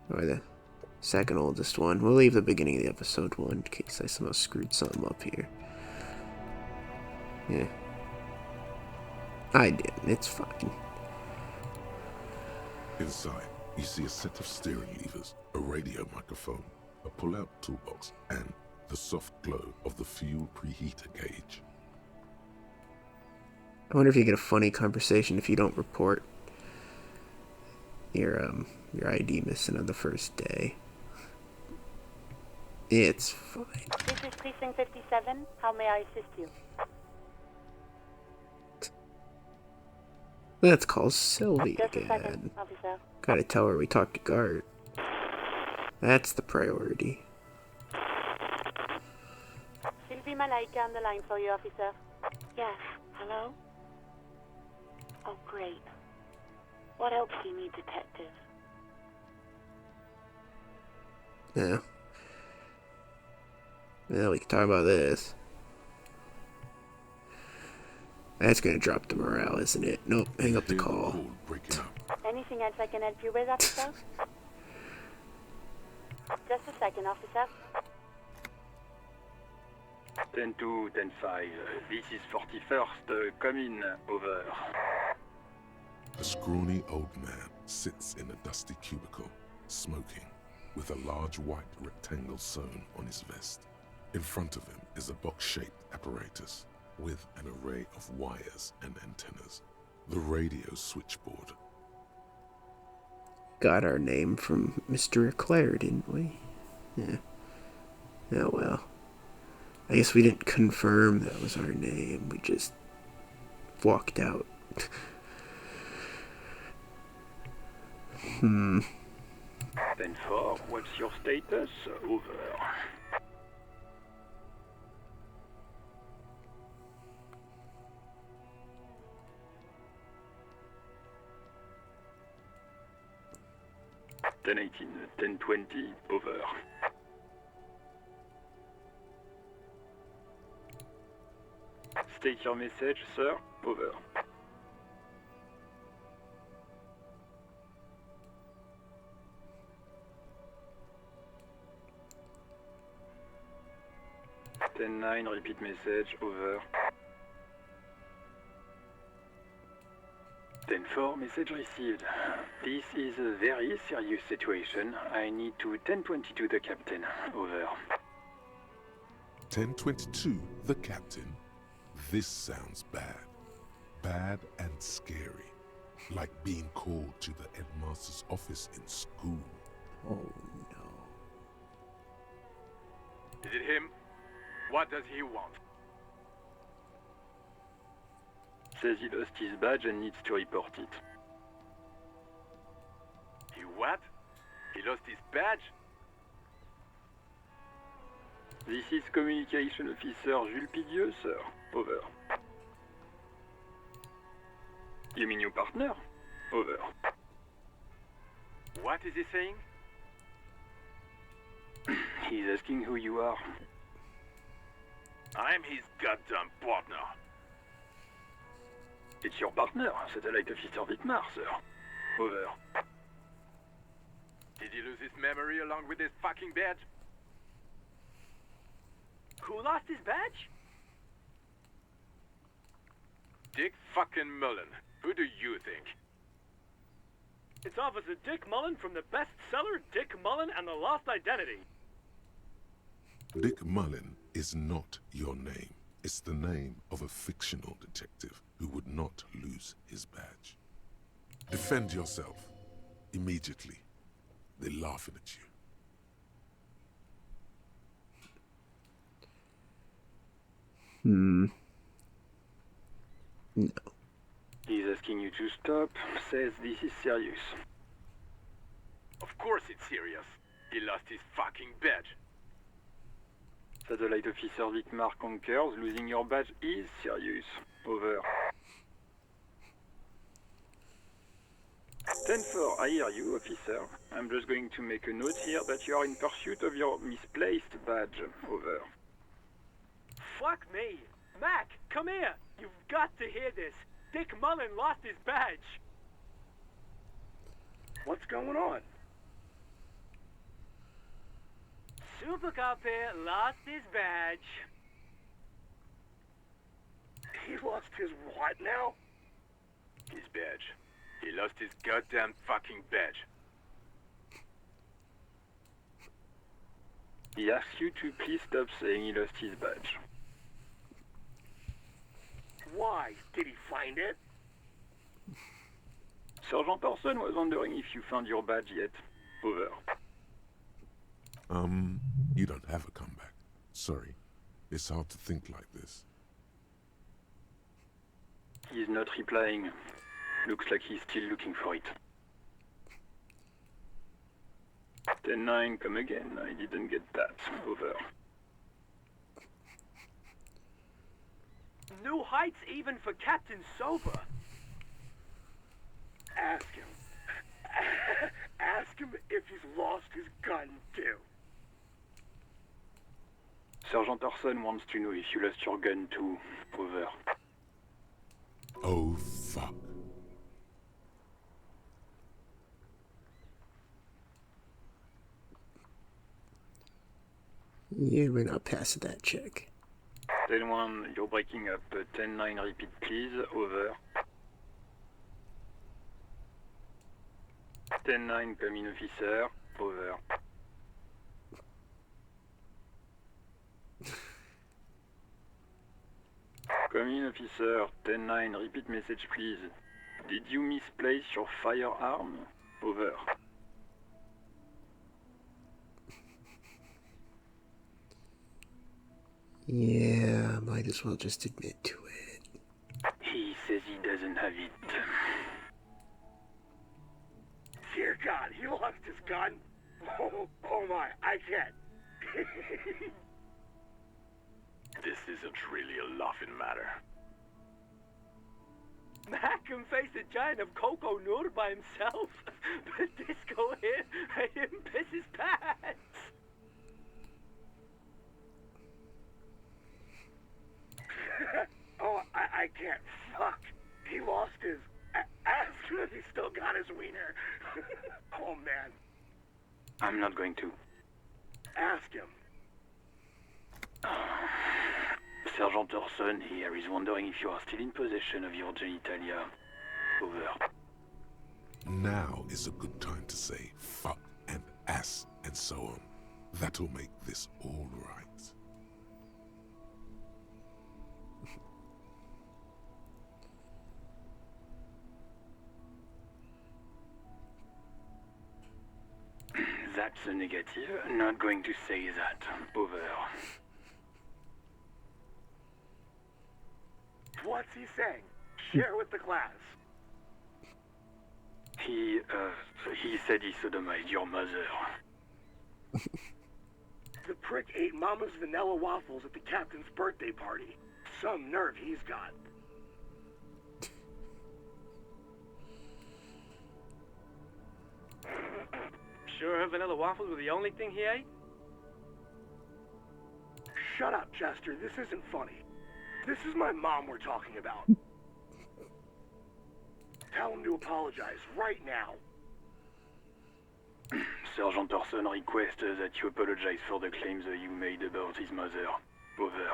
Or the second oldest one. We'll leave the beginning of the episode one in case I somehow screwed something up here. Yeah. I didn't. It's fine. Inside, you see a set of steering levers, a radio microphone, a pull-out toolbox, and the soft glow of the fuel preheater gauge. I wonder if you get a funny conversation if you don't report your ID missing on the first day. It's fine. This is Precinct 57. How may I assist you? Let's call Sylvie Just a again. second, officer. Gotta tell her we talked to guard. That's the priority. Sylvie Malaika on the line for you, officer. Yes. Hello? Oh, great. What else do you need, detective? Yeah. Well, we can talk about this. That's gonna drop the morale, isn't it? Nope, hang up the call. Anything else I can help you with, officer? Just a second, officer. 10-2, 10-5. This is 41st. Come in. Over. A scrawny old man sits in a dusty cubicle, smoking, with a large white rectangle sewn on his vest. In front of him is a box-shaped apparatus with an array of wires and antennas. The radio switchboard. Got our name from Mr. Eclair, didn't we? Yeah. Oh well. I guess we didn't confirm that was our name. We just walked out. 10-4, what's your status? Over. Ten 18, 10-20, over. State your message, sir. Over. Ten 9, repeat message. Over. 10-4, message received. This is a very serious situation. I need to 10-22 the captain. Over. 10-22, the captain. This sounds bad. Bad and scary. Like being called to the headmaster's office in school. Oh Is it him? What does he want? Says he lost his badge and needs to report it. He what? He lost his badge? This is Communication Officer Jules Pidieux, sir. Over. You mean your partner? Over. What is he saying? He's asking who you are. I'm his goddamn partner. It's your partner, Satellite Officer Vitmar, sir. Over. Did he lose his memory along with his fucking badge? Who lost his badge? Dick fucking Mullen. Who do you think? It's Officer Dick Mullen from the bestseller Dick Mullen and the Lost Identity. Dick Mullen is not your name. It's the name of a fictional detective who would not lose his badge. Defend yourself. Immediately. They're laughing at you. No. He's asking you to stop, says this is serious. Of course it's serious. He lost his fucking badge. Satellite Officer Vitmar concurs, losing your badge is serious. Over. 10-4, I hear you, officer. I'm just going to make a note here that you are in pursuit of your misplaced badge. Over. Fuck me. Mac, come here. You've got to hear this. Dick Mullen lost his badge. What's going on? Super Cop here lost his badge. He lost his what now? His badge. He lost his goddamn fucking badge. He asks you to please stop saying he lost his badge. Why? Did he find it? Sergeant Person was wondering if you found your badge yet. Over. You don't have a comeback. Sorry. It's hard to think like this. He's not replying. Looks like he's still looking for it. 10-9, come again. I didn't get that. Over. New heights even for Captain Sober. Ask him. Ask him if he's lost his gun, too. Sergeant Orson wants to know if you lost your gun too. Over. Oh, fuck. You were not past that check. 10-1, you're breaking up. 10-9, repeat please. Over. 10-9, come in officer. Over. Come in officer. 10-9, repeat message please. Did you misplace your firearm? Over. Yeah, might as well just admit to it. He says he doesn't have it. Dear God, he lost his gun? Oh my, I can't. This isn't really a laughing matter. Mac can face a giant of Coco Nur by himself, but Disco here made him piss his pants. Oh, I can't. Fuck. He lost his... Ask him if he still got his wiener. Oh, man. I'm not going to. Ask him. Sergeant Orson here is wondering if you are still in possession of your genitalia. Over. Now is a good time to say fuck and ass and so on. That'll make this all right. That's a negative. Not going to say that. Over. What's he saying? Share with the class. He said he sodomized your mother. The prick ate Mama's vanilla waffles at the captain's birthday party. Some nerve he's got. Sure her vanilla waffles were the only thing he ate? Shut up, Chester. This isn't funny. This is my mom we're talking about. Tell him to apologize right now. Sergeant Orson requests that you apologize for the claims that you made about his mother. Over.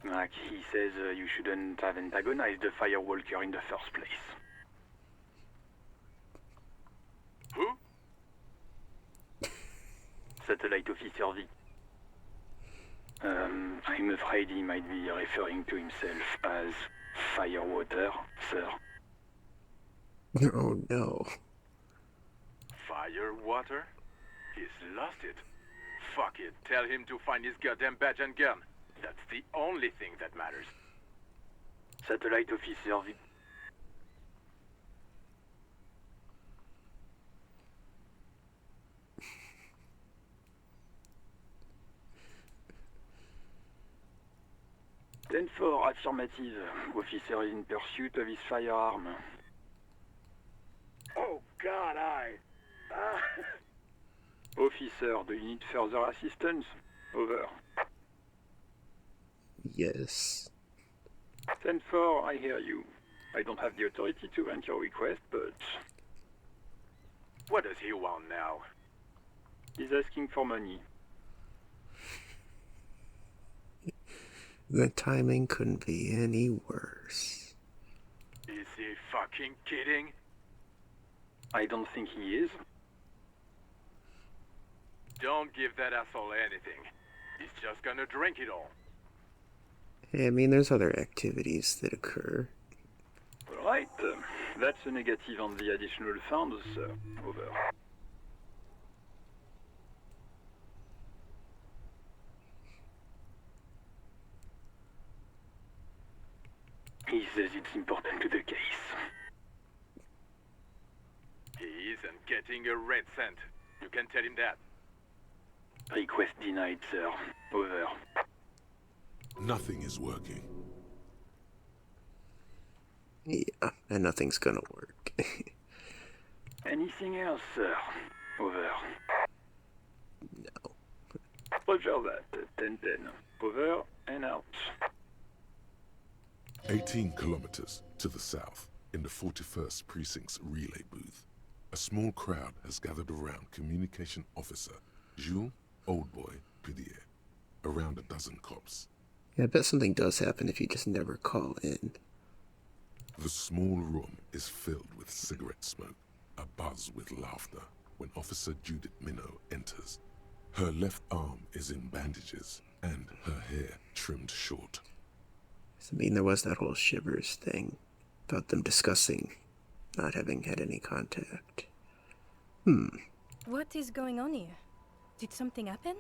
Mac, he says you shouldn't have antagonized the Firewalker in the first place. Who? Satellite Officer V. I'm afraid he might be referring to himself as Firewater, sir. Oh no. Firewater? He's lost it. Fuck it. Tell him to find his goddamn badge and gun. That's the only thing that matters. Satellite Officer V. Ten for affirmative. Officer is in pursuit of his firearm. Oh God, Officer, do you need further assistance? Over. Yes. 10-4, I hear you. I don't have the authority to grant your request, but... What does he want now? He's asking for money. The timing couldn't be any worse. Is he fucking kidding? I don't think he is. Don't give that asshole anything. He's just gonna drink it all. I mean, there's other activities that occur. Right, that's a negative on the additional funds, sir. Over. He says it's important to the case. He isn't getting a red cent. You can tell him that. Request denied, sir. Over. Nothing is working. Yeah, and nothing's gonna work. Anything else, sir? Over. No. Roger that. 10-10. Over and out. 18 kilometers to the south, in the 41st Precinct's relay booth, a small crowd has gathered around Communication Officer Jules Oldboy Pidier. Around a dozen cops. Yeah, I bet something does happen if you just never call in. The small room is filled with cigarette smoke, abuzz with laughter, when Officer Judith Minnow enters. Her left arm is in bandages, and her hair trimmed short. I mean, there was that whole Shivers thing about them discussing not having had any contact. What is going on here? Did something happen?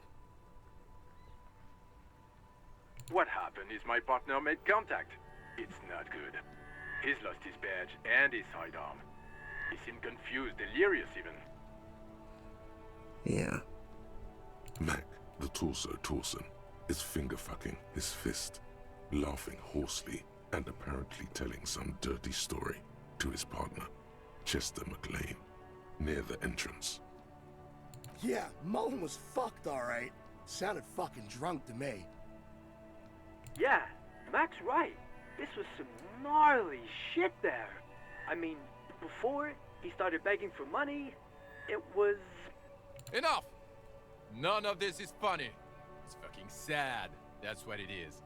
What happened is my partner made contact. It's not good. He's lost his badge and his sidearm. He seemed confused, delirious even. Yeah. Mac, the torso Torson, is finger-fucking his fist, laughing hoarsely and apparently telling some dirty story to his partner, Chester McLean, near the entrance. Yeah, Mullen was fucked, alright. Sounded fucking drunk to me. Yeah, Mac's right. This was some gnarly shit there. I mean, before he started begging for money, it was... Enough! None of this is funny. It's fucking sad. That's what it is.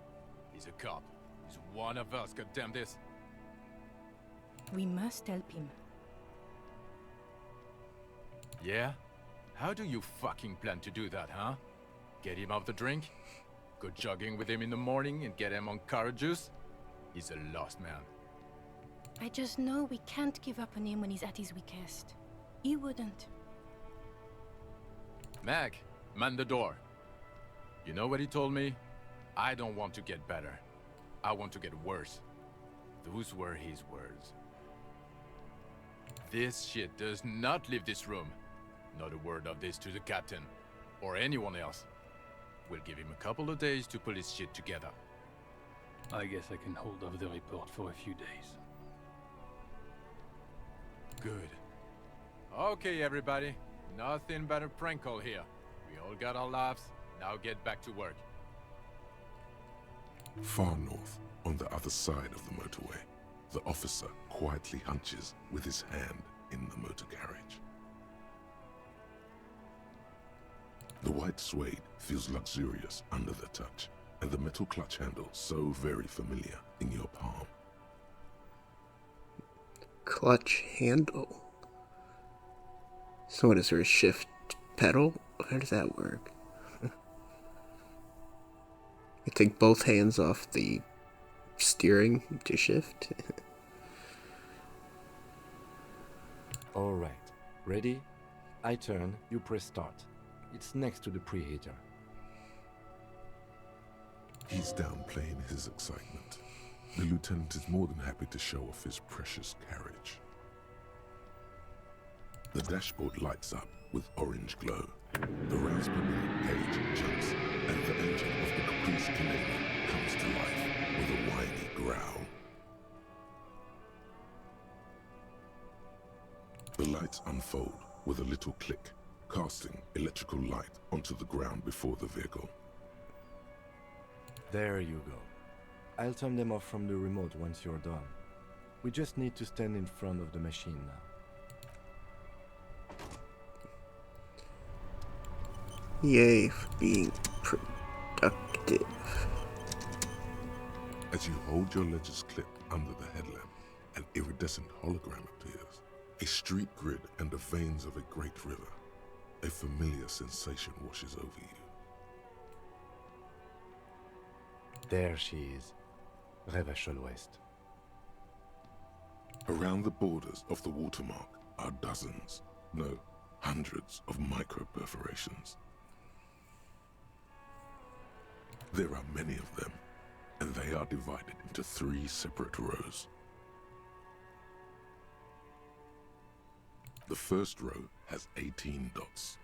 He's a cop. He's one of us, goddamn this. We must help him. Yeah? How do you fucking plan to do that, huh? Get him off the drink? Go jogging with him in the morning and get him on carrot juice? He's a lost man. I just know we can't give up on him when he's at his weakest. He wouldn't. Mac, man the door. You know what he told me? I don't want to get better. I want to get worse. Those were his words. This shit does not leave this room. Not a word of this to the captain, or anyone else. We'll give him a couple of days to pull his shit together. I guess I can hold off the report for a few days. Good. Okay, everybody. Nothing but a prank call here. We all got our laughs. Now get back to work. Far north, on the other side of the motorway, the officer quietly hunches with his hand in the motor carriage. The white suede feels luxurious under the touch, and the metal clutch handle so very familiar in your palm. Clutch handle. So what is there, a shift pedal? How does that work? I take both hands off the steering to shift. Alright, ready? I turn, you press start. It's next to the preheater. He's downplaying his excitement. The lieutenant is more than happy to show off his precious carriage. The dashboard lights up with orange glow. The rounds per minute gauge jumps, and the engine of the Caprice Canadian comes to life with a whiny growl. The lights unfold with a little click, casting electrical light onto the ground before the vehicle. There you go. I'll turn them off from the remote once you're done. We just need to stand in front of the machine now. Yay for being productive. As you hold your ledger's clip under the headlamp, an iridescent hologram appears. A street grid and the veins of a great river. A familiar sensation washes over you. There she is. Revachol West. Around the borders of the watermark are dozens, no, hundreds of micro-perforations. There are many of them, and they are divided into 3 separate rows. The first row has 18 dots.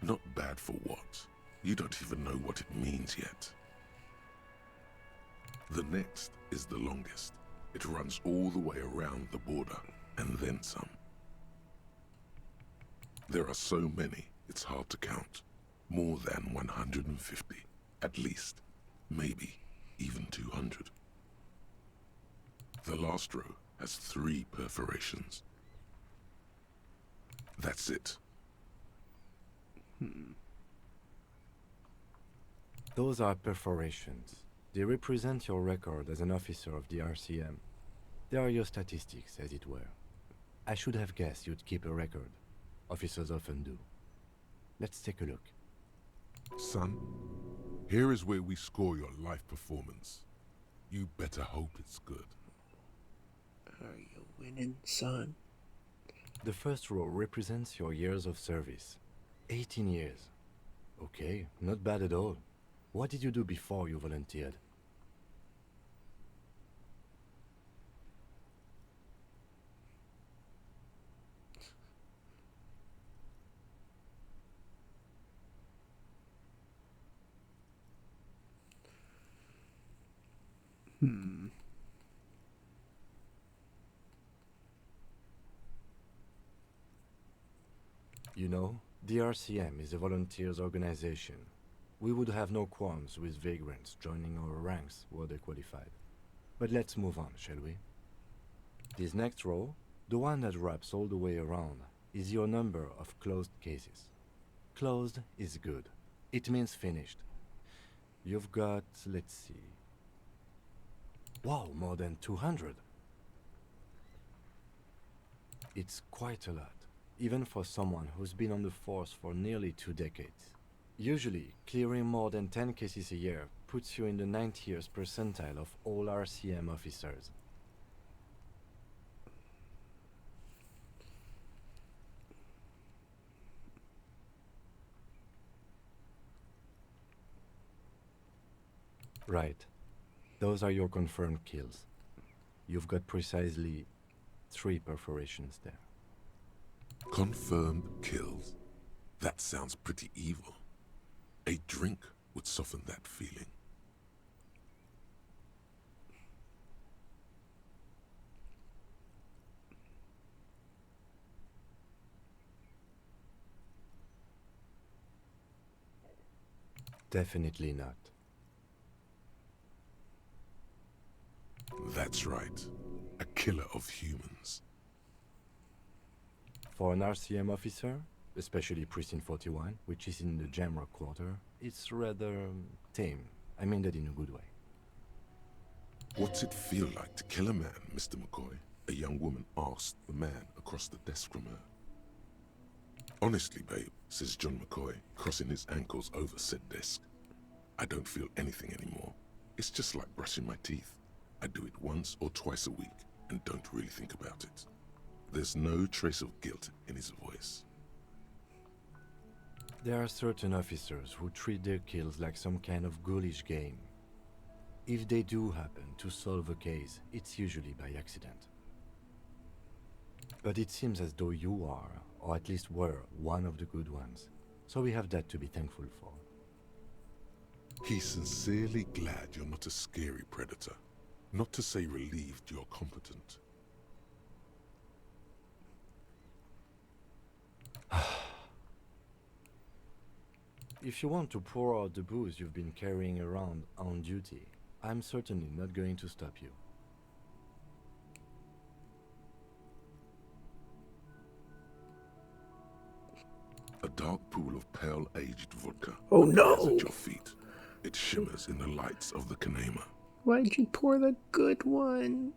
Not bad for what? You don't even know what it means yet. The next is the longest. It runs all the way around the border, and then some. There are so many, it's hard to count. More than 150, at least. Maybe even 200. The last row has 3 perforations. That's it. Those are perforations. They represent your record as an officer of the RCM. They are your statistics, as it were. I should have guessed you'd keep a record. Officers often do. Let's take a look. Son, here is where we score your life performance. You better hope it's good. Are you winning, son? The first row represents your years of service. 18 years. Okay, not bad at all. What did you do before you volunteered? You know, the RCM is a volunteers organization. We would have no qualms with vagrants joining our ranks were they qualified. But let's move on, shall we? This next row, the one that wraps all the way around, is your number of closed cases. Closed is good. It means finished. You've got, let's see... Wow, more than 200. It's quite a lot, even for someone who's been on the force for nearly 2 decades. Usually, clearing more than 10 cases a year puts you in the 90th percentile of all RCM officers. Right. Those are your confirmed kills. You've got precisely 3 perforations there. Confirmed kills. That sounds pretty evil. A drink would soften that feeling. Definitely not. That's right. A killer of humans. For an RCM officer, especially Precinct 41, which is in the Jamrock Quarter, it's rather tame. I mean that in a good way. What's it feel like to kill a man, Mr. McCoy? A young woman asked the man across the desk from her. Honestly, babe, says John McCoy, crossing his ankles over said desk. I don't feel anything anymore. It's just like brushing my teeth. I do it once or twice a week and don't really think about it. There's no trace of guilt in his voice. There are certain officers who treat their kills like some kind of ghoulish game. If they do happen to solve a case, it's usually by accident. But it seems as though you are, or at least were, one of the good ones. So we have that to be thankful for. He's sincerely glad you're not a scary predator. Not to say relieved you're competent. If you want to pour out the booze you've been carrying around on duty, I'm certainly not going to stop you. A dark pool of pale-aged vodka. Oh no! Appears at your feet. It shimmers in the lights of the Kanema. Why'd you pour the good one?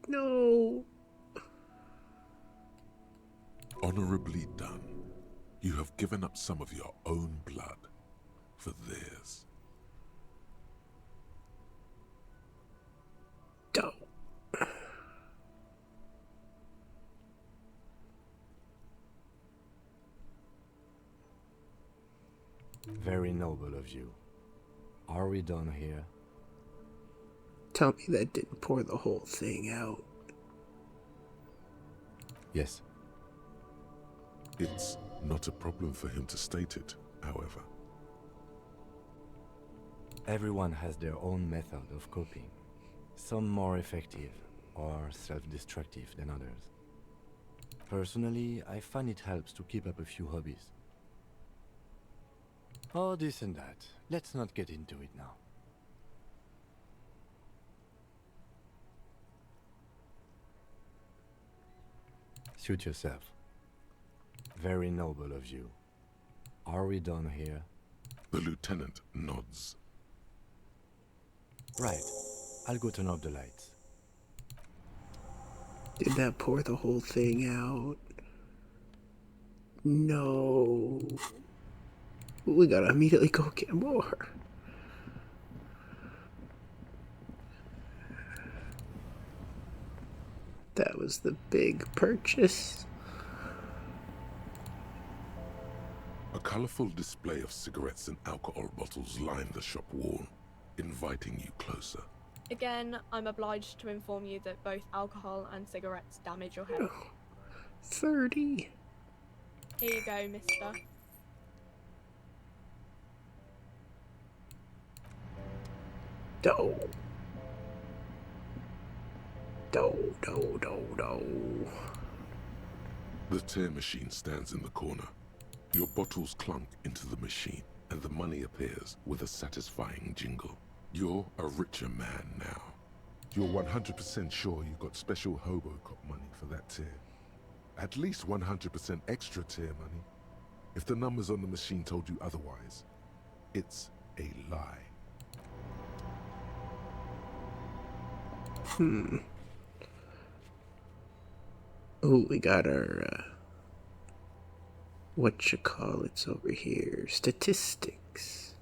No. Honorably done. You have given up some of your own blood for theirs. Don't. Very noble of you. Are we done here? Tell me that didn't pour the whole thing out. Yes. It's not a problem for him to state it, however. Everyone has their own method of coping. Some more effective or self-destructive than others. Personally, I find it helps to keep up a few hobbies. Oh, this and that. Let's not get into it now. Suit yourself. Very noble of you. Are we done here? The lieutenant nods. Right. I'll go turn off the lights. Did that pour the whole thing out? No. We gotta immediately go get more. That was the big purchase. A colorful display of cigarettes and alcohol bottles line the shop wall, inviting you closer. Again, I'm obliged to inform you that both alcohol and cigarettes damage your health. 30. Here you go, mister. Do. Do. The tear machine stands in the corner. Your bottles clunk into the machine, and the money appears with a satisfying jingle. You're a richer man now. You're 100% sure you got special Hobocop money for that tear. At least 100% extra tear money. If the numbers on the machine told you otherwise, it's a lie. Oh, we got our, whatchamacallits over here. Statistics.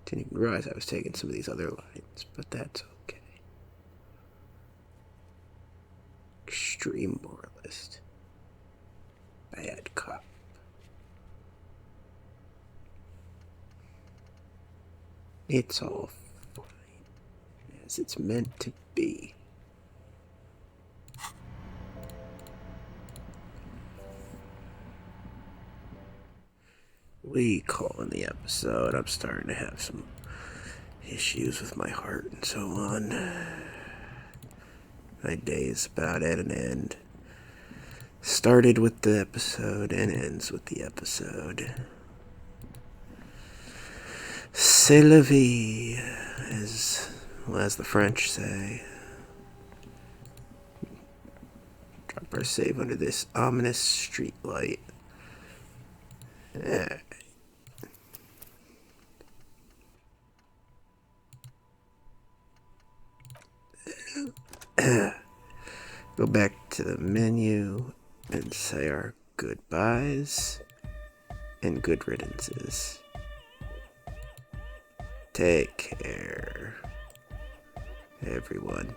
Didn't even realize I was taking some of these other lines, but that's okay. Extreme moralist. Bad cop. It's all fine, as it's meant to be. we calling the episode? I'm starting to have some issues with my heart and so on. My day is about at an end. Started with the episode and ends with the episode. C'est la vie, as the French say. Drop our save under this ominous street light. Go back to the menu and say our goodbyes and good riddances. Take care, everyone.